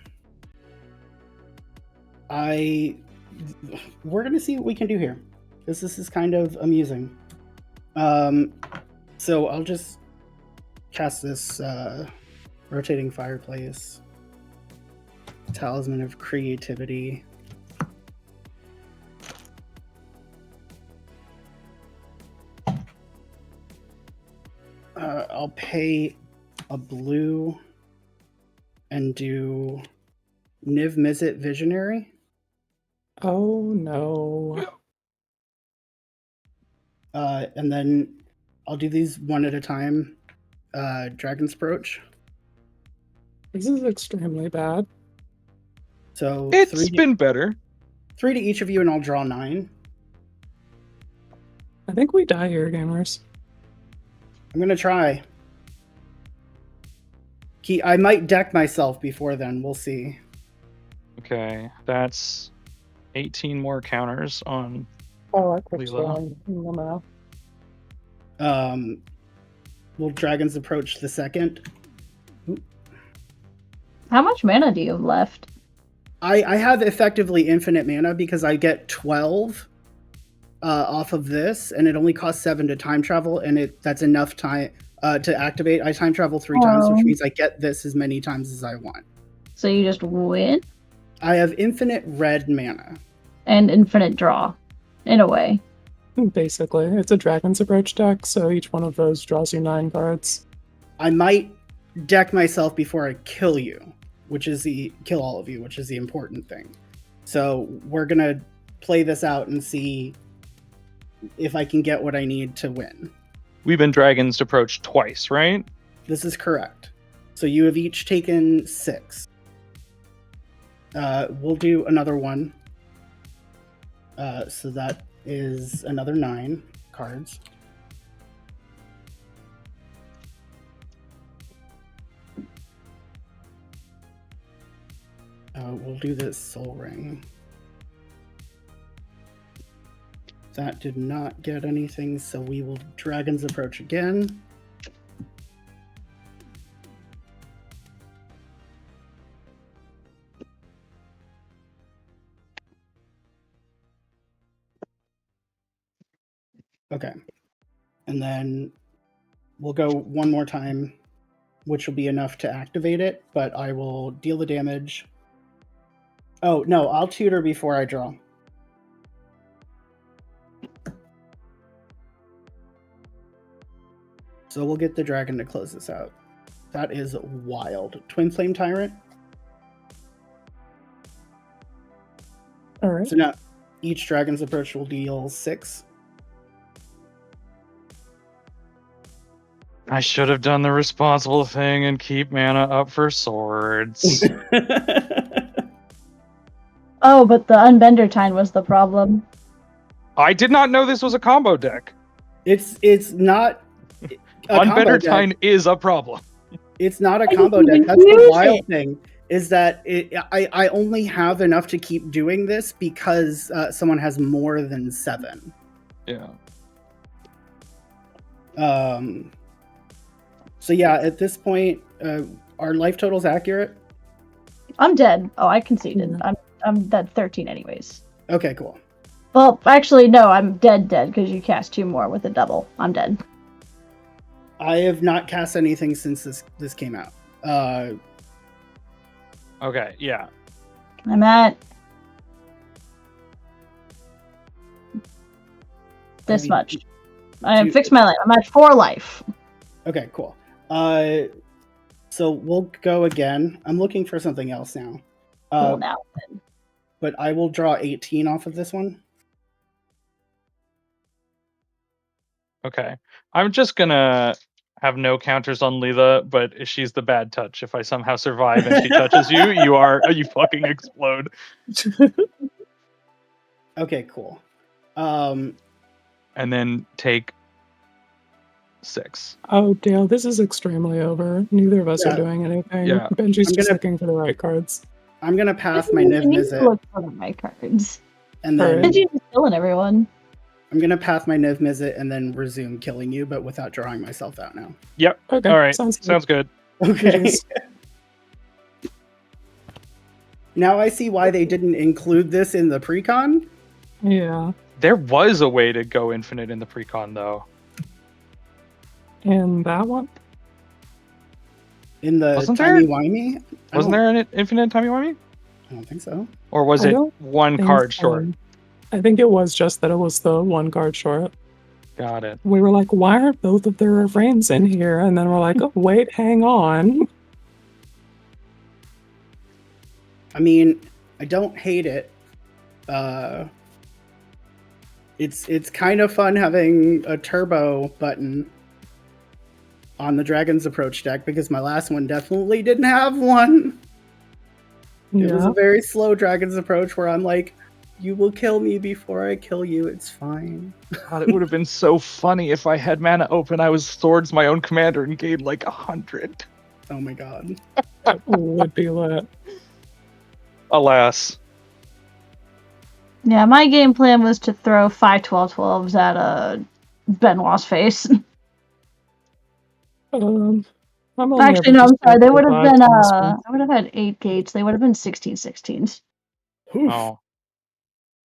We're gonna see what we can do here, because this is kind of amusing. So I'll just cast this Rotating Fireplace, Talisman of Creativity. I'll pay a blue and do Niv Mizzet Visionary. Oh no. And then I'll do these one at a time. Dragon's Approach. This is extremely bad. So It's been better. 3 to each of you, and I'll draw 9. I think we die here, gamers. I'm gonna try. I might deck myself before then. We'll see. Okay, that's 18 more counters on Oh, I clicked Leela. wrong. Will Dragon's Approach the second? How much mana do you have left? I have effectively infinite mana because I get 12 off of this, and it only costs 7 to time travel, and that's enough time to activate. I time travel 3 times, which means I get this as many times as I want. So you just win? I have infinite red mana. And infinite draw, in a way. Basically, it's a Dragon's Approach deck, so each one of those draws you 9 cards. I might deck myself before I kill you, kill all of you, which is the important thing. So we're gonna play this out and see if I can get what I need to win. We've been Dragon's Approach twice, right? This is correct. So you have each taken 6. We'll do another one. So that is another 9 cards. We'll do this Soul Ring. That did not get anything, so we will Dragon's Approach again. Okay. And then we'll go one more time, which will be enough to activate it, but I will deal the damage. Oh, no, I'll tutor before I draw. So we'll get the dragon to close this out. That is wild. Twin Flame Tyrant. All right. So now each Dragon's Approach will deal 6. I should have done the responsible thing and keep mana up for swords. Oh, but the Unbender Time was the problem. I did not know this was a combo deck. It's not a combo deck. Unbetter is a problem. It's not a I combo didn't deck. even That's the use wild it. thing. Is that I only have enough to keep doing this because someone has more than 7. Yeah. So yeah, at this point, are life totals accurate? I'm dead. Oh, I conceded. I'm dead 13 anyways. Okay, cool. Well, actually, no, I'm dead because you cast 2 more with a double. I'm dead. I have not cast anything since this came out. Okay, yeah. I'm at this much. I have fixed my life. I'm at 4 life. Okay, cool. So we'll go again. I'm looking for something else now. Cool now. But I will draw 18 off of this one. Okay. I'm just gonna have no counters on Leela, but she's the bad touch. If I somehow survive and she touches you, you fucking explode. Okay, cool. And then take 6. Oh, Dale, this is extremely over. Neither of us are doing anything. Yeah. Benji's just looking for the right cards. I'm gonna pass my Niv I need to Mizzet. look for my cards. And then Benji's just killing everyone. I'm gonna pass my Niv Mizzet and then resume killing you, but without drawing myself out now. Yep. Okay. All right. Sounds good. Okay. Now I see why they didn't include this in the precon. Yeah. There was a way to go infinite in the precon, though. And that one? In the Wasn't there? timey-wimey? Wasn't there an infinite timey-wimey? I don't think so. Or was I it don't one think card so. short? I think it was just that it was the 1 card short. Got it. We were like, why aren't both of their refrains in here? And then we're like, oh, wait, hang on. I mean, I don't hate it. It's kind of fun having a turbo button on the Dragon's Approach deck because my last one definitely didn't have one. It was a very slow Dragon's Approach where I'm like, you will kill me before I kill you. It's fine. God, it would have been so funny if I had mana open. I was swords my own commander and gained like 100. Oh my god. That would be lit. Alas. Yeah, my game plan was to throw 5 12-12s at Benoit's face. I'm Actually, no, I'm sorry. They would have been, I would have had 8 gates. They would have been 16-16s. Oh.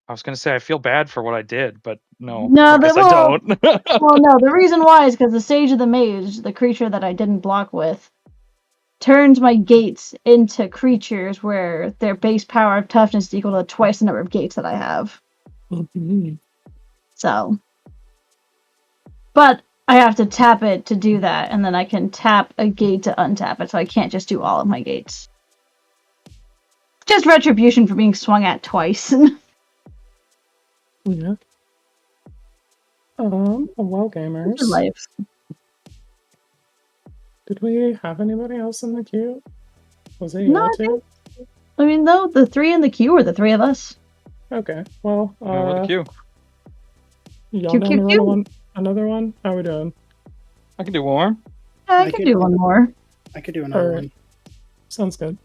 I was going to say, I feel bad for what I did, but no. No, I guess I don't. Well, no, the reason why is because the Sage of the Mage, the creature that I didn't block with, turns my gates into creatures where their base power of toughness is equal to twice the number of gates that I have. Mm-hmm. So. But I have to tap it to do that, and then I can tap a gate to untap it, so I can't just do all of my gates. Just retribution for being swung at twice. Yeah. Well, gamers. Life. Did we have anybody else in the queue? Was it No, y'all I too? I mean, though, the 3 in the queue are the 3 of us. Okay, well, the queue. y'all Queue, down queue, to queue. run another one? How we doing? I can do one more. I can do one more. I could do another Alright. one. Sounds good.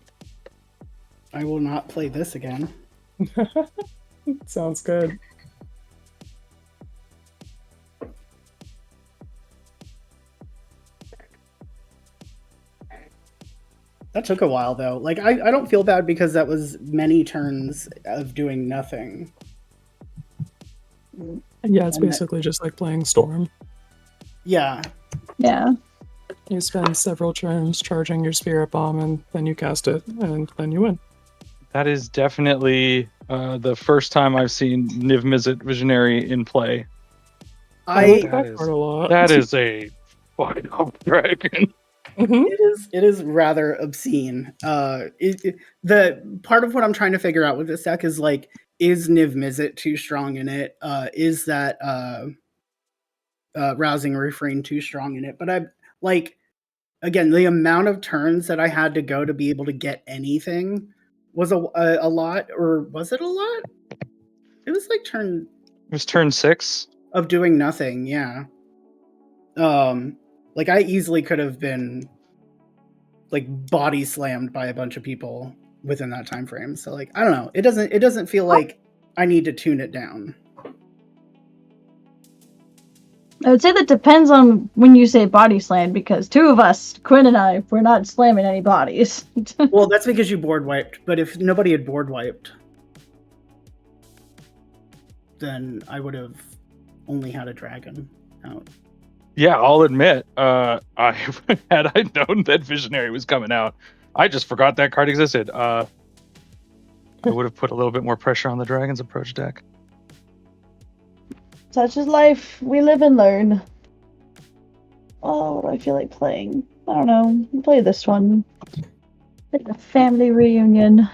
I will not play this again. Sounds good. That took a while though. Like I don't feel bad because that was many turns of doing nothing. Yeah, it's basically just like playing Storm. Yeah. Yeah. You spend several turns charging your Spirit Bomb, and then you cast it, and then you win. That is definitely the first time I've seen Niv Mizzet Visionary in play. I like that part a lot. That is a fucking dragon. Mm-hmm. It is rather obscene. The part of what I'm trying to figure out with this deck is like, is Niv Mizzet too strong in it? Is that Rousing Refrain too strong in it? But like, again, the amount of turns that I had to go to be able to get anything was a lot, or was it a lot? It was like It was turn 6 of doing nothing. Yeah. Like I easily could have been like body slammed by a bunch of people within that time frame. So like I don't know. It doesn't feel like I need to tune it down. I would say that depends on when you say body slam, because two of us, Quinn and I, we're not slamming any bodies. Well, that's because you board wiped. But if nobody had board wiped, then I would have only had a dragon out. Yeah, I'll admit, had I known that Visionary was coming out, I just forgot that card existed. I would have put a little bit more pressure on the Dragon's Approach deck. Such is life. We live and learn. Oh, what do I feel like playing? I don't know. I'll play this one. Like a family reunion.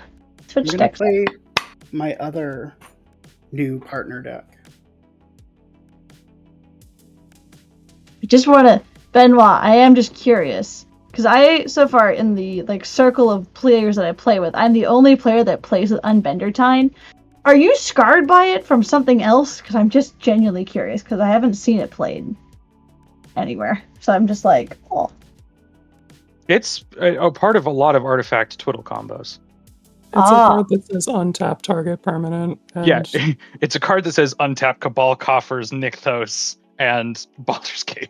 Switch I'm gonna decks. play my other new partner deck. I just want to, Benoit, I am just curious. Because I, so far, in the like circle of players that I play with, I'm the only player that plays with Unbendertine. Are you scarred by it from something else? Because I'm just genuinely curious, because I haven't seen it played anywhere. So I'm just like, oh. It's a part of a lot of artifact twiddle combos. It's a card that says untap target permanent. And Yeah, it's a card that says untap Cabal Coffers, Nykthos, and Baldur's Gate.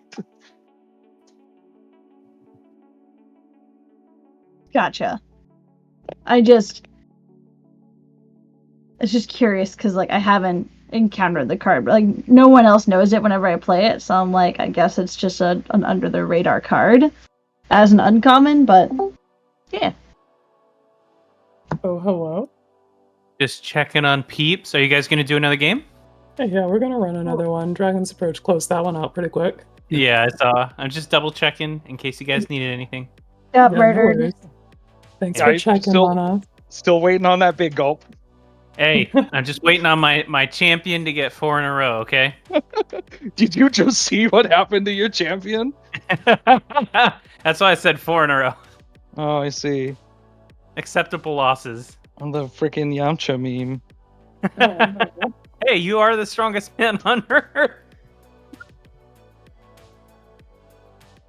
Gotcha. It's just curious because like I haven't encountered the card, but like no one else knows it whenever I play it, so I'm like, I guess it's just an under the radar card as an uncommon, but yeah. Oh, hello. Just checking on peeps. Are you guys gonna do another game? Hey, yeah, we're gonna run another one. Dragon's Approach closed that one out pretty quick. Yeah, I saw. I'm just double checking in case you guys needed anything. Got Yeah, no murdered. worries. Thanks Yeah, for I checking still- on us. Still waiting on that big gulp. Hey, I'm just waiting on my champion to get 4 in a row, okay? Did you just see what happened to your champion? That's why I said 4 in a row. Oh, I see. Acceptable losses. On the freaking Yamcha meme. Hey, you are the strongest man on Earth.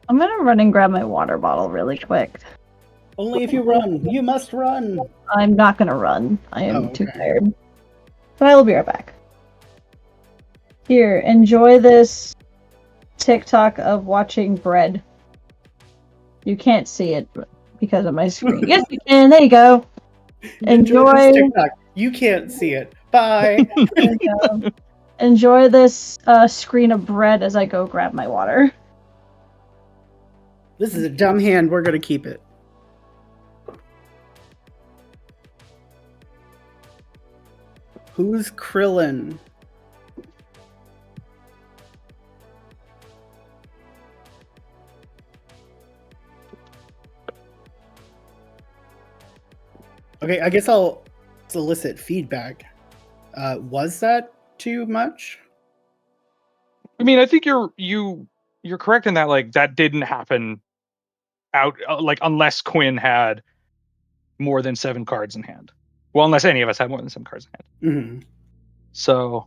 I'm gonna run and grab my water bottle really quick. Only if you run. You must run. I'm not gonna run. I am Oh, too okay. tired. But I will be right back. Here, enjoy this TikTok of watching bread. You can't see it because of my screen. Yes, you can. There you go. Enjoy. this TikTok. You can't see it. Bye. There you go. Enjoy this screen of bread as I go grab my water. This is a dumb hand. We're gonna keep it. Who's Krillin? Okay, I guess I'll solicit feedback. Was that too much? I mean, I think you're correct in that. Like that didn't happen out like unless Quinn had more than 7 cards in hand. Well, unless any of us had more than 7 cards in hand. Mm-hmm. So,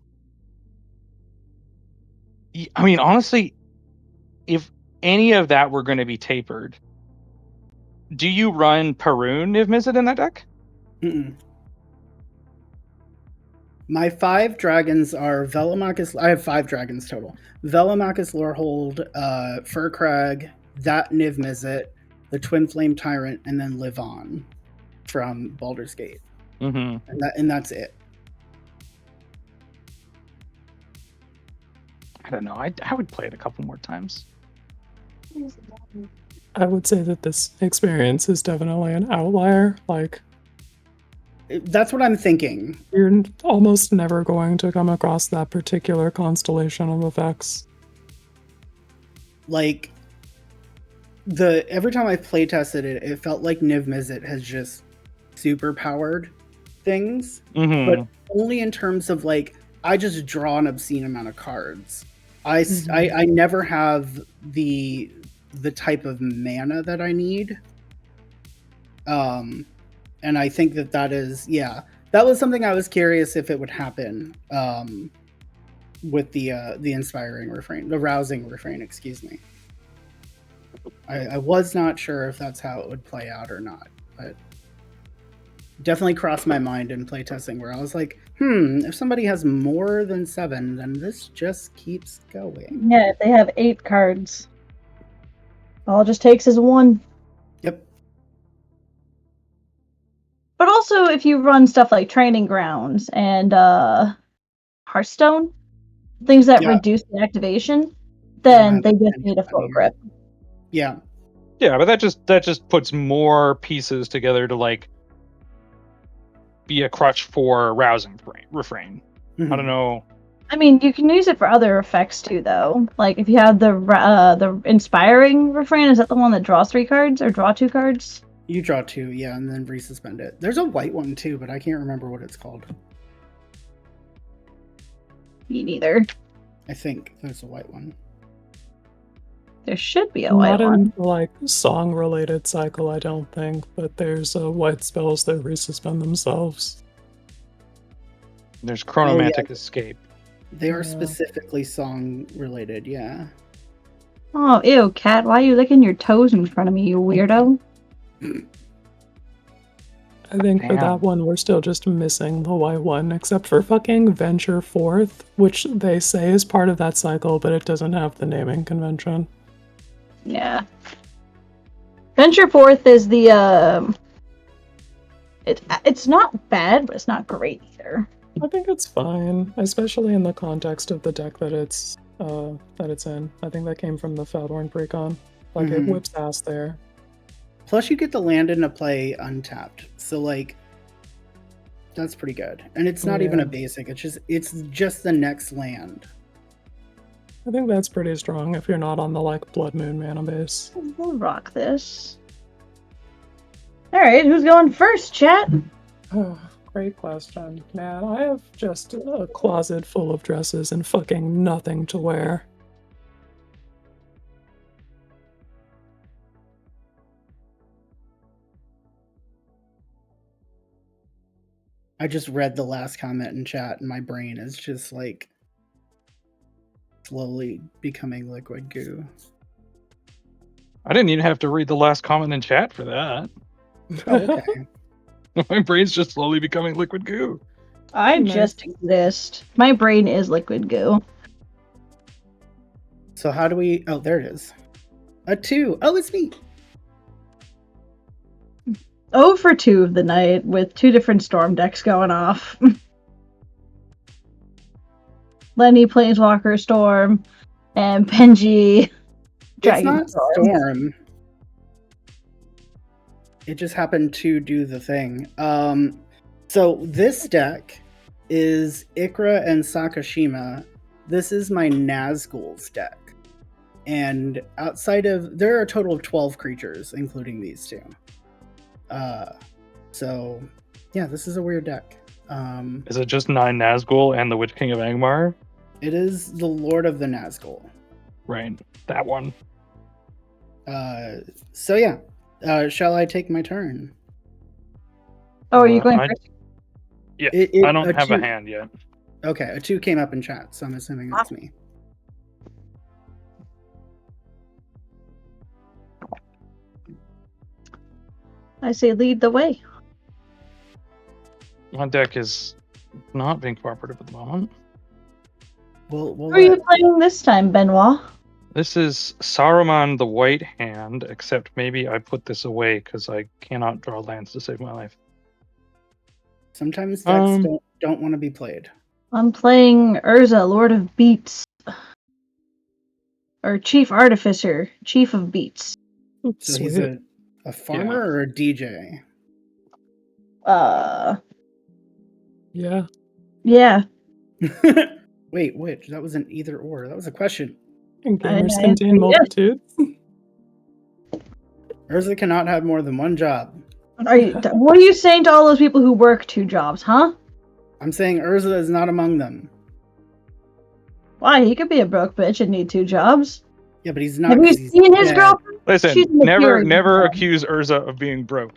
I mean, honestly, if any of that were going to be tapered, do you run Perun Niv Mizzet in that deck? Mm-mm. My 5 dragons are Velomachus. I have 5 dragons total. Velomachus Lorehold, Furcrag, that Niv Mizzet, the Twin Flame Tyrant, and then Live On from Baldur's Gate. Mm-hmm. And that's it. I don't know. I would play it a couple more times. I would say that this experience is definitely an outlier. Like, That's what I'm thinking. you're almost never going to come across that particular constellation of effects. Like, every time I've play tested it, it felt like Niv Mizzet has just super powered things, Mm-hmm. but only in terms of like I just draw an obscene amount of cards. I never have the the type of mana that I need. And I think that is that was something I was curious if it would happen with the inspiring refrain, the rousing refrain, excuse me. I was not sure if that's how it would play out or not, but definitely crossed my mind in playtesting where I was like, if somebody has more than 7, then this just keeps going. Yeah, if they have 8 cards. All it just takes is 1. Yep. But also, if you run stuff like Training Grounds and Hearthstone, things that reduce the activation, then they just need a full grip. Yeah. Yeah, but that just puts more pieces together to like be a crutch for rousing refrain. Mm-hmm. I don't know. I mean, you can use it for other effects too, though. Like if you have the inspiring refrain, is that the one that draws 3 cards or draw 2 cards? You draw 2, yeah, and then resuspend it. There's a white one too, but I can't remember what it's called. Me neither. I think there's a white one. There should be a white Not one. in like song-related cycle, I don't think, but there's white spells that resuspend themselves. There's Chronomantic Escape. They are specifically song related, yeah. Oh, ew, cat! Why are you licking your toes in front of me, you weirdo? I think for that one, we're still just missing the white one, except for fucking Venture Forth, which they say is part of that cycle, but it doesn't have the naming convention. Yeah. Venture Forth is the, it's not bad, but it's not great either. I think it's fine, especially in the context of the deck that it's in. I think that came from the Feldhorn precon. Like, it whips ass there. Plus, you get the land into play untapped, so like that's pretty good. And it's not even a basic; it's just the next land. I think that's pretty strong if you're not on the like Blood Moon mana base. We'll rock this. All right, who's going first, chat? Oh, great question, man. I have just a closet full of dresses and fucking nothing to wear. I just read the last comment in chat, and my brain is just like slowly becoming liquid goo. I didn't even have to read the last comment in chat for that. Oh, okay. My brain's just slowly becoming liquid goo. I just exist. My brain is liquid goo. So how do we... Oh, there it is. A 2. Oh, it's me. 0 for 2 of the night with 2 different storm decks going off. Lenny Planeswalker Storm and Benji Dragon It's not Storm. It just happened to do the thing. So this deck is Ikra and Sakashima. This is my Nazgul's deck. And outside of... There are a total of 12 creatures, including these 2. So yeah, this is a weird deck. Is it just 9 Nazgul and the Witch King of Angmar? It is the Lord of the Nazgul. Right, that one. So yeah, shall I take my turn? Oh, are you going first? Yeah, I don't have a hand yet. Okay, a 2 came up in chat, so I'm assuming it's me. I say lead the way. My deck is not being cooperative at the moment. We'll Who are you playing this time, Benoit? This is Saruman the White Hand, except maybe I put this away because I cannot draw lands to save my life. Sometimes decks don't want to be played. I'm playing Urza, Lord of Beats. Or Chief Artificer, Chief of Beats. So he's a farmer or a DJ? Yeah. Yeah. Wait, which? That was an either or. That was a question. And gamers contain multitudes. Urza cannot have more than one job. What are you saying to all those people who work 2 jobs, huh? I'm saying Urza is not among them. Why? He could be a broke bitch and need 2 jobs. Yeah, but he's not. Have you 'cause he's seen his dead. girlfriend? Listen, She's a never material girl. accuse Urza of being broke.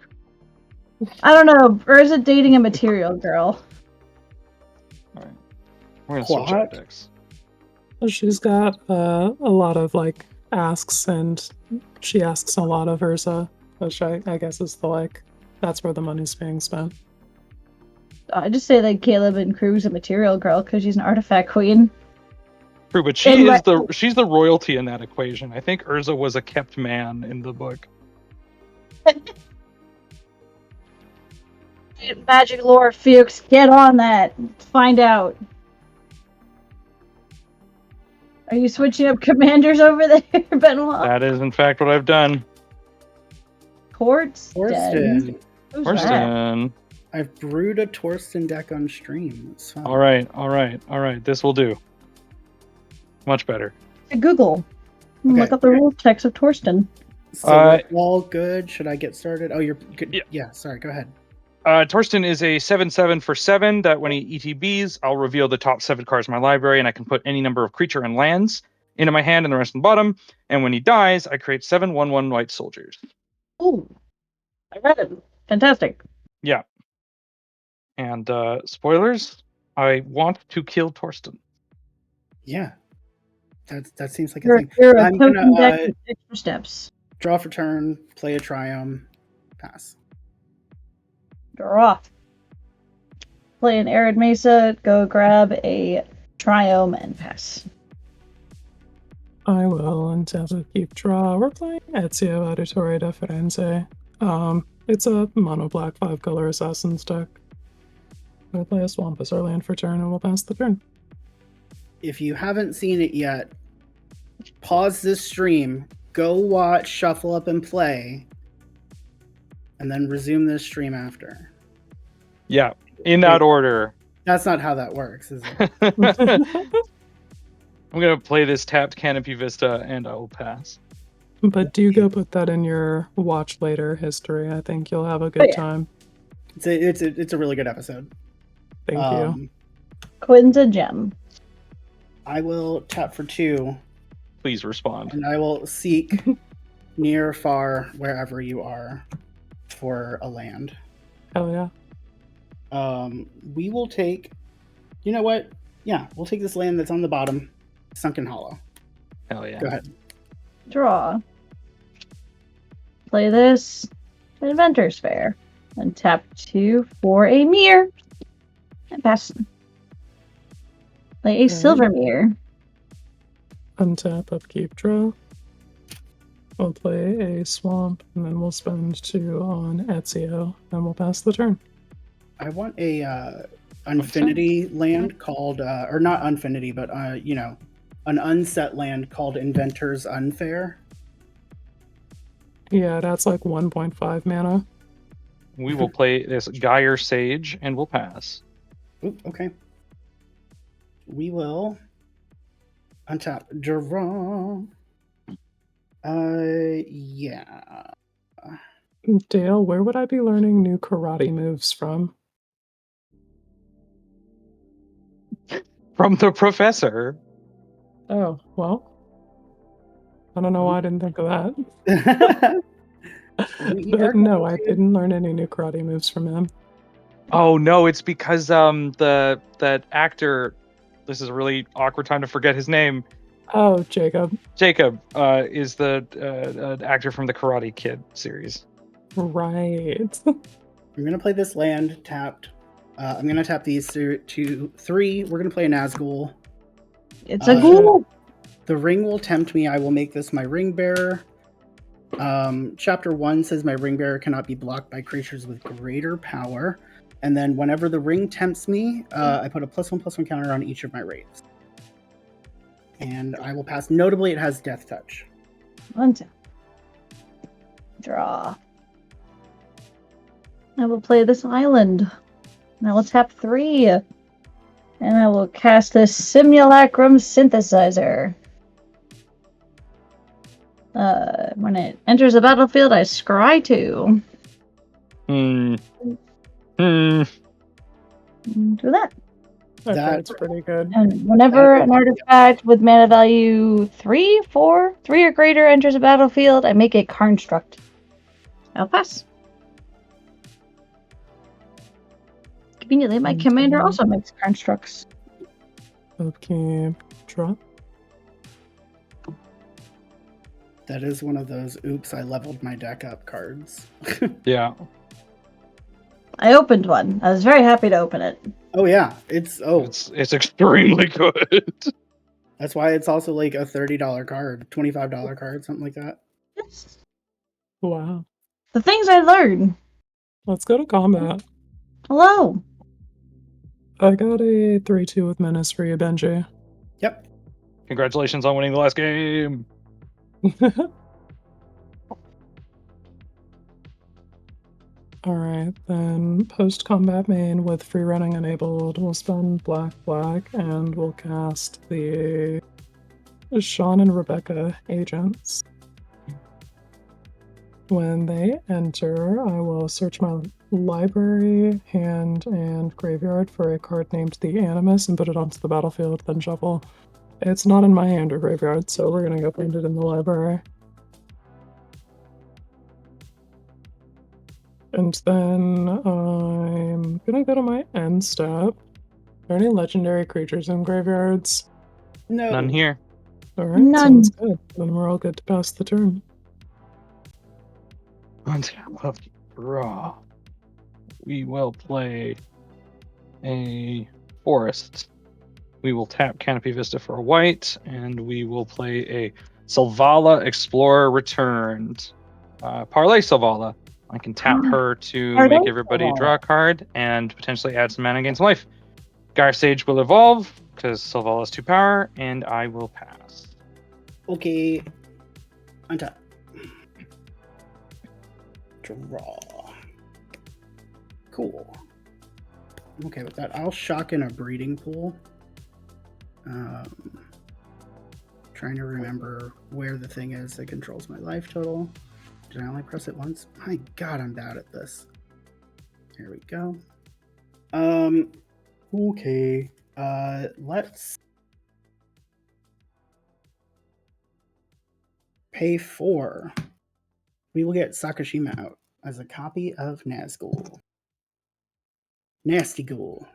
I don't know. Urza dating a material girl. All right, we're gonna switch What? out decks. She's got a lot of like asks, and she asks a lot of Urza, which I guess is the like that's where the money's being spent. I just say that Caleb and Crew's a material girl because she's an artifact queen. True, but And she's the royalty in that equation. I think Urza was a kept man in the book. Magic lore, Fuchs, get on that. Find out. Are you switching up commanders over there, Benoit? That is, in fact, what I've done. Torsten. Who's that? Torsten. I've brewed a Torsten deck on stream. It's fun. All right. This will do. Much better. Google. Okay. Look up the rule text of Torsten. So we're all good. Should I get started? Oh, you're good. Yeah. Sorry. Go ahead. Torsten is a 7/7 for 7 that when he ETBs, I'll reveal the top 7 cards in my library, and I can put any number of creature and lands into my hand and the rest on the bottom. And when he dies, I create 7 1/1 white soldiers. Ooh. I read it. Fantastic. Yeah. And spoilers, I want to kill Torsten. Yeah. That seems like a You're thing. a I'm token gonna deck with extra steps. draw for turn, play a Triumph, pass. Draw. Play an Arid Mesa, go grab a Triome and pass. I will untap a keep draw. We're playing Ezio Auditore da Firenze. It's a mono black 5-color assassin's deck. We'll play a swamp as our land for turn, and we'll pass the turn. If you haven't seen it yet, pause this stream, go watch Shuffle Up and Play, and then resume this stream after. Yeah, in that order. That's not how that works, is it? I'm going to play this tapped Canopy Vista, and I will pass. But do go put that in your watch later history. I think you'll have a good time. It's a really good episode. Thank you. Quinn's a gem. I will tap for 2. Please respond. And I will seek near, far, wherever you are for a land. Hell yeah. We will take... You know what? Yeah, we'll take this land that's on the bottom. Sunken Hollow. Hell yeah. Go ahead. Draw. Play this Inventor's Fair. And tap 2 for a mirror. And pass. Play a silver mirror. Untap, upkeep, draw. We'll play a swamp, and then we'll spend 2 on Ezio, and we'll pass the turn. I want a Unfinity land called, or not Unfinity, but an unset land called Inventor's Unfair. Yeah, that's like 1.5 mana. We will play this Gyre Sage, and we'll pass. Ooh, okay. We will untap, draw. Yeah. Dale, where would I be learning new karate moves from? From the professor. Oh, well. I don't know why I didn't think of that. But no, I didn't learn any new karate moves from him. Oh no, it's because that actor. This is a really awkward time to forget his name. Oh, Jacob. Jacob is the actor from the Karate Kid series. Right. I'm gonna play this land tapped. I'm gonna tap these 2, 3. We're gonna play a Nazgul. It's a ghoul. The ring will tempt me. I will make this my ring bearer. Chapter 1 says my ring bearer cannot be blocked by creatures with greater power. And then whenever the ring tempts me, I put a +1/+1 counter on each of my wraiths. And I will pass. Notably, it has Death Touch. Draw. I will play this island. I will tap 3. And I will cast this Simulacrum Synthesizer. When it enters the battlefield, I scry 2. Do Do that. That That- card's pretty good. And whenever an artifact with mana value 3 or greater enters a battlefield, I make a construct. I'll pass. Conveniently, my commander also makes constructs. Upkeep, draw. That is one of those oops, I leveled my deck up cards. Yeah. I opened one. I was very happy to open it. Oh yeah, it's It's extremely good. that's why it's also like a $30 card, $25 card, something like that. Yes. Wow. The things I learned. Let's go to combat. Hello. I got a 3/2 with menace for you, Benji. Yep. Congratulations on winning the last game. Alright, then post-combat main with free running enabled, we'll spend black, and we'll cast the Sean and Rebecca agents. When they enter, I will search my library, hand, and graveyard for a card named the Animus and put it onto the battlefield, then shuffle. It's not in my hand or graveyard, so we're gonna go find it in the library. And then I'm gonna go to my end step. Are there any legendary creatures in graveyards? No. None here. Alright, None. sounds good. Then we're all good to pass the turn. On top of the draw, we will play a forest. We will tap Canopy Vista for a white, and we will play a Selvala Explorer Returned. Parlay Selvala. I can tap her to Parlay make everybody Selvala. draw a card and potentially add some mana gain some life. Gyre Sage will evolve because Selvala is 2 power, and I will pass. Okay. Untap. Draw. Cool. Okay, with that, I'll shock in a breeding pool. Trying to remember where the thing is that controls my life total. Did I only press it once? My god, I'm bad at this. Here we go. Okay. Let's pay 4. We will get Sakashima out as a copy of Nazgul. Nasty Ghoul.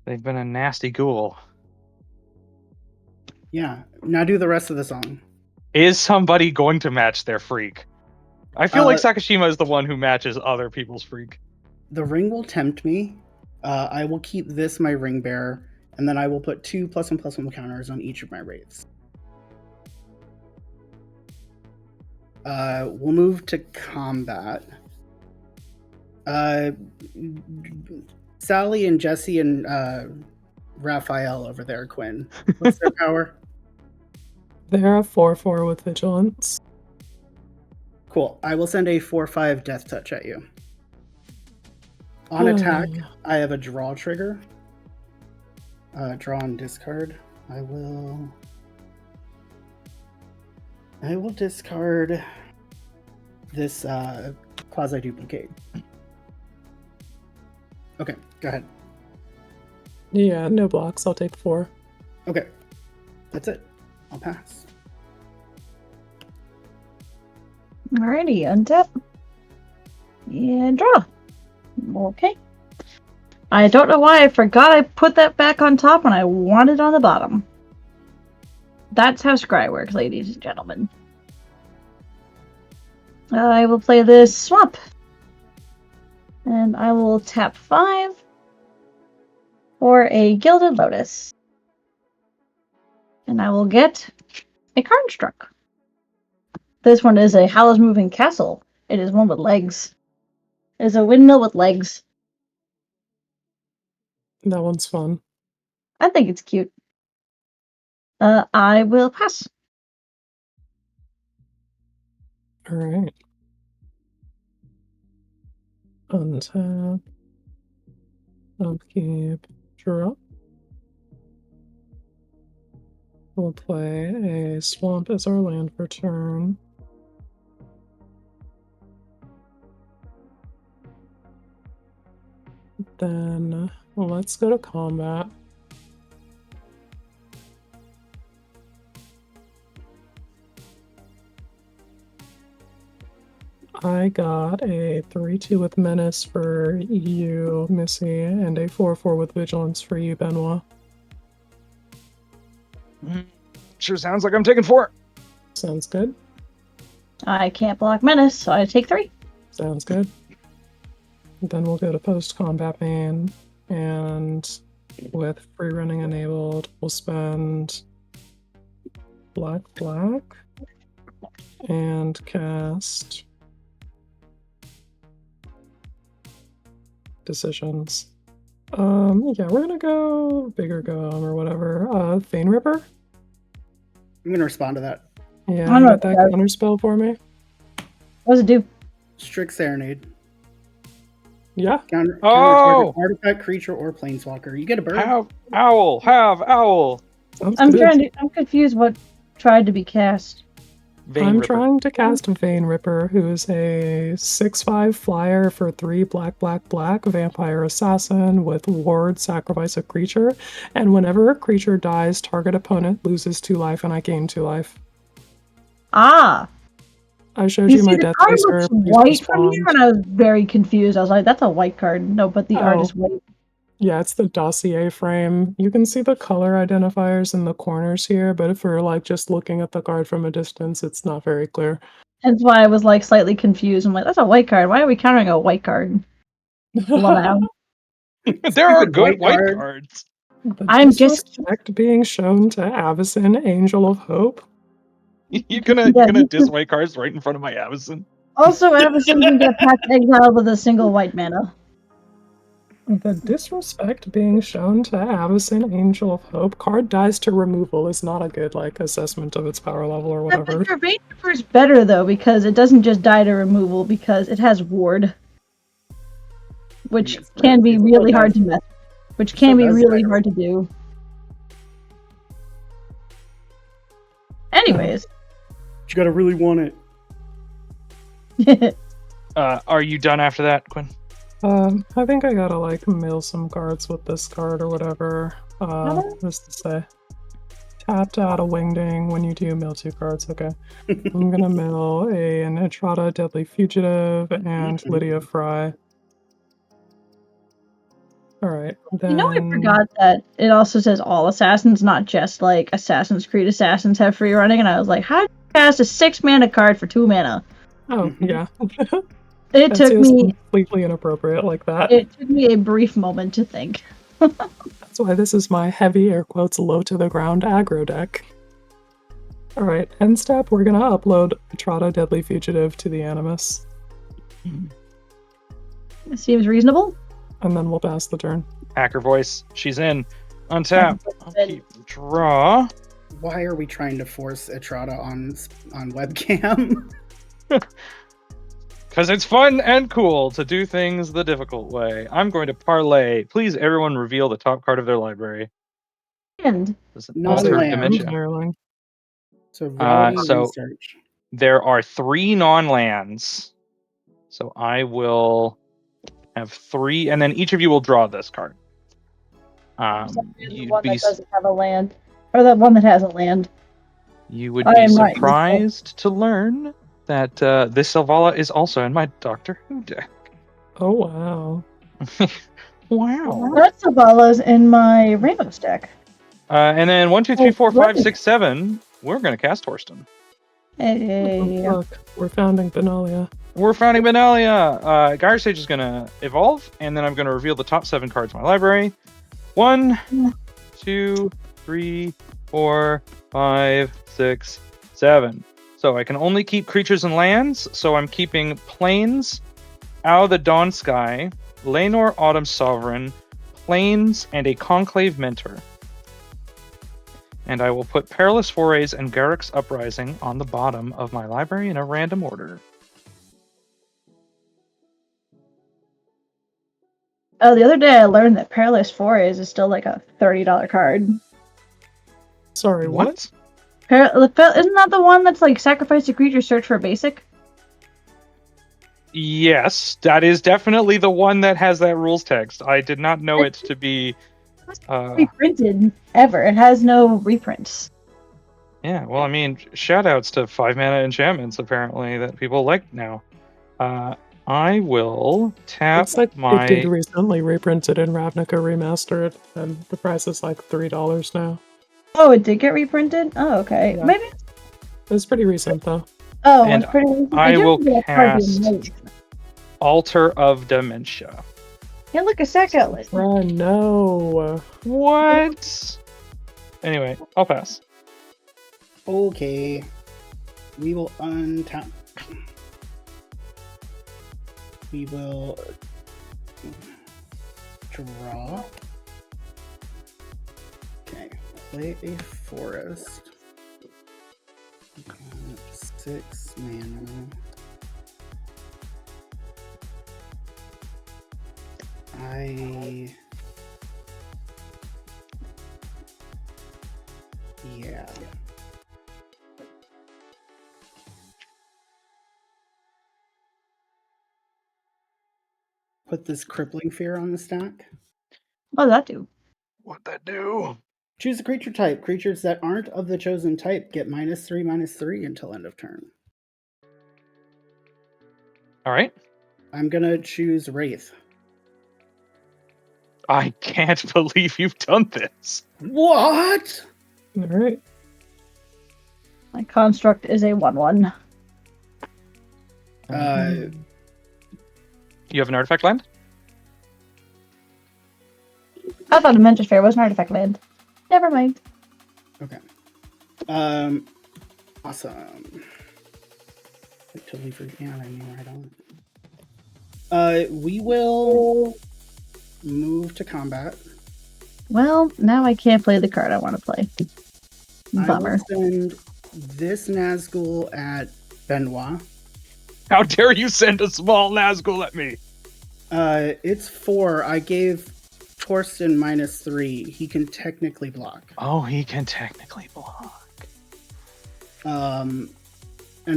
They've been a nasty ghoul. Yeah. Now do the rest of the song. Is somebody going to match their freak? I feel like Uh, Sakashima is the one who matches other people's freak. The ring will tempt me. I will keep this my ring bearer, and then I will put 2 +1/+1 counters on each of my wraiths. We'll move to combat. Sally and Jesse and Raphael over there, Quinn. What's their power? They're a 4/4 with vigilance. Cool. I will send a 4/5 death touch at you. On attack, I have a draw trigger. Draw and discard. I will discard this quasi duplicate. Okay, go ahead. Yeah, no blocks. I'll take 4. Okay, that's it. I'll pass. Alrighty, untap. And draw. Okay. I don't know why I forgot I put that back on top when I want it on the bottom. That's how Scry works, ladies and gentlemen. I will play this swamp. And I will tap 5 for a Gilded Lotus. And I will get a construct. This one is a Howl's Moving Castle. It is one with legs. It is a windmill with legs. That one's fun. I think it's cute. I will pass. Alright. Untap. Upkeep. Draw. We'll play a swamp as our land for turn. then let's go to combat. I got a 3/2 with Menace for you, Missy, and a 4/4 with Vigilance for you, Benoit. Sure sounds like I'm taking 4. Sounds good. I can't block Menace, so I take 3. Sounds good. Then we'll go to post-combat main, and with free running enabled, we'll spend black and cast decisions. Yeah, we're gonna go bigger gum or whatever. Fane Ripper? I'm gonna respond to that. Yeah, I you know got that that. counter spell for me? What does it do? Strict Serenade. Yeah. Counter Oh! target artifact, creature, or planeswalker. You get a bird. Have owl. Sounds I'm good. I'm confused what tried to be cast. Vein I'm Ripper. trying to cast Vane Ripper, who is a 6/5 flyer for 3 black vampire assassin with ward, sacrifice a creature, and whenever a creature dies, target opponent loses 2 life, and I gain 2 life. Ah! I showed You you see, my the Death card Racer. looks Please white from here, respond. and I was very confused. I was like, that's a white card. No, but the art is white. Yeah, it's the dossier frame. You can see the color identifiers in the corners here, but if we're like just looking at the card from a distance, it's not very clear. That's why I was like slightly confused. I'm like, that's a white card. Why are we countering a white card? Love out. There are Stupid good white card. cards. The I'm just- disrespect being shown to Avacyn, Angel of Hope. You're gonna diss white cards right in front of my Avacyn. Also, Avacyn can get packed exiled with a single white mana. The disrespect being shown to Avacyn, Angel of Hope. Card dies to removal is not a good like assessment of its power level or whatever. Your Vane Ripper is better though because it doesn't just die to removal because it has ward, which Yes, can be it really still hard does. to mess. Which can Still be does really better. hard to do. Anyways, You gotta really want it. Are you done after that, Quinn? I think I gotta like mill some cards with this card or whatever. Just to say. Tap to add a wingding. When you do, mill 2 cards. Okay. I'm gonna mill an Etrata, Deadly Fugitive, and Lydia Fry. Alright, then... You know, I forgot that it also says all assassins, not just like Assassin's Creed assassins have free running, and I was like, how do you cast a 6 mana card for 2 mana? Oh, yeah. It That took feels me completely inappropriate like that. it took me a brief moment to think. That's why this is my heavy air quotes low to the ground aggro deck. Alright, end step, we're gonna upload Etrata, Deadly Fugitive to the Animus. It seems reasonable. And then we'll pass the turn. Hacker voice. She's in. Untap. in. Draw. Why are we trying to force Etrata on webcam? Because it's fun and cool to do things the difficult way. I'm going to parlay. Please, everyone, reveal the top card of their library. And This is Non-land. alternate dimension. Ireland. So reality so- research. There are 3 non-lands. So I will have 3, and then each of you will draw this card. the You'd one be, that doesn't have a land, or the one that has a land. you would I be am not surprised to learn that this Selvala is also in my Doctor Who deck. Oh, wow. Wow. That's Sabala's in my Ramos deck. And then 1, 2, 3, 4, 5, right. 6, 7. We're gonna cast Torsten. Hey. Oh, fuck. We're founding Benalia. We're founding Benalia. Gyre Sage is gonna evolve, and then I'm gonna reveal the top 7 cards in my library. 1, 2, 3, 4, 5, 6, 7. So I can only keep creatures and lands. So I'm keeping Plains, Ow the Dawn Sky, Lenor Autumn Sovereign, Plains, and a Conclave Mentor. And I will put Perilous Forays and Garruk's Uprising on the bottom of my library in a random order. Oh, the other day I learned that Perilous Forays is still like a $30 card. Sorry, what? Isn't that the one that's like sacrifice a creature, search for a basic? Yes, that is definitely the one that has that rules text. I did not know it to be. Reprinted ever. It has no reprints. Yeah, well, I mean, shoutouts to 5-mana enchantments apparently that people like now. I will tap Looks like my. it did recently reprinted in Ravnica Remastered, and the price is like $3 now. Oh, it did get reprinted? Oh, okay. Yeah. Maybe. It's pretty recent though. Oh, And it's pretty recent. I do will remember that card being cast made. Altar of Dementia. Yeah, look, a sack outlet. No. What? Anyway, I'll pass. Okay. We will untap. We will draw. Okay. Play a forest. 6 mana. Yeah. Put this crippling fear on the stack. What does that do? What'd that do? Choose a creature type. Creatures that aren't of the chosen type get -3/-3 until end of turn. All right. I'm gonna choose Wraith. I can't believe you've done this. What? Alright. My construct is a 1/1. You have an artifact land? I thought Dementia Fair was an artifact land. Never mind. Okay. Awesome. I totally forgot. Yeah, I knew right on. We will move to combat. Well, now I can't play the card I want to play. Bummer. I will send this Nazgul at Benoit. How dare you send a small Nazgul at me? It's 4. I gave Torsten -3. He can technically block. Oh, he can technically block. And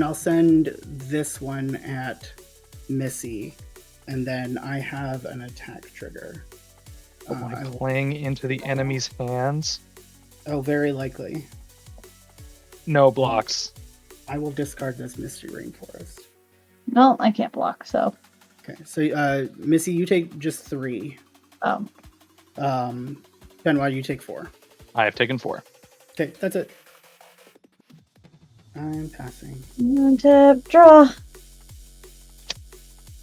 I'll send this one at Missy, and then I have an attack trigger. Am I playing into the enemy's hands? Oh, very likely. No blocks. I will discard this Mystery Rainforest. No, I can't block, so. Okay, so Missy, you take just 3. Benoit, you take 4. I have taken 4. Okay, that's it. I'm passing. Untap, draw.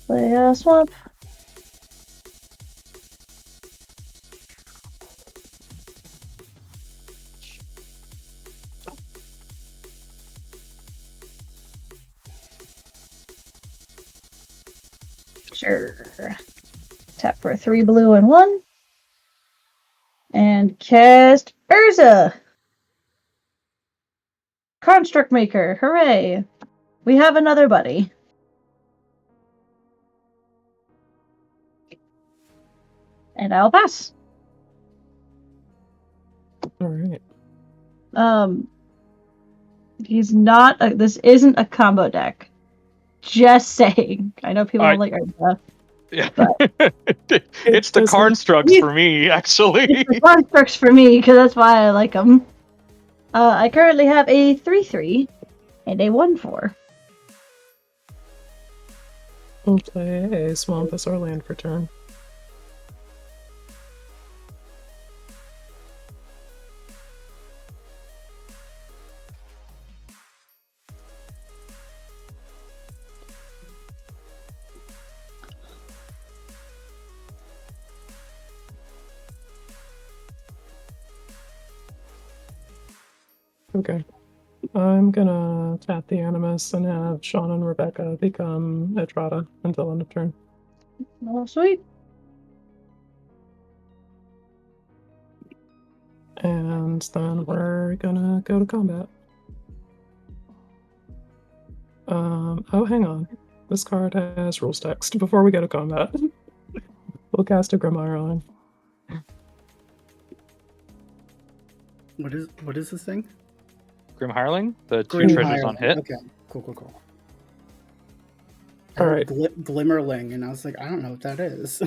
Play a swamp. Sure. Tap for 3 blue and 1. And cast Urza! Construct Maker, hooray! We have another buddy. And I'll pass. Alright. He's not. This isn't a combo deck. Just saying. I know people don't like Urza. Yeah. But It's the constructs for me, actually. it's the constructs for me because that's why I like them. I currently have a 3/3 and a 1/4. We'll play a swamp as our land for turn. Okay. I'm gonna tap the Animus and have Sean and Rebecca become Etrata until end of turn. Oh, sweet. And then we're gonna go to combat. Oh, hang on. This card has rules text before we go to combat. We'll cast a Grimoire on. What is this thing? Grim Hireling, the 2 Grim treasures on Hireling. hit. Okay, cool. I heard right. Glimmerling, and I was like, I don't know what that is.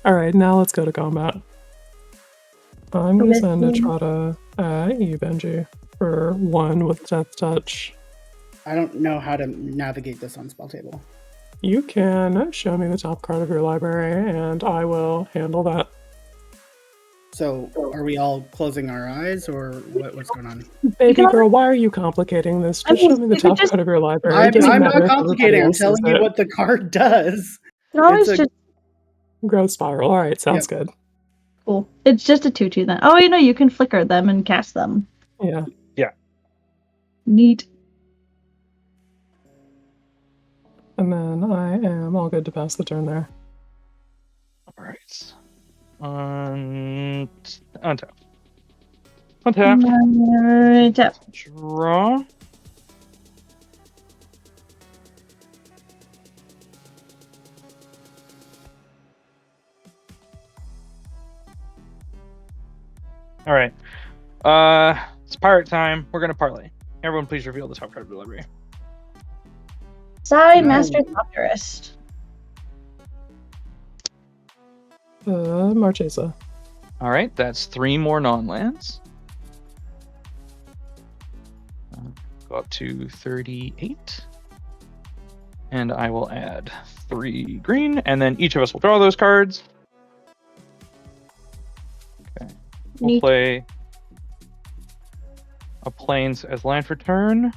All right, now let's go to combat. I'm going to send a Trotta at you, Benji, for 1 with Death Touch. I don't know how to navigate this on Spell Table. You can show me the top card of your library, and I will handle that. So, are we all closing our eyes, or what's going on? Baby girl, why are you complicating this? Just show me the top card of your library. I'm not complicating. I'm telling you what the card does. You can always just growth spiral. All right, sounds good. Cool. It's just a 2/2 then. Oh, you know, you can flicker them and cast them. Yeah. Yeah. Neat. And then I am all good to pass the turn there. All right. Untap. Untap. Tap. Draw. All right. It's pirate time. We're gonna parlay. Everyone, please reveal the top card of the library. Side Master Thopterist. Marchesa. All right, that's 3 more non-lands. Go up to 38. And I will add 3 green, and then each of us will draw those cards. Okay. We'll play a Plains as land for turn.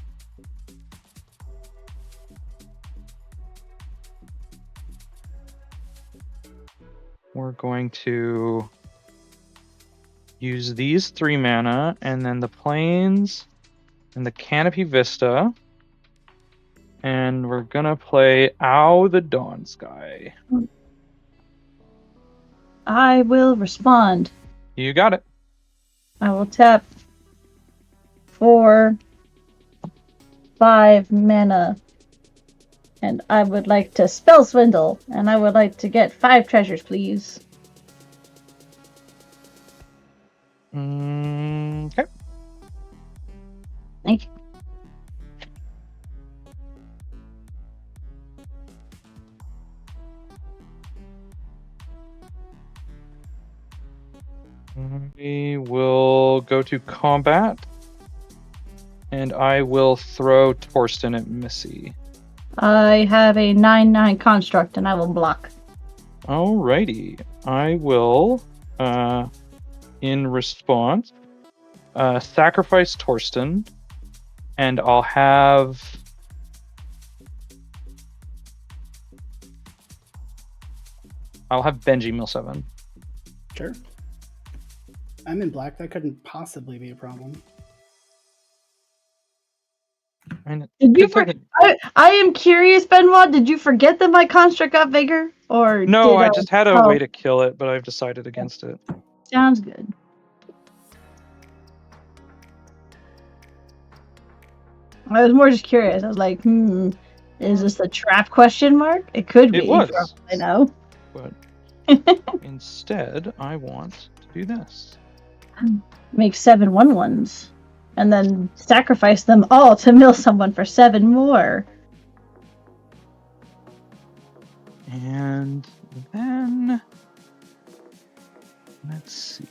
We're going to use these 3 mana, and then the Plains and the Canopy Vista. And we're gonna play Ow the Dawn Sky. I will respond. You got it. I will tap 4, 5 mana. And I would like to spell swindle. And I would like to get 5 treasures, please. Okay. Thank you. We will go to combat. And I will throw Torsten at Missy. I have a 9/9 construct and I will block. Alrighty. I will, in response, sacrifice Torsten. And I'll have... Benji mill 7. Sure. I'm in black. That couldn't possibly be a problem. Did you I am curious, Benoit. Did you forget that my construct got bigger, or no? I just had a way to kill it, but I've decided against it. Sounds good. I was more just curious. I was like, is this a trap question mark? It could be. It was. I know. But instead, I want to do this. Make 7 1/1s. And then sacrifice them all to mill someone for 7 more. And then... let's see...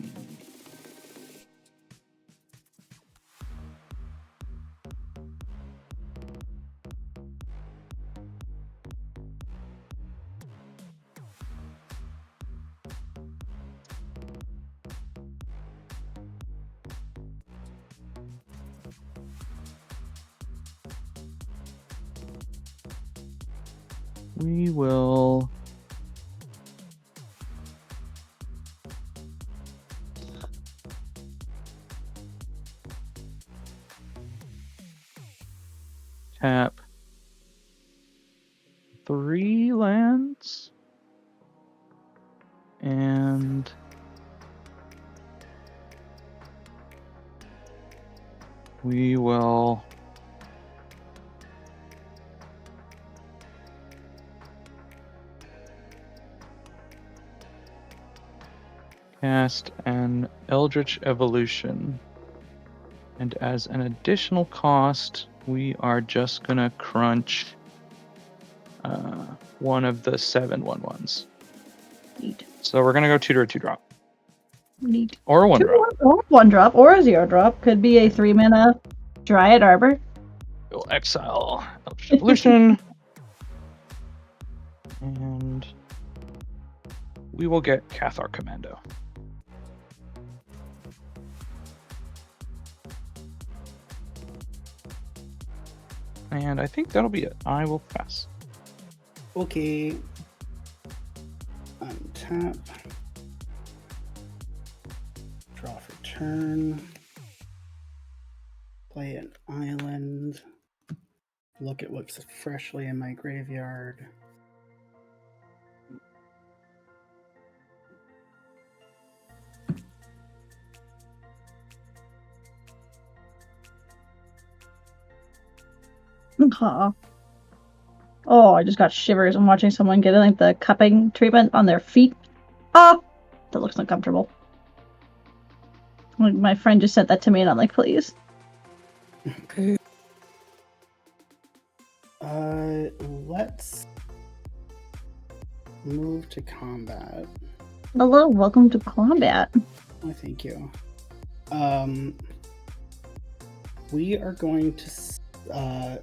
we will tap 3 lands and we will cast an Eldritch Evolution. And as an additional cost, we are just gonna crunch one of the 7 1/1s. Neat. So we're gonna go tutor a 2-drop. Neat. Or a 1-drop. Or 1-drop, or a 0-drop. Could be a 3-mana Dryad Arbor. We'll exile Eldritch Evolution. And we will get Cathar Commando. And I think that'll be it. I will pass. Okay. Untap. Draw for turn. Play an island. Look at what's freshly in my graveyard. Oh, I just got shivers. I'm watching someone get like the cupping treatment on their feet. Oh, that looks uncomfortable. Like, my friend just sent that to me, and I'm like, please. Okay. Let's move to combat. Hello, welcome to combat. Oh, thank you. We are going to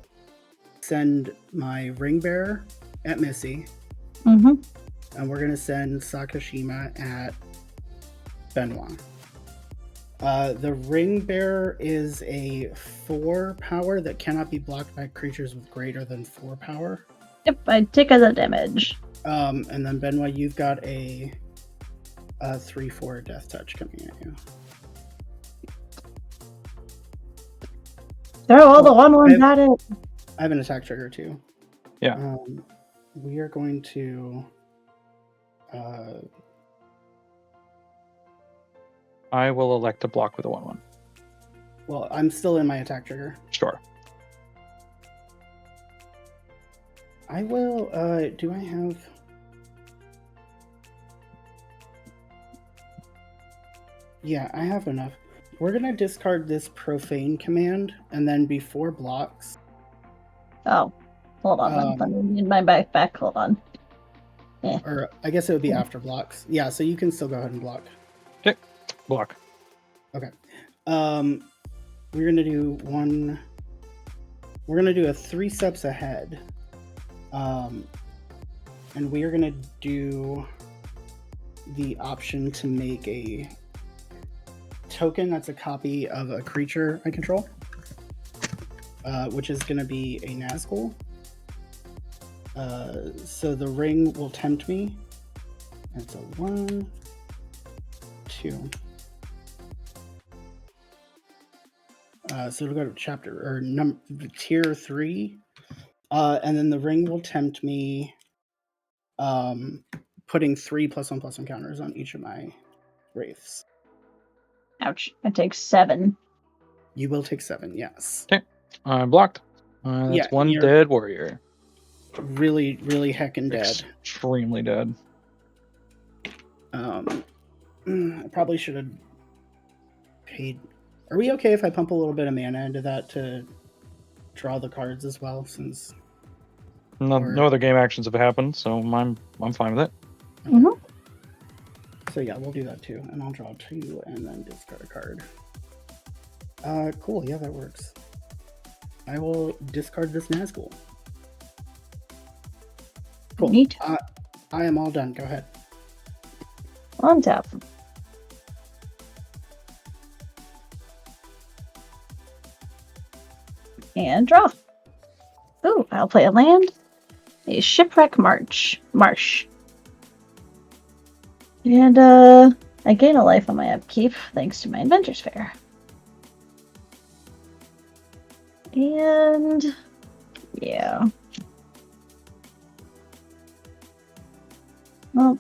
send my ring bearer at Missy, Mm-hmm. and we're going to send Sakashima at Benoit. The ring bearer is a 4 power that cannot be blocked by creatures with greater than 4 power. Yep, I take as a damage. And then Benoit, you've got a 3/4 death touch coming at you. Throw all the 1/1s at it. I have an attack trigger too. Yeah. We are going to. I will elect to block with a 1/1. Well, I'm still in my attack trigger. Sure. I will. Do I have? Yeah, I have enough. We're gonna discard this profane command, and then before blocks. Oh, hold on. Let me need my back. Hold on. Or I guess it would be after blocks. Yeah, so you can still go ahead and block. Okay, block. Okay. We're gonna do one. We're gonna do a 3 steps ahead. And we are gonna do the option to make a token that's a copy of a creature I control, which is gonna be a Nazgul. So the ring will tempt me. It's a 1, 2. So it'll go to chapter or tier 3, and then the ring will tempt me, putting 3 +1/+1 counters on each of my wraiths. Ouch! I take 7. You will take 7, yes. Okay, I'm blocked. That's Yeah, one you're- dead warrior. Really, really heckin' dead. Extremely dead. I probably should have paid. Are we okay if I pump a little bit of mana into that to draw the cards as well? Since No other game actions have happened, so I'm fine with it. okay. Mhm. So yeah, we'll do that too, and I'll draw 2 and then discard a card. Cool. Yeah, that works. I will discard this Nazgul. Cool. Neat. I am all done. Go ahead. On tap. And draw. Ooh, I'll play a land. A Shipwreck Marsh. And I gain a life on my upkeep thanks to my Adventure's Fair. And yeah. Well.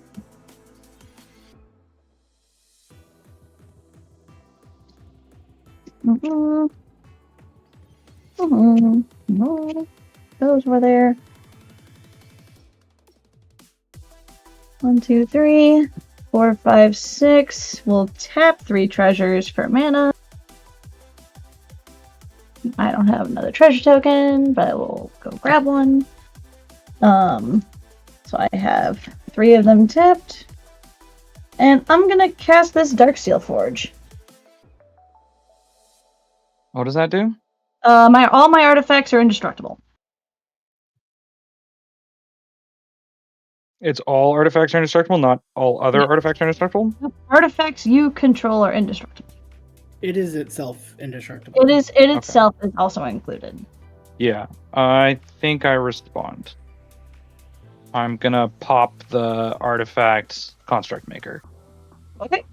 No. Those were there. 1, 2, 3, 4, 5, 6. We'll tap 3 treasures for mana. I don't have another treasure token, but I will go grab one. So I have 3 of them tapped. And I'm gonna cast this Darksteel Forge. What does that do? All my artifacts are indestructible. It's all artifacts are indestructible, not all other artifacts are indestructible? Artifacts you control are indestructible. It is itself indestructible. It itself is also included. Yeah, I think I respond. I'm gonna pop the artifact construct maker. Okay.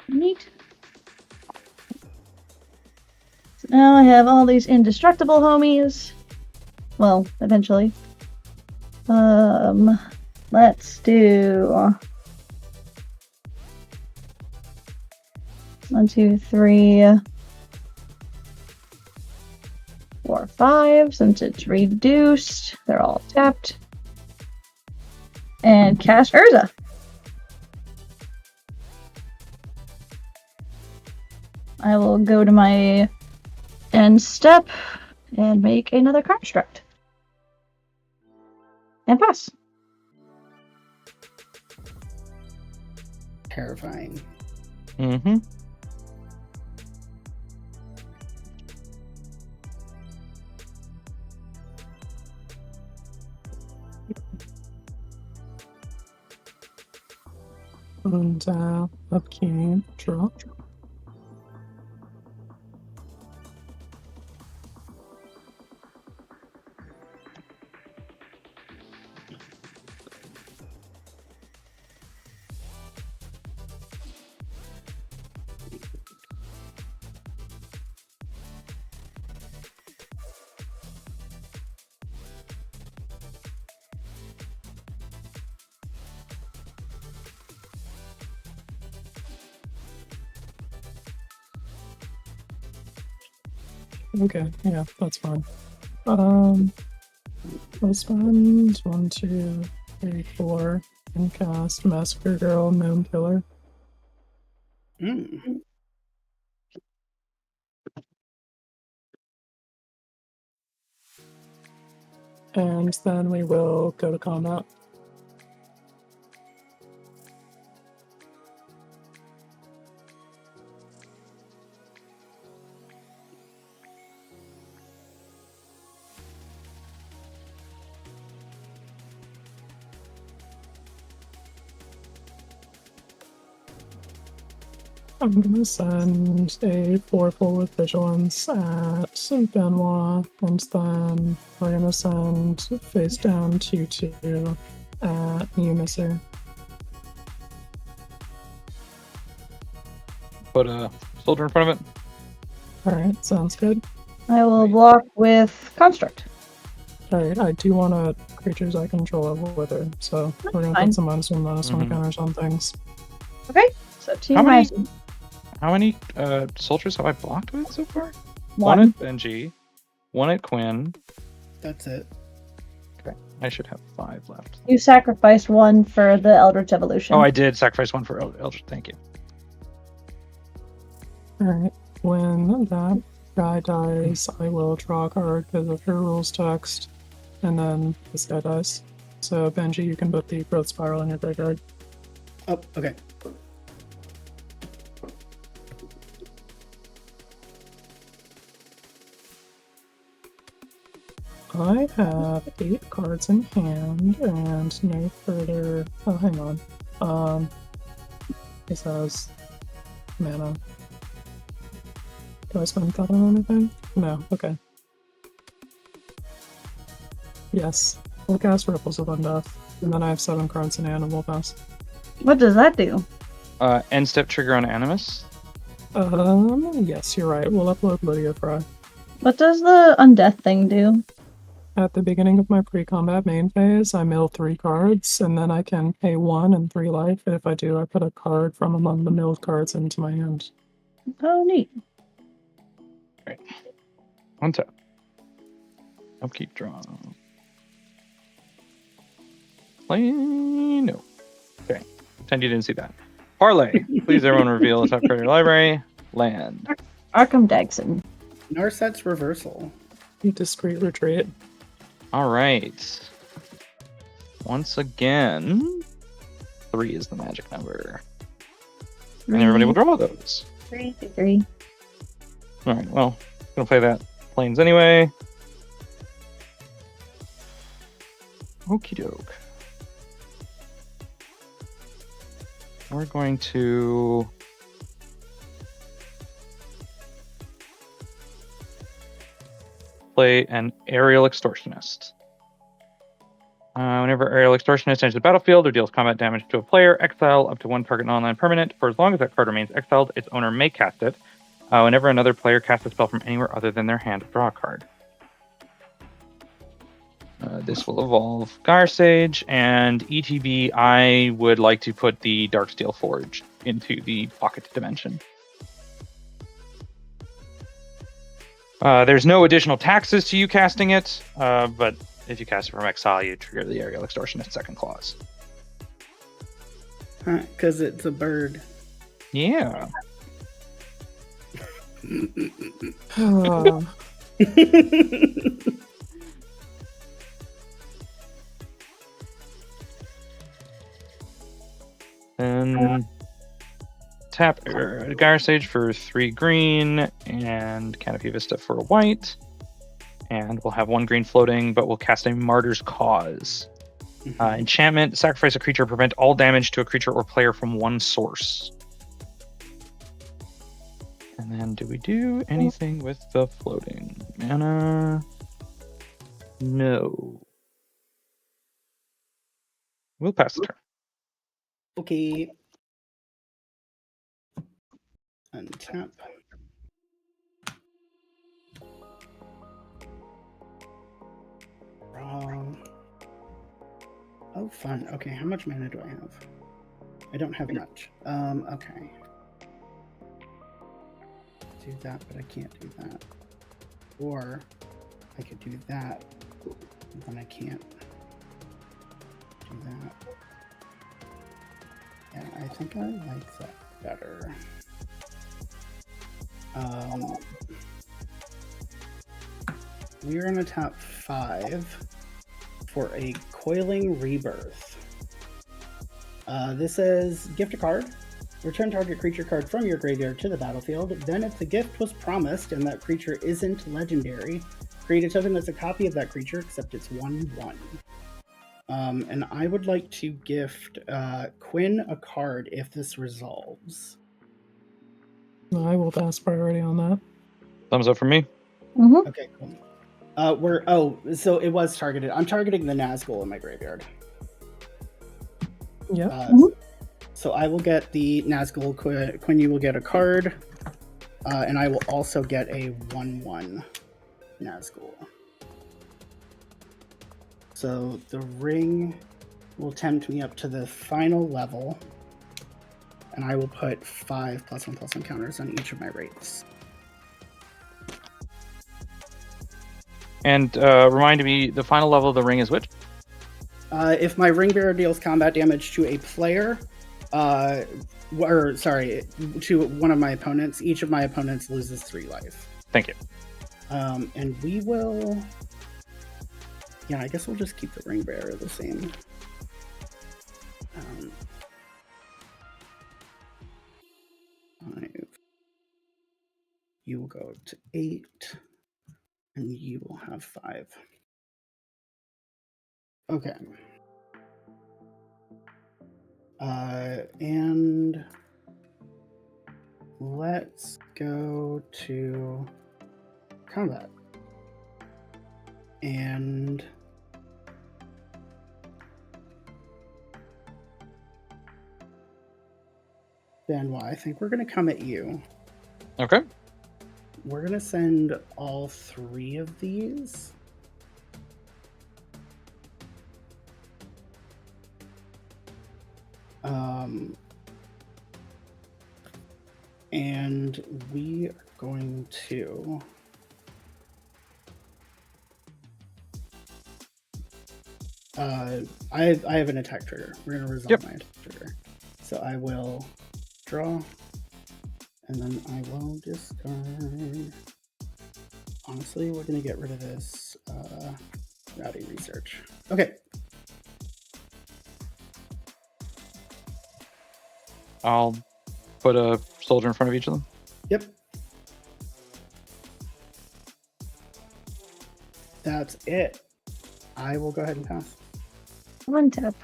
Neat. So now I have all these indestructible homies. Well, eventually. Let's do 1, 2, 3, 4, 5. Since it's reduced, they're all tapped. And cast Urza. I will go to my end step and make another construct. And pass. Terrifying. Mm-hmm. And upkeep, draw. Okay, yeah, that's fine. I'll spend 1, 2, 3, 4 and cast Massacre Girl, Gnome Killer. Mm. And then we will go to combat. I'm gonna send a 4/4 with Vigilance at Benoit, and then we're gonna send face down 2/2 at Umisser. Put a soldier in front of it. Alright, sounds good. I will block with Construct. Alright, I do want to creatures I control have Wither, so we're gonna fine. put some -1/-1 Mhm. counters on things. Okay, so 2 How many- minus How many soldiers have I blocked with so far? 1. One at Benji, one at Quinn. That's it. Okay, I should have 5 left. You sacrificed 1 for the Eldritch Evolution. Oh, I did sacrifice 1 for Eldritch. Thank you. Alright, when that guy dies, I will draw a card because of her rules text, and then this guy dies. So, Benji, you can put the Growth Spiral in your graveyard. Oh, okay. I have 8 cards in hand, and no further... Oh, hang on. This has mana. Do I spend that on anything? No, okay. Yes, we'll cast Ripples of Undeath, and then I have 7 cards in hand and we'll pass. What does that do? End step trigger on Animus. Yes, you're right. We'll upload Lydia Fry. What does the Undeath thing do? At the beginning of my pre-combat main phase, I mill 3 cards, and then I can pay 1 and 3 life, and if I do, I put a card from among the milled cards into my hand. Oh, neat. Right. Untap. Upkeep draw. Play no. Okay. Pretend you didn't see that. Parlay. Please, everyone, reveal the top card of your library. Land. Arkham Dagson. Narset's Reversal. Discreet Retreat. All right. Once again, 3 is the magic number. And everybody will draw those. 3. All right, well, gonna play that Plains anyway. Okie doke. We're going to play an Aerial Extortionist. Whenever Aerial Extortionist enters the battlefield or deals combat damage to a player, exile up to 1 target non-land permanent. For as long as that card remains exiled, its owner may cast it. Whenever another player casts a spell from anywhere other than their hand, draw a card. This will evolve Gyre Sage, and ETB, I would like to put the Darksteel Forge into the pocket dimension. There's no additional taxes to you casting it, but if you cast it from exile, you trigger the Aerial Extortionist second clause. Because it's a bird. Yeah. Oh, And tap Gyre Sage for 3 green and Canopy Vista for a white. And we'll have 1 green floating, but we'll cast a Martyr's Cause. Enchantment, sacrifice a creature, prevent all damage to a creature or player from 1 source. And then do we do anything with the floating mana? No. We'll pass the turn. Okay. Untap. Oh, fun. Okay, how much mana do I have? I don't have much. Okay. Do that, but I can't do that. Or I could do that, and then I can't do that. Yeah, I think I like that better. We're gonna tap 5 for a Coiling Rebirth. This says gift a card. Return target creature card from your graveyard to the battlefield. Then, if the gift was promised and that creature isn't legendary, create a token that's a copy of that creature, except it's 1/1. And I would like to gift Quinn a card if this resolves. I will pass priority on that. Thumbs up for me. Mm-hmm. Okay, cool. So it was targeted. I'm targeting the Nazgul in my graveyard. Yeah. So I will get the Nazgul. Quinn, you will get a card, and I will also get a 1/1 Nazgul. So the ring will tempt me up to the final level, and I will put 5 +1/+1 counters on each of my wraiths. And remind me, the final level of the ring is which? If my ring bearer deals combat damage to a player, to one of my opponents, each of my opponents loses 3 life. Thank you. And we will... Yeah, I guess we'll just keep the ring bearer the same. 5. You will go to 8, and you will have 5. Okay. And let's go to combat. And Benoit, I think we're going to come at you. Okay. We're going to send all 3 of these. And we are going to... I have an attack trigger. We're going to resolve my attack trigger. So I will Draw. And then I will discard. Honestly, we're going to get rid of this Rowdy Research. Okay. I'll put a soldier in front of each of them. Yep. That's it. I will go ahead and pass. One tap.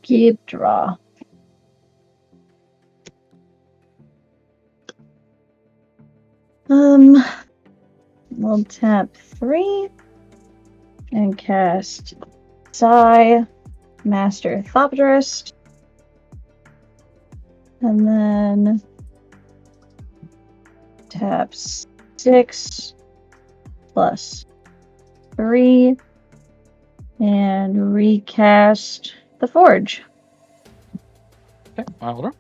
Keep draw. We'll tap 3 and cast Psy, Master Thopterist, and then tap 6 plus 3 and recast the Forge. Okay, I'll draw.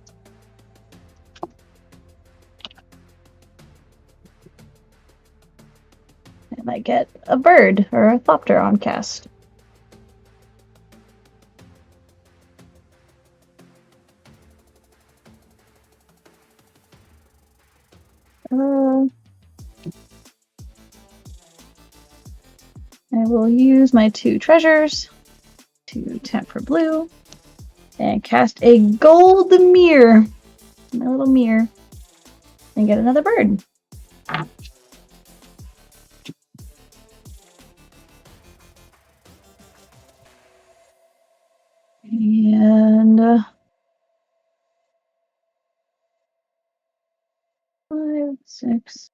And I get a bird or a Thopter on cast. I will use my 2 treasures to tap for blue and cast a gold mirror. My little mirror. And get another bird. And 5, 6.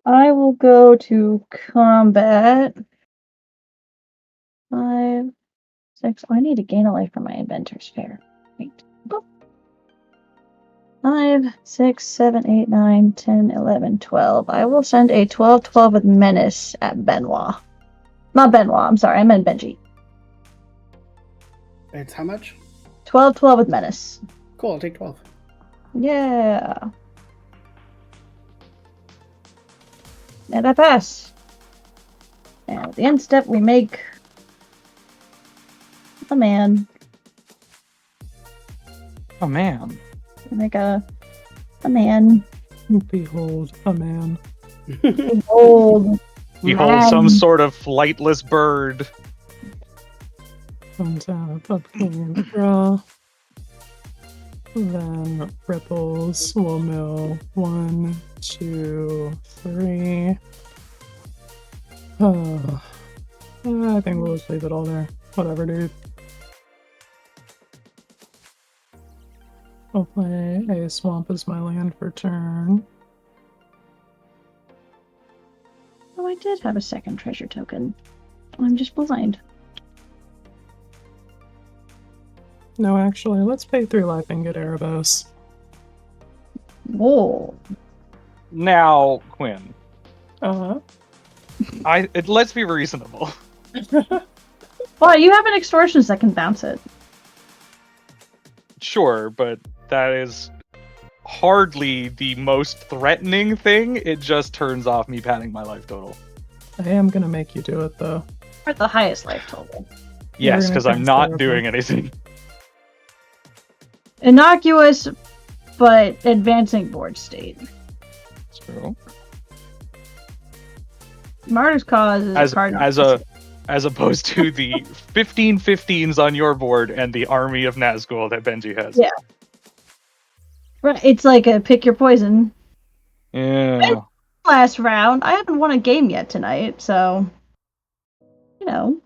I will go to combat. 5, 6. Oh, I need to gain a life for my inventor's fair. Wait. Oh. 5, 6, 7, 8, 9, 10, 11, 12. I will send a 12-12 with Menace at Benoit. Not Benoit, I'm sorry, I meant Benji. It's how much? 12-12 with Menace. Cool, I'll take 12. Yeah. And I pass. And at the end step, we make a man. Oh man. We make a man. Behold a man. Behold. Behold man. some sort of flightless bird. Untap, upkeep, draw. Then ripples will mill 1, 2, 3. Oh, I think we'll just leave it all there. Whatever, dude. I'll play a swamp as my land for turn. Oh, I did have a second treasure token. I'm just blind. No, actually, let's pay 3 life and get Erebos. Whoa. Now, Quinn, Uh-huh. let's be reasonable. Well, you have an extortionist that can bounce it. Sure, but that is hardly the most threatening thing. It just turns off me padding my life total. I am gonna make you do it, though. We're at the highest life total. Yes, gonna because I'm cast not Erebos. doing anything. Innocuous, but advancing board state. So, Martyr's Cause is a card. as opposed to the 15 15s on your board and the army of Nazgul that Benji has. Yeah. Right, it's like a pick your poison. Yeah. Last round, I haven't won a game yet tonight, so you know,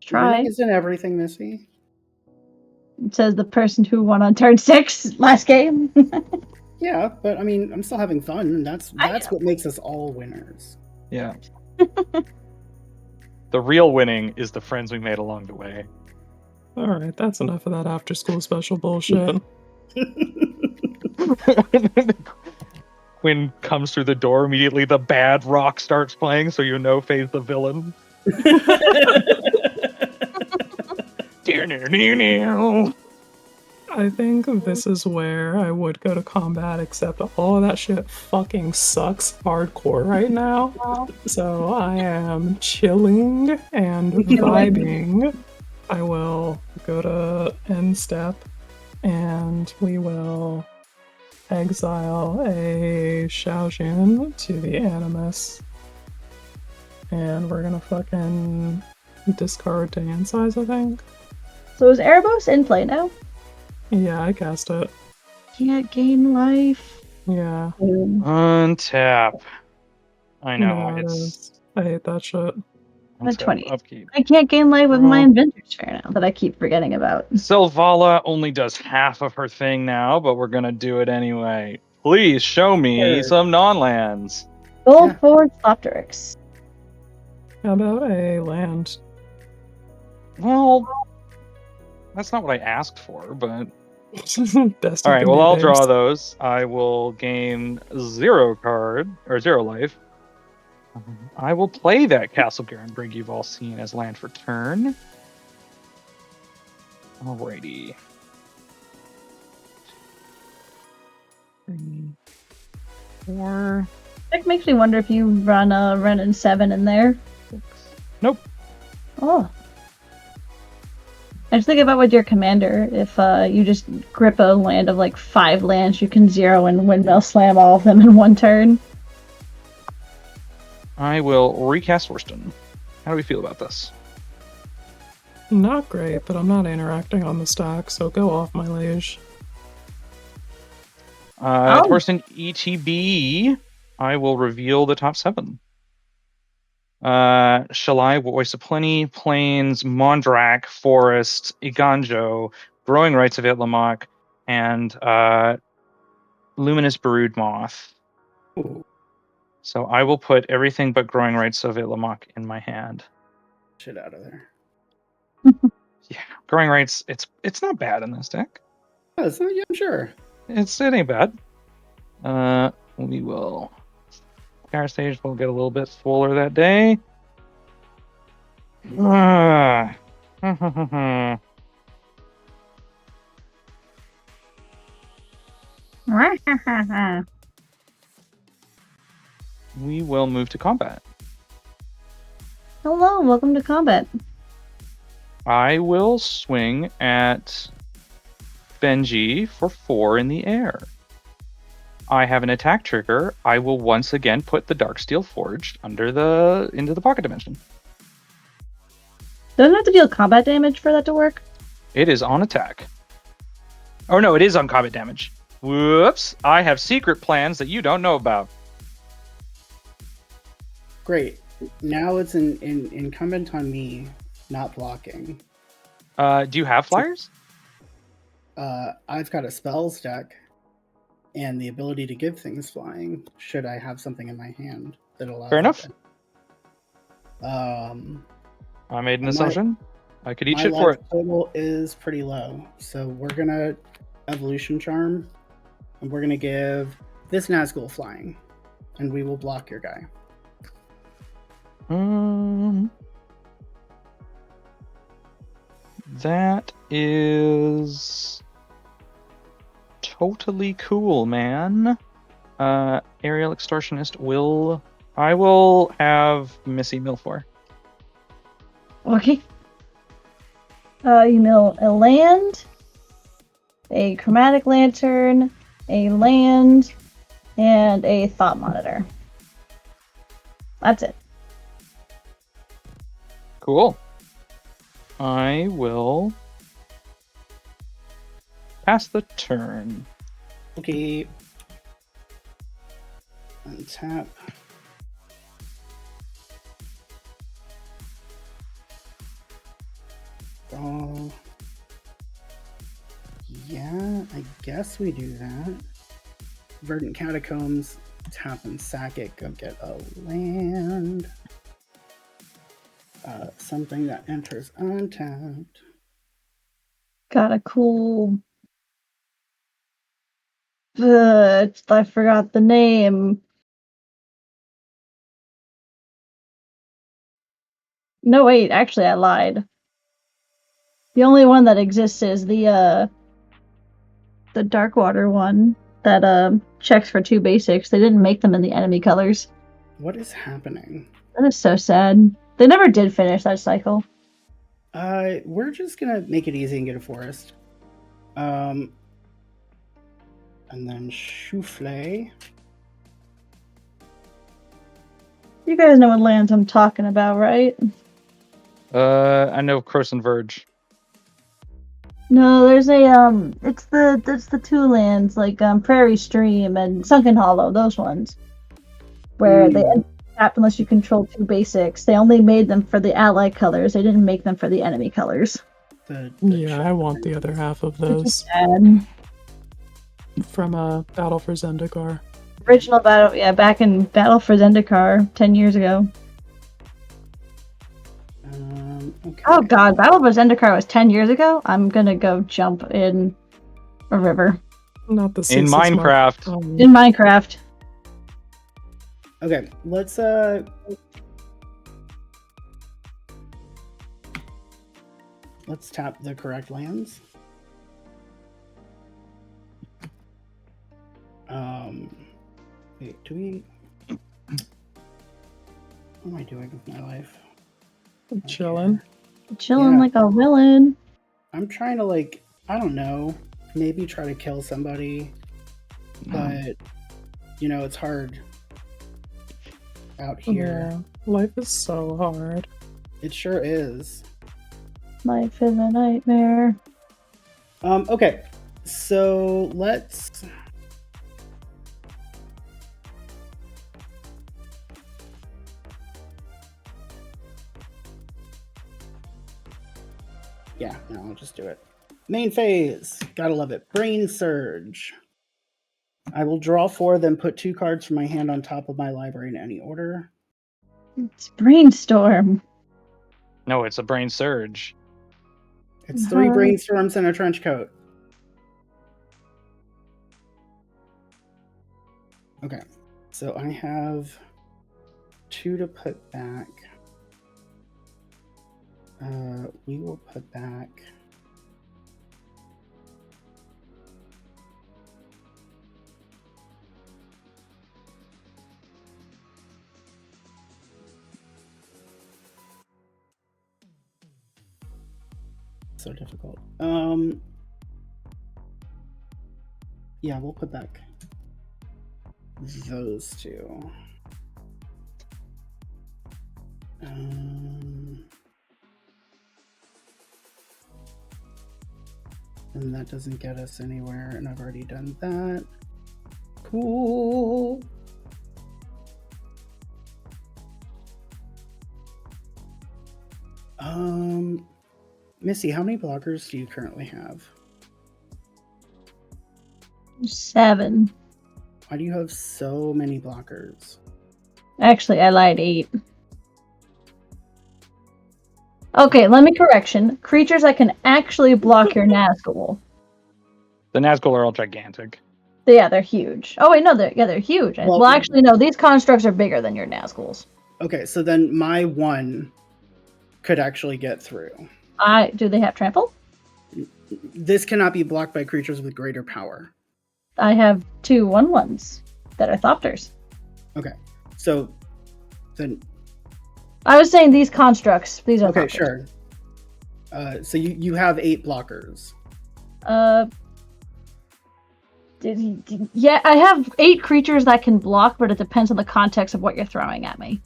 try. Winning isn't everything, Missy. It says the person who won on turn 6 last game. Yeah, but I mean, I'm still having fun, and that's know. what makes us all winners. Yeah. The real winning is the friends we made along the way. Alright, that's enough of that after school special bullshit. Quinn comes through the door, immediately the bad rock starts playing, so you know Faye's the villain. I think this is where I would go to combat, except all of that shit fucking sucks hardcore right now. So I am chilling and vibing. I will go to end step and we will exile a Xiaojin to the Animus. And we're gonna fucking discard to hand size, I think. So is Erebos in play now? Yeah, I cast it. Can't gain life. Yeah. Untap. I You know, know how it it's is. I hate that shit. At untap 20. upkeep. I can't gain life with my Inventor Sphere now that I keep forgetting about. Sylvala only does half of her thing now, but we're gonna do it anyway. Please show me Sure. some non-lands. Gold Yeah. forward Thopteryx. How about a land? Well, that's not what I asked for, but Destined all right. to Well, be I'll draw babes. those. I will gain 0 card or 0 life. I will play that Castle Garenbrig you've all seen as land for turn. Alrighty. 3, 4, That makes me wonder if you run a Ren and 7 in there. 6. Nope. Oh. I just think about with your commander, if you just grip a land of like 5 lands, you can 0 and windmill slam all of them in one turn. I will recast Worston. How do we feel about this? Not great, but I'm not interacting on the stack, so go off my liege. Worston ETB. I will reveal the top 7. Shalai, Voice of Plenty, Plains, Mondrak, Forest, Iganjo, Growing Rights of Itlamok, and Luminous Brood Moth. Ooh, So I will put everything but Growing Rights of Itlamok in my hand. shit out of there. Yeah, Growing Rights, it's not bad in this deck. Oh, so, yeah, sure. It ain't bad. We will. Power Stage will get a little bit fuller that day. We will move to combat. Hello, welcome to combat. I will swing at Benji for 4 in the air. I have an attack trigger. I will once again put the Darksteel Forged into the pocket dimension. Doesn't have to deal combat damage for that to work. It is on attack. Oh no, it is on combat damage. Whoops! I have secret plans that you don't know about. Great. Now it's incumbent on me not blocking. Do you have flyers? I've got a spells deck and the ability to give things flying should I have something in my hand that allows Fair enough. I made an assumption. I could eat my shit for life it. total is pretty low, so we're gonna evolution charm, and we're gonna give this Nazgul flying, and we will block your guy. That is totally cool, man. Aerial Extortionist I will have Missy mill for. Okay. You mill a land, a chromatic lantern, a land, and a thought monitor. That's it. Cool. I will pass the turn. Okay. Untap. Oh. Yeah, I guess we do that. Verdant Catacombs, tap and sack it, go get a land. Something that enters untapped. Got a cool. I forgot the name. No, wait, actually, I lied. The only one that exists is the the Dark Water one that checks for 2 basics. They didn't make them in the enemy colors. What is happening? That is so sad. They never did finish that cycle. We're just gonna make it easy and get a forest. And then Souffle. You guys know what lands I'm talking about, right? I know Croson Verge. No, there's a it's the 2 lands like Prairie Stream and Sunken Hollow, those ones. Where they tap unless you control 2 basics. They only made them for the ally colors. They didn't make them for the enemy colors. Yeah, I want the other half of those. From Battle for Zendikar. Original battle, yeah, back in Battle for Zendikar 10 years ago. Okay. Oh god, Battle for Zendikar was 10 years ago? I'm gonna go jump in a river. Not the In Minecraft. In Minecraft. Okay, let's tap the correct lands. Wait, do we... What am I doing with my life? I'm chilling. Chilling Yeah. like a villain. I'm trying to, like, I don't know, maybe try to kill somebody, but, you know, it's hard out here. Yeah, life is so hard. It sure is. Life is a nightmare. Okay, so let's... Yeah, no, I'll just do it. Main phase. Gotta love it. Brain Surge. I will draw 4, then put 2 cards from my hand on top of my library in any order. It's Brainstorm. No, it's a Brain Surge. It's 3 Brainstorms and a trench coat. Okay, so I have 2 to put back. We will put back... So difficult. Yeah, we'll put back those 2. And that doesn't get us anywhere, and I've already done that. Cool. Missy, how many blockers do you currently have? 7. Why do you have so many blockers? Actually, I lied. 8. Okay, let me correction. Creatures that can actually block your Nazgul. The Nazgul are all gigantic. Yeah, they're huge. Oh wait, no, they're huge. Well, actually, no. These constructs are bigger than your Nazguls. Okay, so then my 1 could actually get through. Do they have trample? This cannot be blocked by creatures with greater power. I have 2 1/1s that are Thopters. Okay, so then... I was saying these constructs. These are okay, Thopters. sure. So you have 8 blockers. Yeah, I have 8 creatures that can block, but it depends on the context of what you're throwing at me.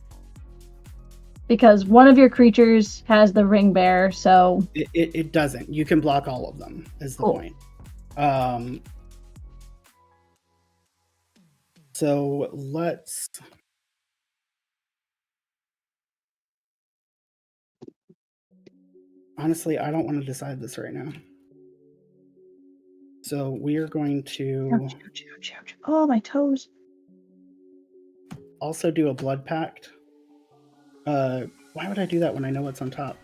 Because one of your creatures has the ring bear, so... It doesn't. You can block all of them, is the point. So let's... Honestly, I don't want to decide this right now. So we are going to... Oh, my toes. Also do a blood pact. Why would I do that when I know what's on top?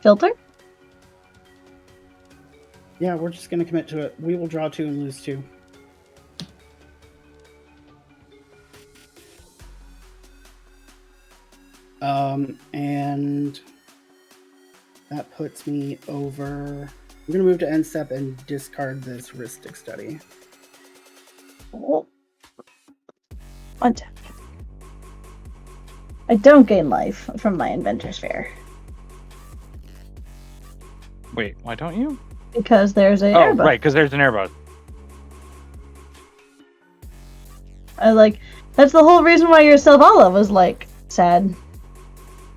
Filter? Yeah, we're just going to commit to it. We will draw 2 and lose 2. And that puts me over I'm gonna move to end step and discard this heuristic study. Oh. Untap. I don't gain life from my Inventor's Fair. Wait, why don't you? Because there's a Oh, airboat. right, because there's an airboat. That's the whole reason why your Selvala was sad.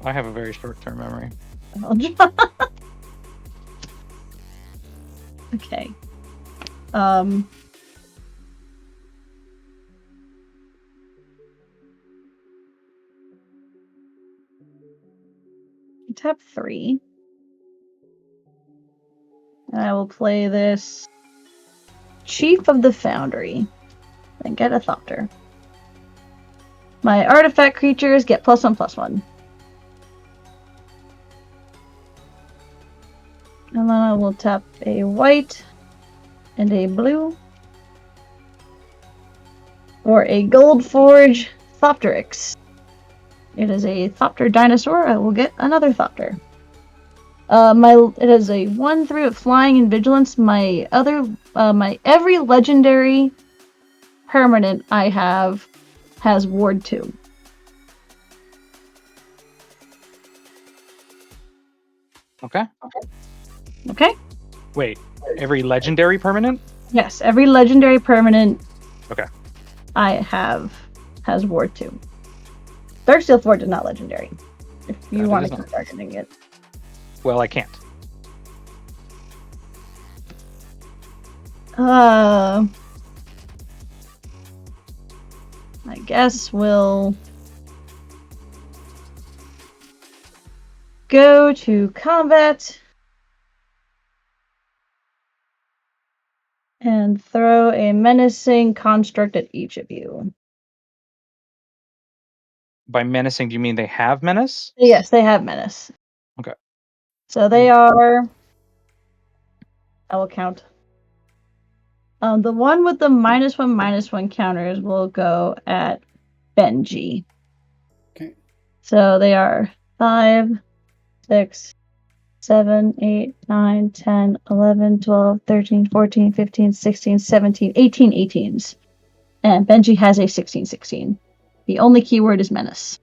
I have a very short-term memory. Okay. Tap 3. And I will play this Chief of the Foundry. And get a Thopter. My artifact creatures get +1/+1. And then I will tap a white and a blue. For a Gold Forge Thopterix. It is a Thopter dinosaur. I will get another Thopter. It has a 1/3 with flying and vigilance. My every legendary permanent I have has ward 2. Okay. Okay? Wait, every legendary permanent? Yes, every legendary permanent Okay. I have has ward 2. Darksteel Forge is not legendary. If you That want is to keep not. targeting it. Well, I can't. I guess we'll go to combat and throw a menacing construct at each of you. By menacing, do you mean they have menace? Yes, they have menace. Okay. So they are. I will count. The one with the -1/-1 counters will go at Benji. Okay. So they are 5, 6, 7, 8, 9, 10, 11, 12, 13, 14, 15, 16, 17, 18 18s. And Benji has a 16/16. The only keyword is menace.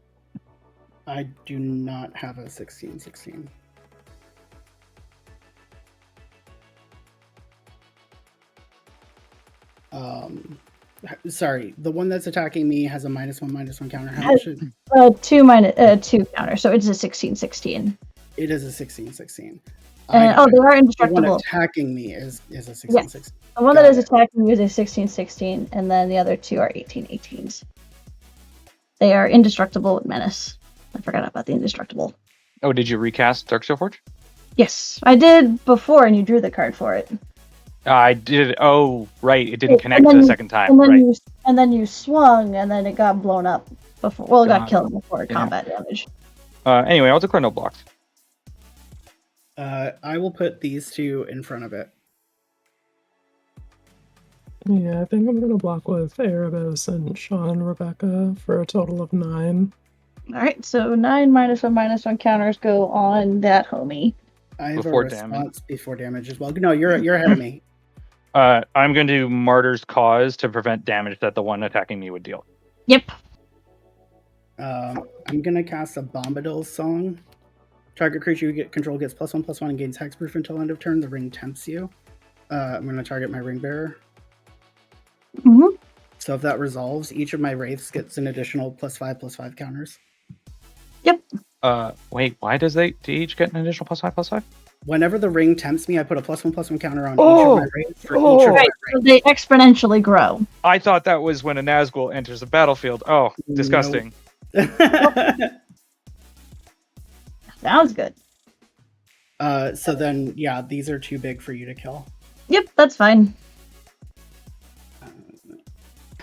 I do not have a 16/16. Sorry, the one that's attacking me has a -1/-1 counter. How much is 2 counter, so it's a 16/16. it? Is a 16/16. They are The one indestructible. attacking me is a 16/16. The one that is attacking you is a 16/16, and then the other 2 are 18/18s. They are indestructible with menace. I forgot about the indestructible. Oh, did you recast Darksteel Forge? Yes, I did before, and you drew the card for it. I did. Oh, right. It didn't connect And then the you- second time. And then Right. you swung, and then it got blown up before. Well, it got Got it. killed before Yeah. combat damage. Anyway, I'll declare no blocks. I will put these 2 in front of it. Yeah, I think I'm gonna block with Erebos and Sean Rebecca for a total of 9. All right, so 9 -1/-1 counters go on that homie. I have Before a damage. response before damage as well. No, you're ahead of me. I'm going to do Martyr's Cause to prevent damage that the one attacking me would deal. Yep. I'm gonna cast a Bombadil Song. Target creature you get control gets +1/+1 and gains hexproof until end of turn. The ring tempts you. I'm gonna target my ring bearer. Mm-hmm. So if that resolves, each of my wraiths gets an additional +5/+5 counters. Yep. Wait, why does they each get an additional +5/+5? Whenever the ring tempts me, I put a +1/+1 counter on each Oh! of my wraiths for each of my Right, so they exponentially grow. I thought that was when a Nazgul enters the battlefield. Oh, disgusting. wraiths. Sounds good. So then, yeah, these are too big for you to kill. Yep, that's fine.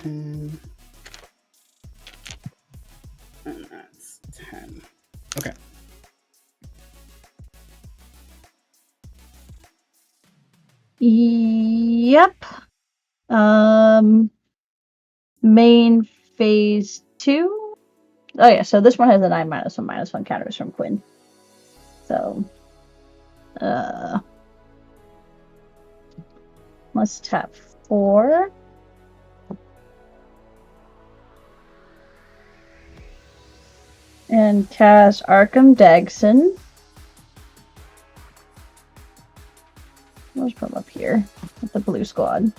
And that's 10. Okay. Yep. Main phase 2. Oh yeah, so this one has a 9 -1/-1 counters from Quinn. So Let's tap 4. And cast Arkham Dagson. Let's put him up here with the blue squad.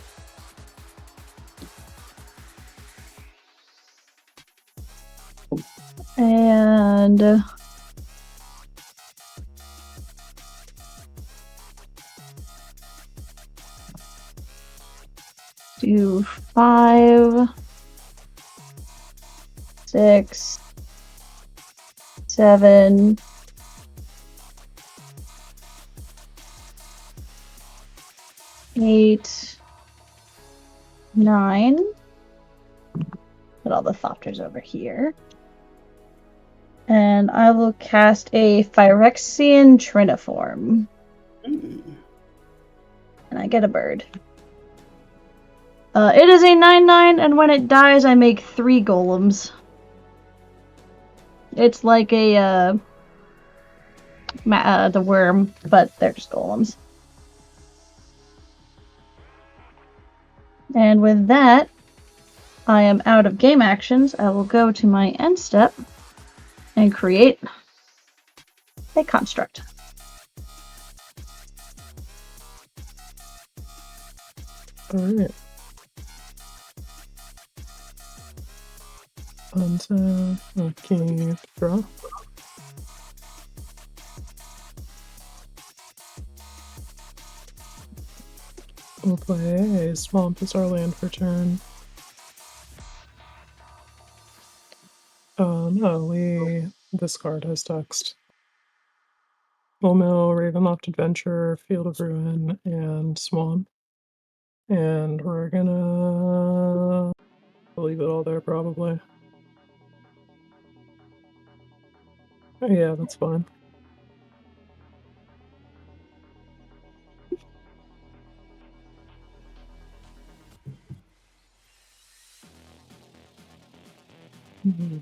And do 5, 6, 7, 8, 9. Put all the Thopters over here. And I will cast a Phyrexian Triniform. And I get a bird. It is a 9/9, and when it dies, I make 3 golems. It's like a the worm, but they're just golems. And with that, I am out of game actions. I will go to my end step and create a construct. Alright. Untap, okay, draw. We'll play a swamp as our land for turn. No, this card has text. Mill, Ravenloft Adventure, Field of Ruin, and Swamp. And we're gonna leave it all there, probably. Yeah, that's fine. Mm-hmm.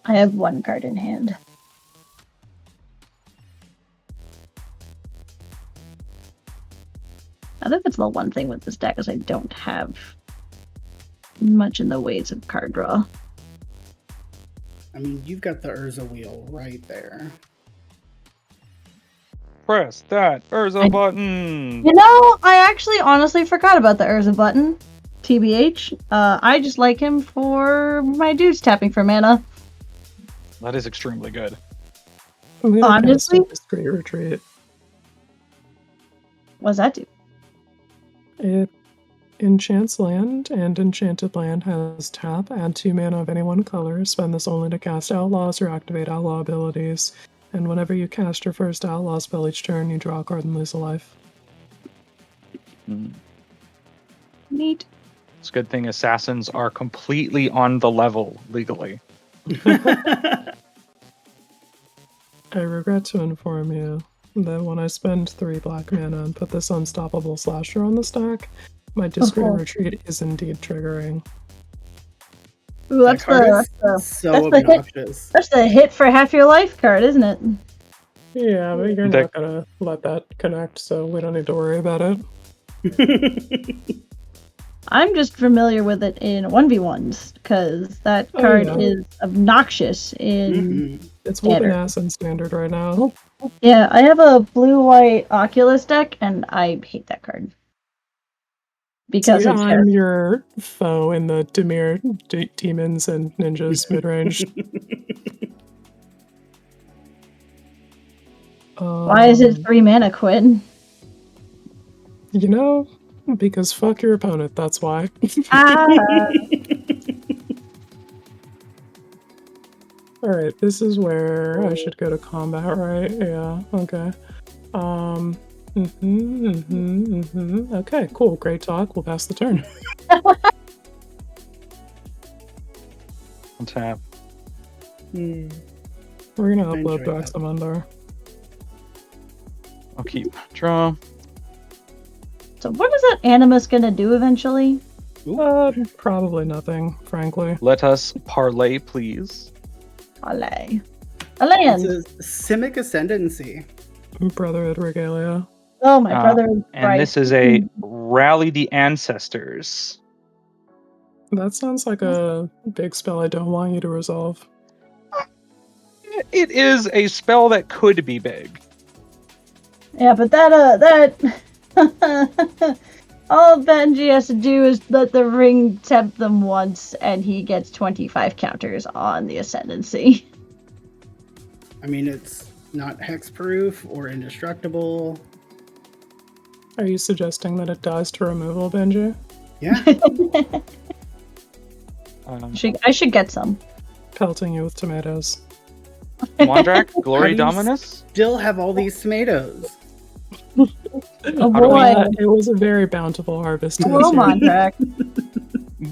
I have 1 card in hand. I think that's the one thing with this deck is I don't have much in the ways of card draw. I mean, you've got the Urza wheel right there. Press that Urza button. You know, I actually honestly forgot about the Urza button. TBH. I just like him for my dudes tapping for mana. That is extremely good. Honestly? Discreet Retreat. What does that do? It enchants land, and enchanted land has tap, add 2 mana of any one color, spend this only to cast outlaws or activate outlaw abilities, and whenever you cast your first outlaw spell each turn, you draw a card and lose a life. Neat. It's a good thing assassins are completely on the level legally. I regret to inform you that when I spend 3 black mana and put this Unstoppable Slasher on the stack, my Discreet Retreat is indeed triggering. Ooh, that's so obnoxious. That's the hit for half your life card, isn't it? Yeah, but you're not gonna let that connect, so we don't need to worry about it. I'm just familiar with it in 1v1s, because that card is obnoxious in It's whooping ass in Standard right now. Yeah, I have a blue-white Oculus deck, and I hate that card. Because see, I'm your foe in the Dimir Demons and Ninjas mid-range. Why is it 3 mana, Quinn? You know, because fuck your opponent, that's why. Alright, this is where I should go to combat, right? Yeah, okay. Okay, cool, great talk. We'll pass the turn. Tap. We're gonna upload back some under. I'll keep draw. So what is that Animus gonna do eventually? Probably nothing, frankly. Let us parlay, please. Alley. A It's land. a Simic Ascendancy. Brotherhood Regalia. Oh, my brother. And this is a Rally the Ancestors. That sounds like a big spell I don't want you to resolve. It is a spell that could be big. Yeah, but that all Benji has to do is let the ring tempt them once, and he gets 25 counters on the Ascendancy. I mean, it's not hexproof or indestructible. Are you suggesting that it dies to removal, Benji? Yeah. I should get some. Pelting you with tomatoes. Mondrak, How Glory do you Dominus? Still have all these tomatoes. Oh boy. It was a very bountiful harvest. Hello, Mondrak.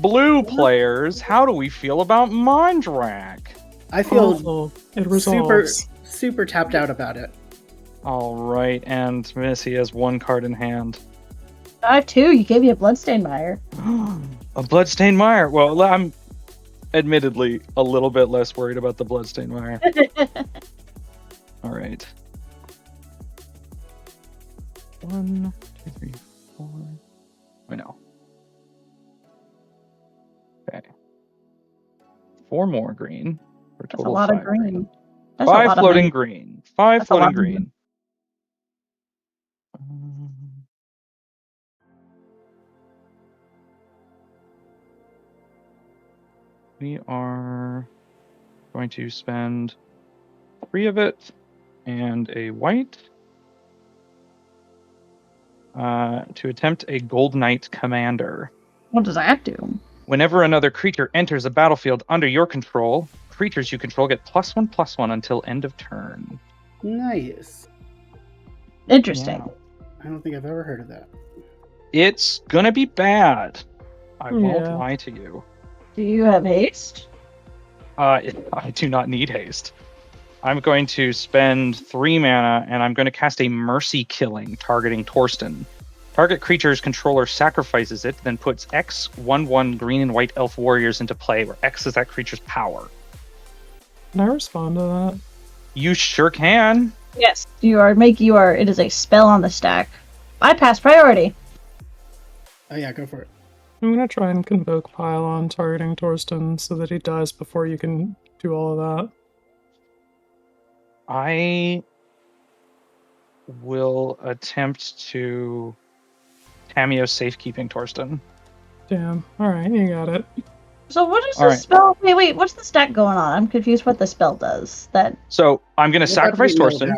Blue players, how do we feel about Mondrak? I feel Awful. It resolves. super tapped out about it. All right, and Missy has one card in hand. I have two. You gave me a Bloodstained Mire. A Bloodstained Mire. Well, I'm admittedly a little bit less worried about the Bloodstained Mire. All right. 1, 2, 3, 4. I know. Okay. 4 more green. For That's a total lot of 5 green. That's a 5 lot of floating money. green. 5 That's a lot floating of money. green. We are going to spend 3 of it and a white to attempt a Gold Knight Commander. What does that do? Whenever another creature enters a battlefield under your control, creatures you control get +1/+1 until end of turn. Nice. Interesting. Yeah. I don't think I've ever heard of that. It's gonna be bad. I won't Yeah. lie to you. Do you have haste? I do not need haste. I'm going to spend 3 mana, and I'm going to cast a Mercy Killing targeting Torsten. Target creature's controller sacrifices it, then puts X 1/1 green and white elf warriors into play, where X is that creature's power. Can I respond to that? You sure can. Yes. It is a spell on the stack. Bypass priority. Oh yeah, go for it. I'm gonna try and convoke Pylon targeting Torsten so that he dies before you can do all of that. I will attempt to cameo safekeeping Torsten. Damn. Alright, you got it. So what is All the spell? Wait, what's the stack going on? I'm confused what the spell does. So I'm going to It's about to be sacrifice milled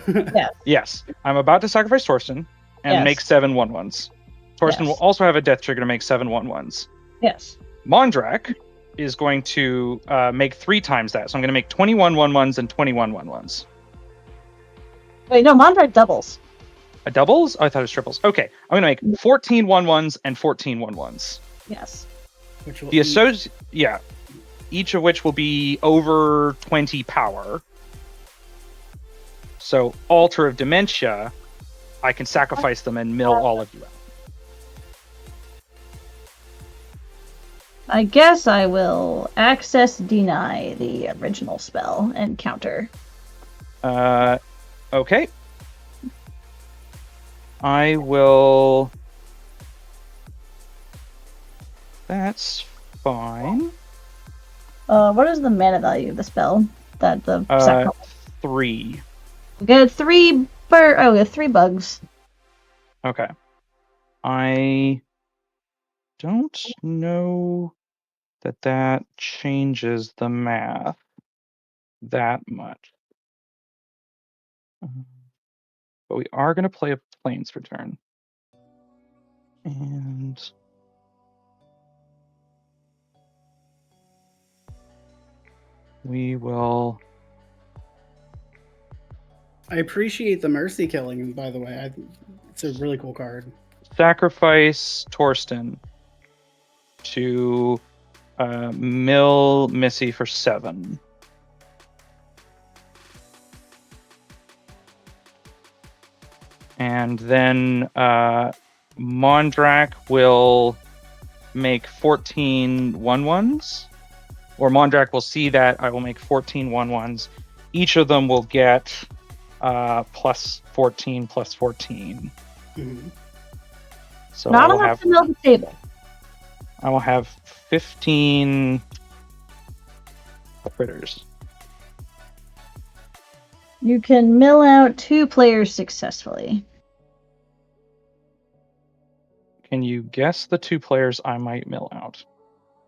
Torsten. out. Yes, I'm about to sacrifice Torsten and make 7 1/1s. Torsten Yes. will also have a death trigger to make 7 1/1s. Yes. Mondrak is going to make 3 times that. So I'm going to make 21 1/1s and 21 1/1s. Wait, no, Mondrak doubles. Doubles? Oh, I thought it was triples. Okay, I'm going to make 14 1/1s and 14 1/1s. Yes. Which will Each of which will be over 20 power. So, Altar of Dementia, I can sacrifice them and mill all of you out. I guess I will access deny the original spell and counter. Okay. I will... That's fine. What is the mana value of the spell? That the second 3. we get 3 we have 3 bugs. Okay. I don't know that changes the math that much. But we are going to play a Plains for turn. And we will... I appreciate the Mercy Killing, by the way. It's a really cool card. sacrifice Torsten to mill Missy for 7. And then Mondrak will make 14 1/1s. or Mondrak will see that. I will make 14 1/1s. Each of them will get plus 14 plus 14. Mhm. So Not I will enough have to mill the table. 15 critters. You can mill out 2 players successfully. Can you guess the 2 players I might mill out?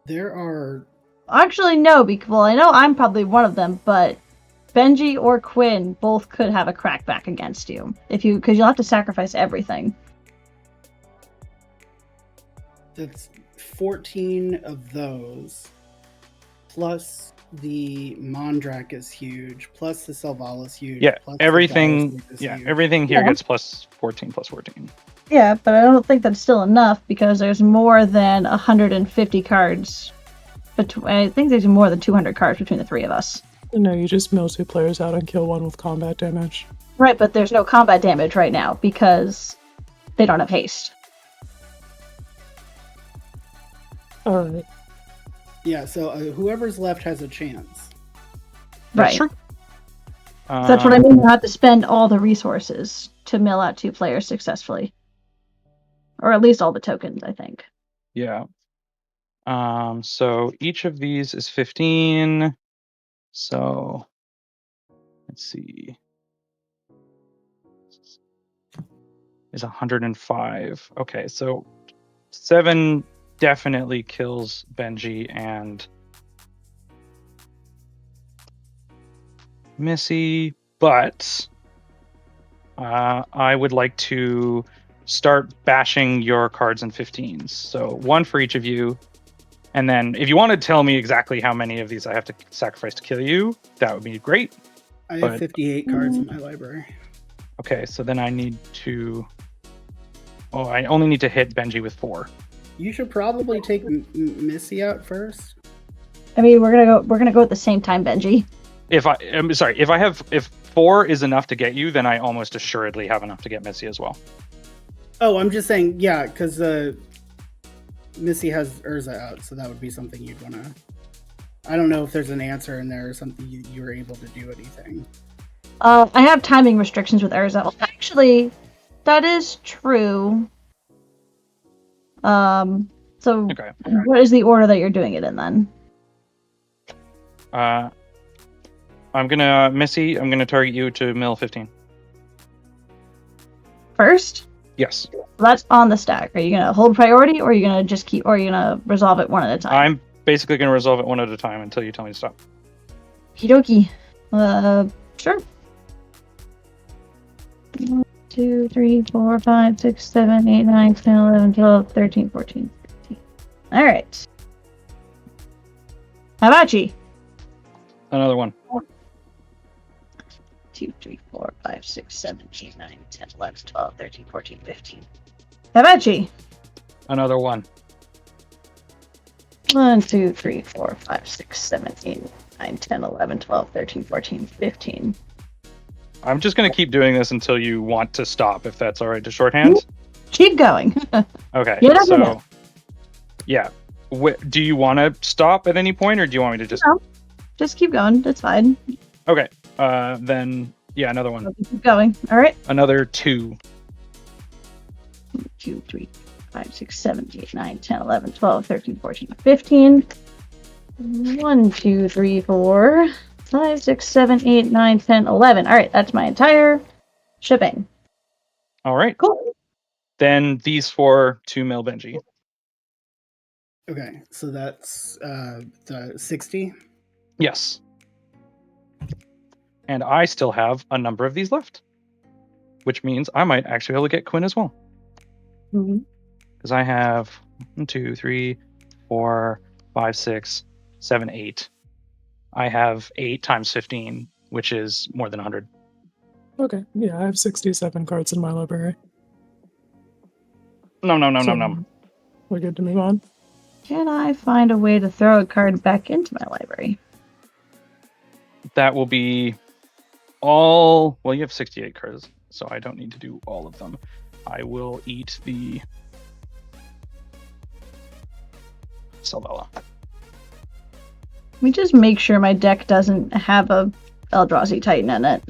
There are. Actually, no, because well, I know I'm probably one of them, but Benji or Quinn both could have a crackback against you because you'll have to sacrifice everything. That's 14 of those, plus the Mondrak is huge, plus the Selvala is huge. Yeah, plus everything. The Dire is Yeah, huge. everything here Yeah. gets plus 14 plus 14. Yeah, but I don't think that's still enough because there's more than 150 cards. I think there's more than 200 cards between the 3 of us. No, you just mill 2 players out and kill one with combat damage. Right, but there's no combat damage right now because they don't have haste. Alright. Yeah, so whoever's left has a chance. That's Right. true. So that's what I mean. You have to spend all the resources to mill out 2 players successfully. Or at least all the tokens, I think. Yeah. So each of these is 15. So let's see. Is 105. Okay, so 7 definitely kills Benji and Missy, but I would like to start bashing your cards in 15s. So 1 for each of you. And then if you want to tell me exactly how many of these I have to sacrifice to kill you, that would be great. I But- have 58 cards in my library. Okay, so then I need to... Oh, I only need to hit Benji with 4. You should probably take Missy out first. I mean, we're gonna go at the same time, Benji. If 4 is enough to get you, then I almost assuredly have enough to get Missy as well. Oh, I'm just saying, yeah, because Missy has Urza out, so that would be something you'd want to... I don't know if there's an answer in there or something you were able to do anything. I have timing restrictions with Urza. Well, actually, that is true. So Okay. what is the order that you're doing it in then? I'm gonna Missy. I'm gonna target you to mill 15. First? Yes. That's on the stack. Are you gonna hold priority, or are you gonna just keep, or are you gonna resolve it one at a time? I'm basically gonna resolve it one at a time until you tell me to stop. Okie dokie. Sure. 1, 2, 3, 4, 5, 6, 7, 8, 9, 10, 11, 12, 13, 14, 15. Alright. Habachi. Another one. 2, 3, 4, 5, 6, 7, 8, 9, 10, 11, 12, 13, 14, 15. Habachi. Another one. 1, 2, 3, 4, 5, 6, 7, 8, 9, 10, 11, 12, 13, 14, 15. I'm just gonna keep doing this until you want to stop, if that's all right to shorthand. Keep going. Okay. Yeah, so, no. yeah. Do you want to stop at any point, or do you want me to just? No. Just keep going. That's fine. Okay. Then yeah, another one. Keep going. All right. Another 2. 2, 3, 5, 6, 7, 8, 9, 10, 11, 12, 13, 14, 15. 1, 2, 3, 4, 5, 6, 7, 8, 9, 10, 11. All right. That's my entire shipping. All right. Cool. Then these 4 to mill Benji. Okay, so that's the 60. Yes. And I still have a number of these left, which means I might actually be able to get Quinn as well. Mm-hmm. Because I have 1, 2, 3, 4, 5, 6, 7, 8. I have 8 times 15, which is more than 100. Okay, yeah, I have 67 cards in my library. No. We're good to move on. Can I find a way to throw a card back into my library? That will be all. Well, you have 68 cards, so I don't need to do all of them. I will eat the Salvella. Let me just make sure my deck doesn't have a Eldrazi Titan in it.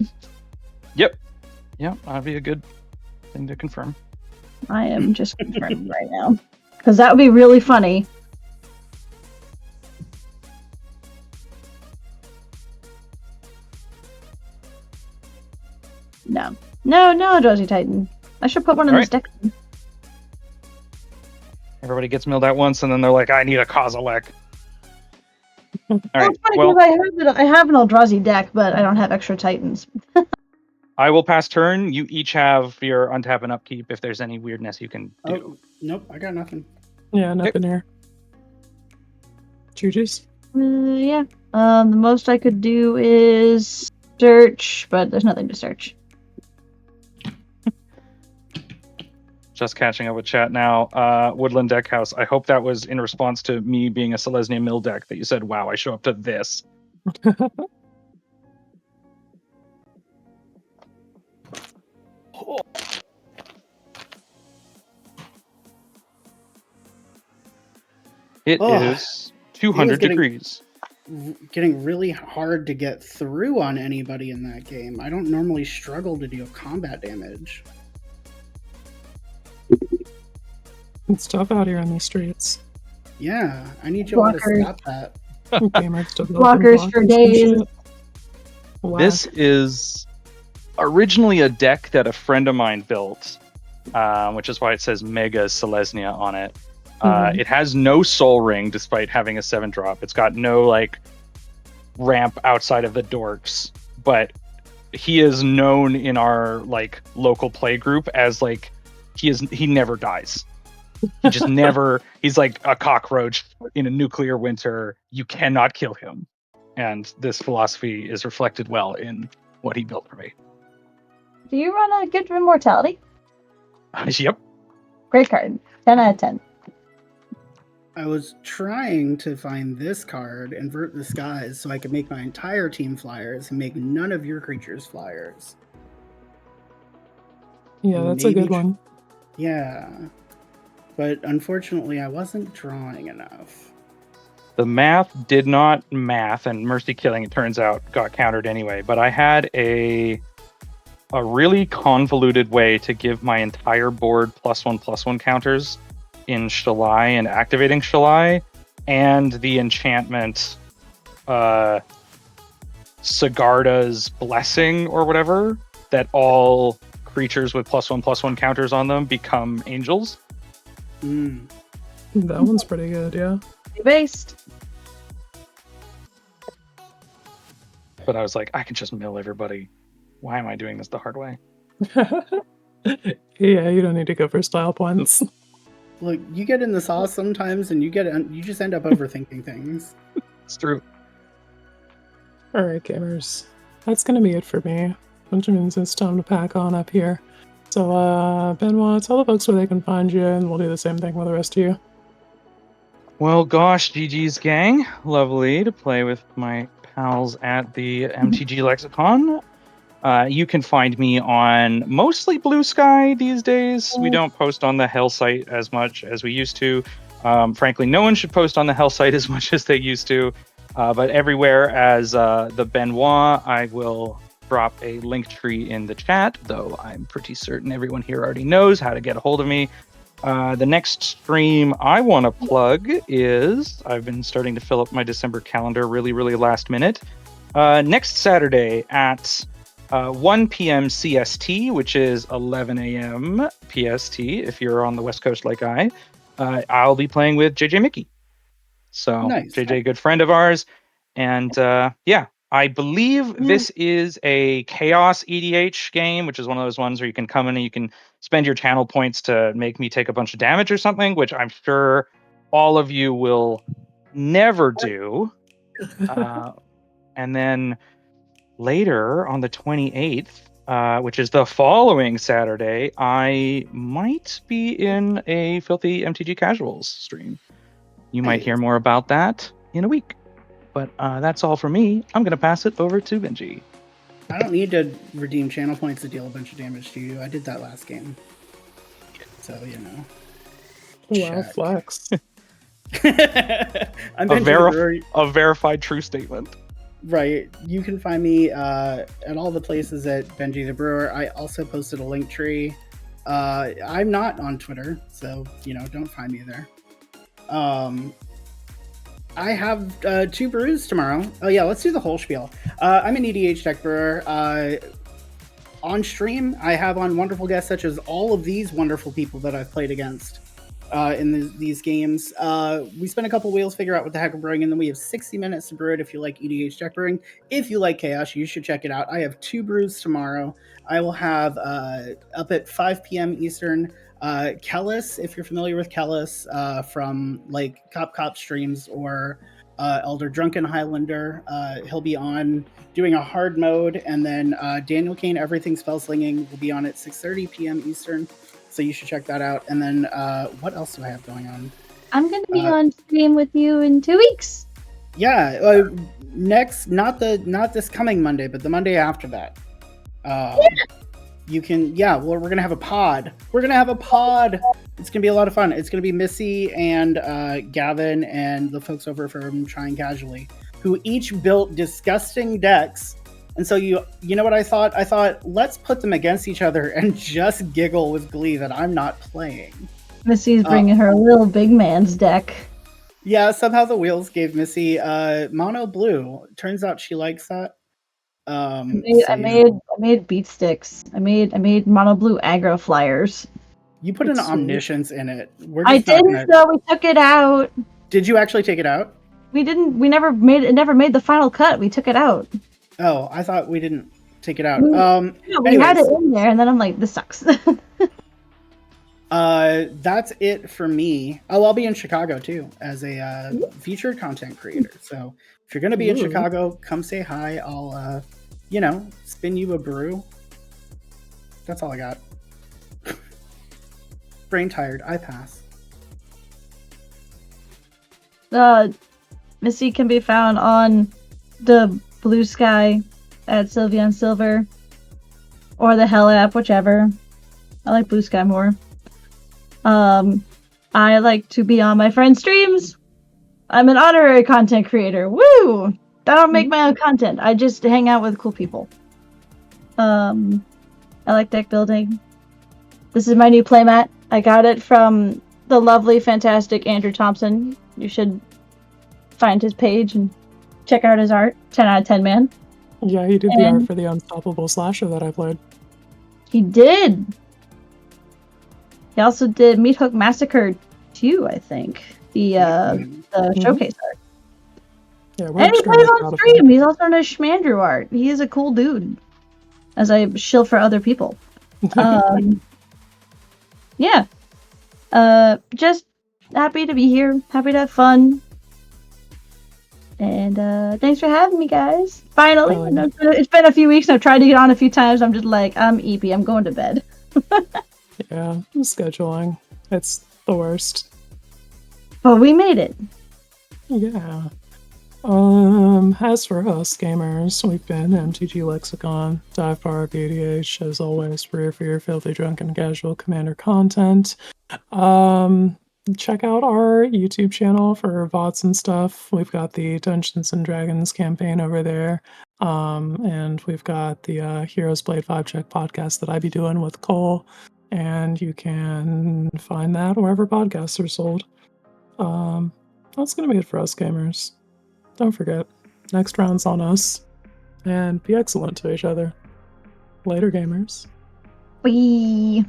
Yep. Yep, that'd be a good thing to confirm. I am just confirming right now. Because that would be really funny. No. No Eldrazi Titan. I should put one in this deck. Everybody gets milled at once, and then they're like, I need a Kozilek. All right, It's funny well, because I have an Eldrazi deck, but I don't have extra Titans. I will pass turn. You each have your untap and upkeep if there's any weirdness you can do. Oh, nope, I got nothing. Yeah, nothing here. Juju's? Yeah. The most I could do is search, but there's nothing to search. Just catching up with chat now. Woodland Deck House. I hope that was in response to me being a Selesnya Mill deck that you said, wow, I show up to this. It is 200 degrees. Getting really hard to get through on anybody in that game. I don't normally struggle to deal combat damage. It's tough out here on these streets. Yeah, I need you all to Blockers. stop that. Gamers to Blockers for days. Wow. This is originally a deck that a friend of mine built, which is why it says Mega Selesnya on it. It has no Soul Ring despite having a 7-drop. It's got no like ramp outside of the dorks, but he is known in our like local play group as like he never dies. He just never. He's like a cockroach in a nuclear winter. You cannot kill him, and this philosophy is reflected well in what he built for me. Do you run a Gift of Immortality? Yep. Great card. 10 out of 10. I was trying to find this card, Invert the Skies, so I could make my entire team flyers and make none of your creatures flyers. Yeah, that's a good one. Yeah. But unfortunately, I wasn't drawing enough. The math did not math, and Mercy Killing, it turns out, got countered anyway. But I had a really convoluted way to give my entire board +1/+1 counters in Shalai and activating Shalai, and the enchantment Sigarda's Blessing or whatever, that all creatures with +1/+1 counters on them become angels. That one's pretty good, yeah. Based. But I was like, I can just mill everybody. Why am I doing this the hard way? Yeah, you don't need to go for style points. Look, you get in the sauce sometimes, and you just end up overthinking things. It's true. Alright, gamers. That's gonna be it for me. Which means it's time to pack on up here. So, Benoit, tell the folks where they can find you, and we'll do the same thing with the rest of you. Well, gosh, GG's gang. Lovely to play with my pals at the MTG Lexicon. You can find me on mostly Blue Sky these days. We don't post on the Hell site as much as we used to. Frankly, no one should post on the Hell site as much as they used to. But everywhere as the Benoit, I will drop a link tree in the chat, though I'm pretty certain everyone here already knows how to get a hold of me. The next stream I want to plug is, I've been starting to fill up my December calendar really, really last minute. Next Saturday at 1 p.m. CST, which is 11 a.m. PST, if you're on the West Coast like I'll be playing with JJ Mickey. So Nice. JJ, good friend of ours. And yeah, I believe this is a Chaos EDH game, which is one of those ones where you can come in and you can spend your channel points to make me take a bunch of damage or something, which I'm sure all of you will never do. And then later on the 28th, which is the following Saturday, I might be in a Filthy MTG Casuals stream. You might hear more about that in a week. But that's all for me. I'm going to pass it over to Benji. I don't need to redeem channel points to deal a bunch of damage to you. I did that last game. So, you know. Wow, flex. I'm A, Benji the Brewer. a verified true statement. Right. You can find me at all the places at Benji the Brewer. I also posted a link tree. I'm not on Twitter, so don't find me there. I have 2 brews tomorrow. Oh yeah, let's do the whole spiel. I'm an EDH deck brewer. On stream, I have on wonderful guests such as all of these wonderful people that I've played against in these games. We spend a couple wheels, figure out what the heck we're brewing, and then we have 60 minutes to brew it if you like EDH deck brewing. If you like Chaos, you should check it out. I have 2 brews tomorrow. I will have up at 5 p.m. Eastern, Kellis, if you're familiar with Kellis from like Cop streams or Elder Drunken Highlander. He'll be on doing a hard mode, and then Daniel Kane, Everything Spellslinging, will be on at 6:30 p.m. Eastern. So you should check that out. And then what else do I have going on? I'm going to be on stream with you in 2 weeks. Yeah, next, not this coming Monday, but the Monday after that. You can, we're going to have a pod. We're going to have a pod. It's going to be a lot of fun. It's going to be Missy and Gavin and the folks over from Trying Casually, who each built disgusting decks. And so you know what I thought? I thought, let's put them against each other and just giggle with glee that I'm not playing. Missy's bringing her little big man's deck. Yeah, somehow the wheels gave Missy mono blue. Turns out she likes that. I made beat sticks. I made mono blue aggro flyers. You put It's an sweet. omniscience in it. I didn't, though. We took it out. Did you actually take it out? We didn't. We never made it. Never made the final cut. We took it out. Oh, I thought we didn't take it out. We had it in there, and then I'm like, this sucks. That's it for me. Oh, I'll be in Chicago too as a featured content creator. So if you're gonna be in Chicago, come say hi. I'll spin you a brew. That's all I got. Brain tired. I pass. Missy can be found on the Blue Sky at Sylvian Silver or the Hell app, whichever. I like Blue Sky more. I like to be on my friend's streams. I'm an honorary content creator. Woo! I don't make my own content. I just hang out with cool people. I like deck building. This is my new playmat. I got it from the lovely, fantastic Andrew Thompson. You should find his page and check out his art. 10 out of 10, man. Yeah, he did the art for the Unstoppable Slasher that I played. He did. He also did Meat Hook Massacre 2, I think. The showcase art. Yeah, and he plays on stream. He's also on a Schmandrew art. He is a cool dude. As I shill for other people. Yeah. Just happy to be here. Happy to have fun. And thanks for having me, guys. Finally. It's been a few weeks. I've tried to get on a few times. I'm just like, I'm eepy. I'm going to bed. Yeah, scheduling. It's the worst. But we made it. Yeah. As for us gamers, we've been MTG Lexicon, Dive Bar, EDH, as always, for your filthy drunken casual commander content. Check out our YouTube channel for VODs and stuff. We've got the Dungeons and Dragons campaign over there. And we've got the Heroes Blade 5 Check podcast that I be doing with Cole. And you can find that wherever podcasts are sold. That's gonna be it for us gamers. Don't forget, next round's on us. And be excellent to each other. Later, gamers. Wee.